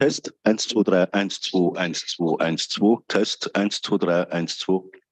Test, 1, 2, 3, 1, 2, 1, 2, 1, 2, Test, 1, 2, 3, 1, 2.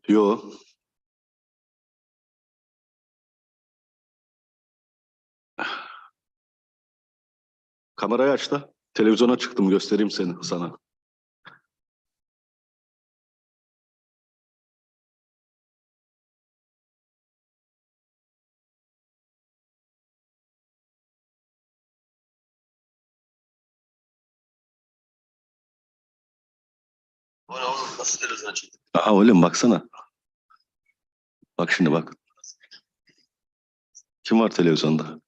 Yo. Kamerayı aç da. Televizyona çıktım, göstereyim seni sana. Nasıl televizyona çıktı? Aa oğlum baksana. Bak şimdi bak. Kim var televizyonda?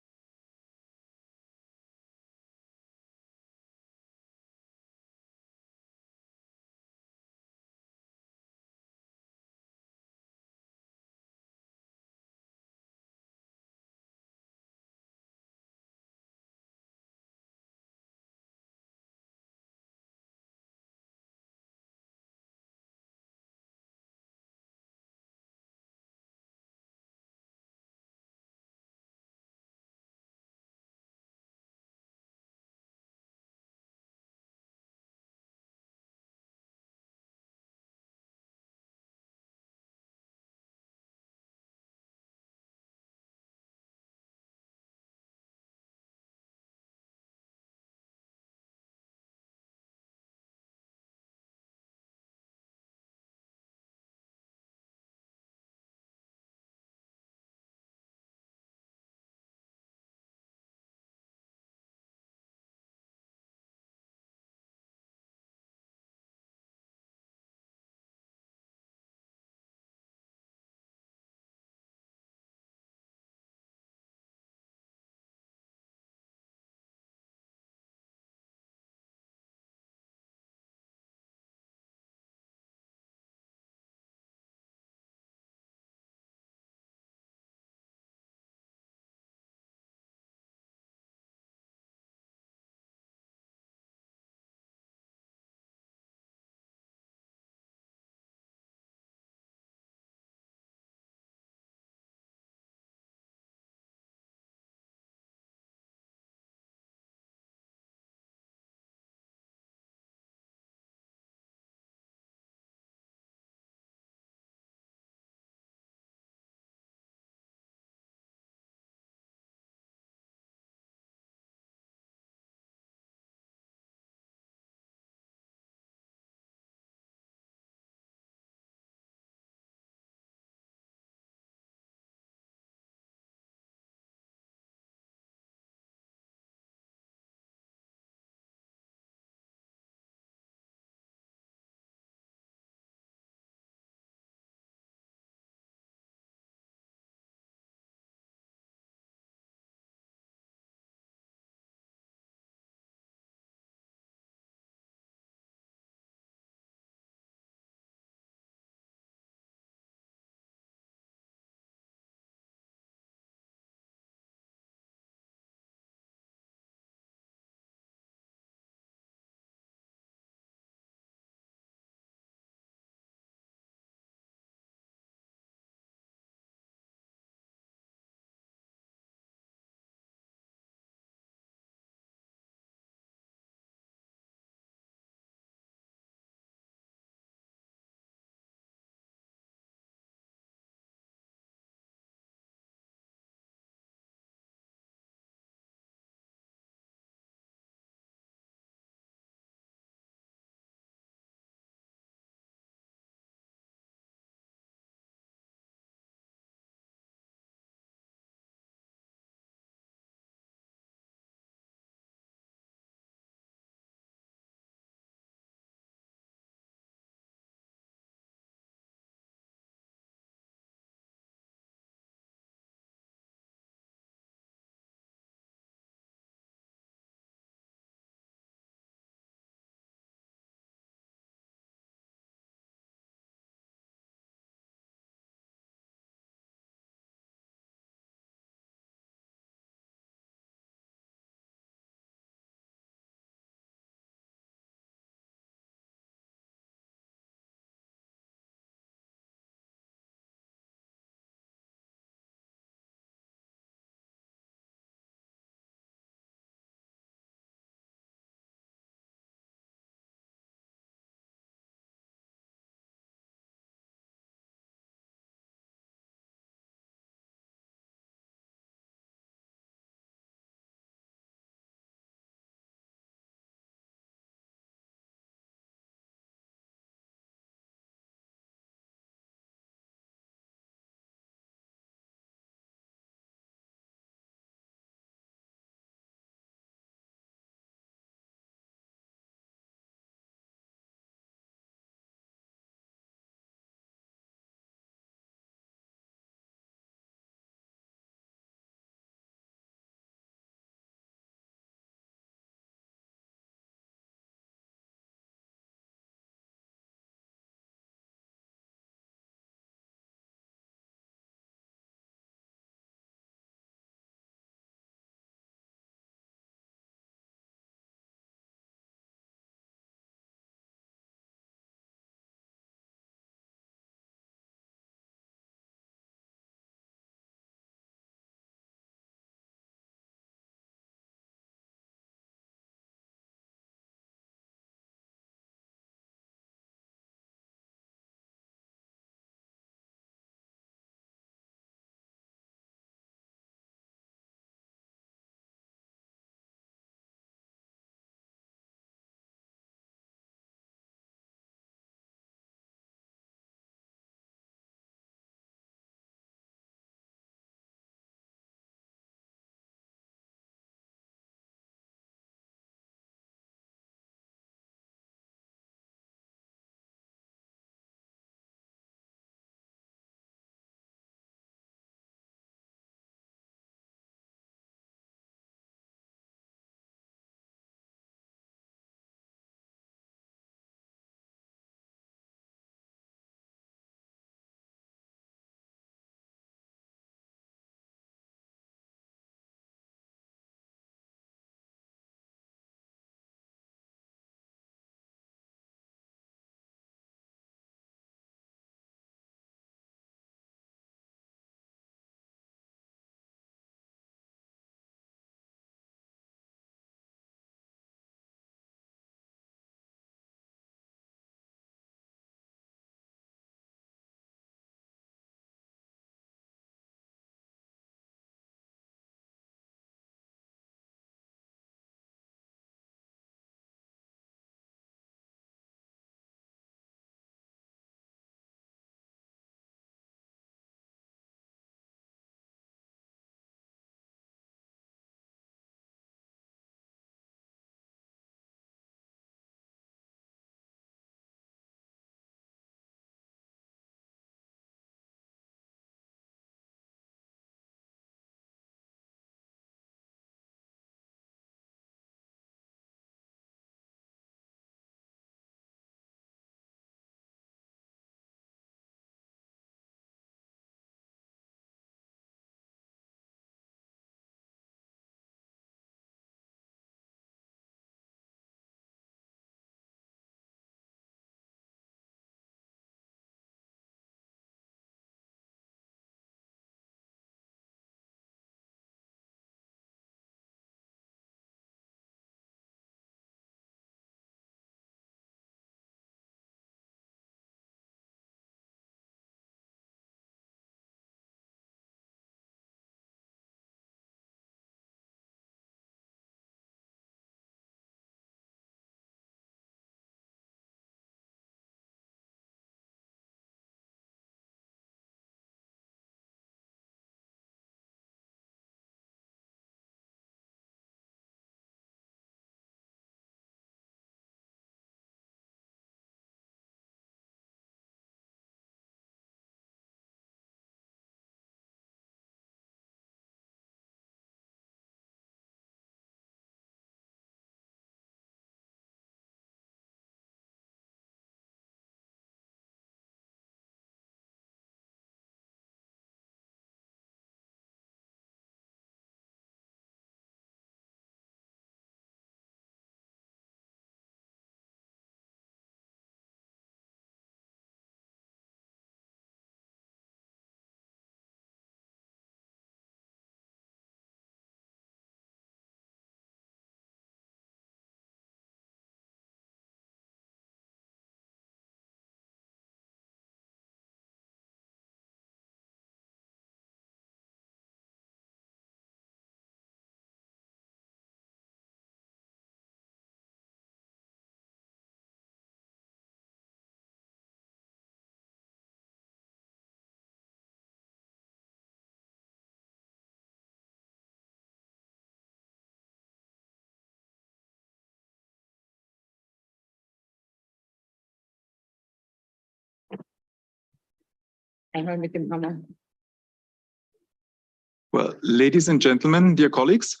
Well, ladies and gentlemen, dear colleagues,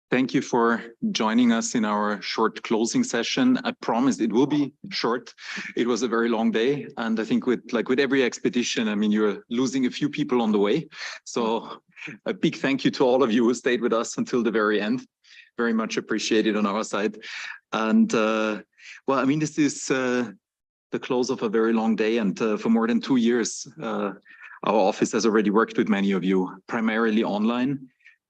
thank you for joining us in our short closing session. I promised it will be short. It was a very long day. And I think with every expedition, I mean, you're losing a few people on the way. So a big thank you to all of you who stayed with us until the very end. Very much appreciated on our side. And well, I mean, this is the close of a very long day. And for more than 2 years, our office has already worked with many of you, primarily online,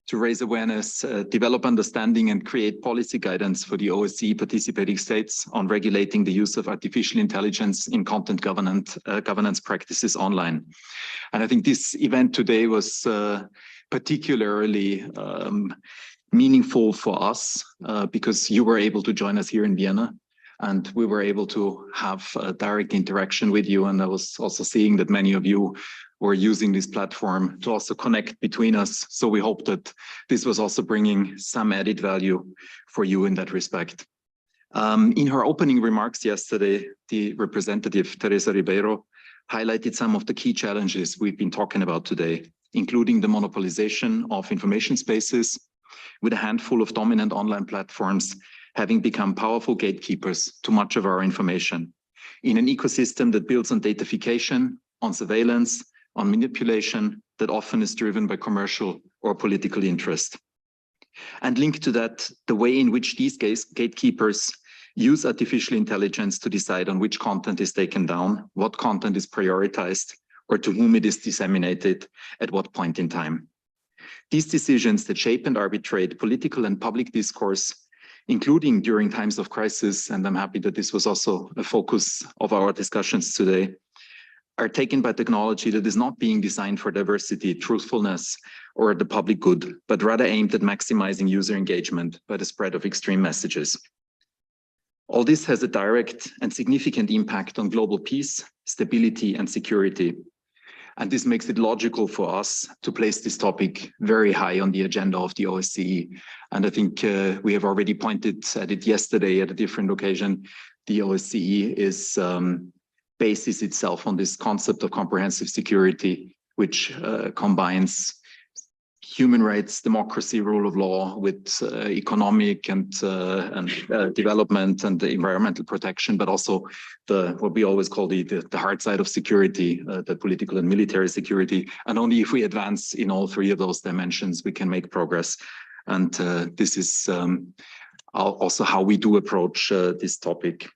to raise awareness, develop understanding and create policy guidance for the OSCE participating states on regulating the use of artificial intelligence in content governance practices online. And I think this event today was particularly meaningful for us because you were able to join us here in Vienna and we were able to have a direct interaction with you. And I was also seeing that many of you were using this platform to also connect between us. So we hope that this was also bringing some added value for you in that respect. In her opening remarks yesterday, the representative Teresa Ribeiro highlighted some of the key challenges we've been talking about today, including the monopolization of information spaces, with a handful of dominant online platforms having become powerful gatekeepers to much of our information, in an ecosystem that builds on datafication, on surveillance, on manipulation that often is driven by commercial or political interest. And linked to that, the way in which these gatekeepers use artificial intelligence to decide on which content is taken down, what content is prioritized, or to whom it is disseminated at what point in time. These decisions that shape and arbitrate political and public discourse, including during times of crisis, and I'm happy that this was also a focus of our discussions today, are taken by technology that is not being designed for diversity, truthfulness, or the public good, but rather aimed at maximizing user engagement by the spread of extreme messages. All this has a direct and significant impact on global peace, stability, and security. And this makes it logical for us to place this topic very high on the agenda of the OSCE. And I think we have already pointed at it yesterday at a different occasion. The OSCE is bases itself on this concept of comprehensive security, which combines human rights, democracy, rule of law with economic and development and the environmental protection, but also what we always call the hard side of security, the political and military security. And only if we advance in all three of those dimensions, we can make progress. And this is also how we do approach this topic.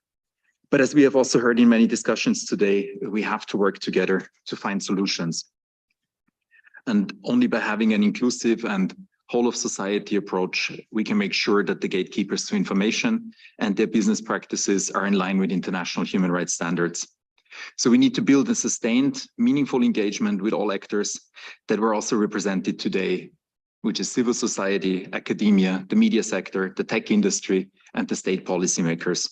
But as we have also heard in many discussions today, we have to work together to find solutions. And only by having an inclusive and whole of society approach, we can make sure that the gatekeepers to information and their business practices are in line with international human rights standards. So we need to build a sustained, meaningful engagement with all actors that were also represented today, which is civil society, academia, the media sector, the tech industry, and the state policymakers.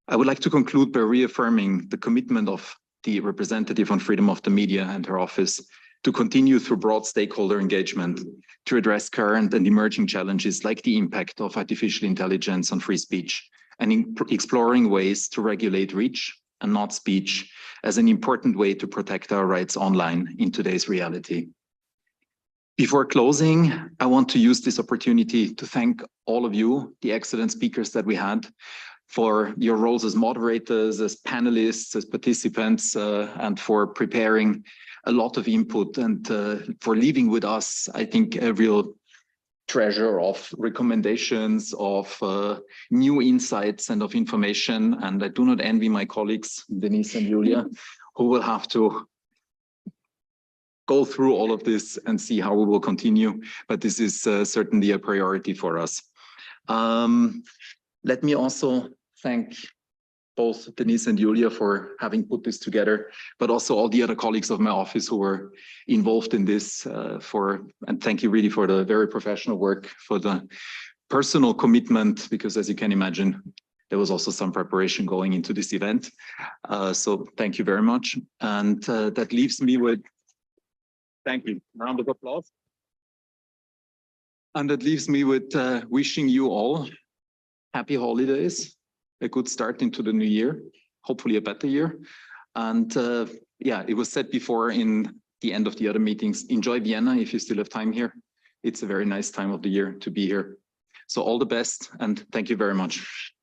I would like to conclude by reaffirming the commitment of the representative on freedom of the media and her office to continue through broad stakeholder engagement to address current and emerging challenges like the impact of artificial intelligence on free speech and exploring ways to regulate reach and not speech as an important way to protect our rights online in today's reality. Before closing, I want to use this opportunity to thank all of you, the excellent speakers that we had, for your roles as moderators, as panelists, as participants, and for preparing a lot of input and for leaving with us, I think, a real treasure of recommendations, of new insights and of information. And I do not envy my colleagues, Denise and Julia, who will have to go through all of this and see how we will continue. But this is certainly a priority for us. Let me also thank both Denise and Julia for having put this together, but also all the other colleagues of my office who were involved in this and thank you really for the very professional work, for the personal commitment, because as you can imagine, there was also some preparation going into this event. So thank you very much. And that leaves me with, thank you, round of applause. And that leaves me with wishing you all happy holidays, a good start into the new year, hopefully a better year. And yeah, it was said before in the end of the other meetings, enjoy Vienna if you still have time here. It's a very nice time of the year to be here. So all the best and thank you very much.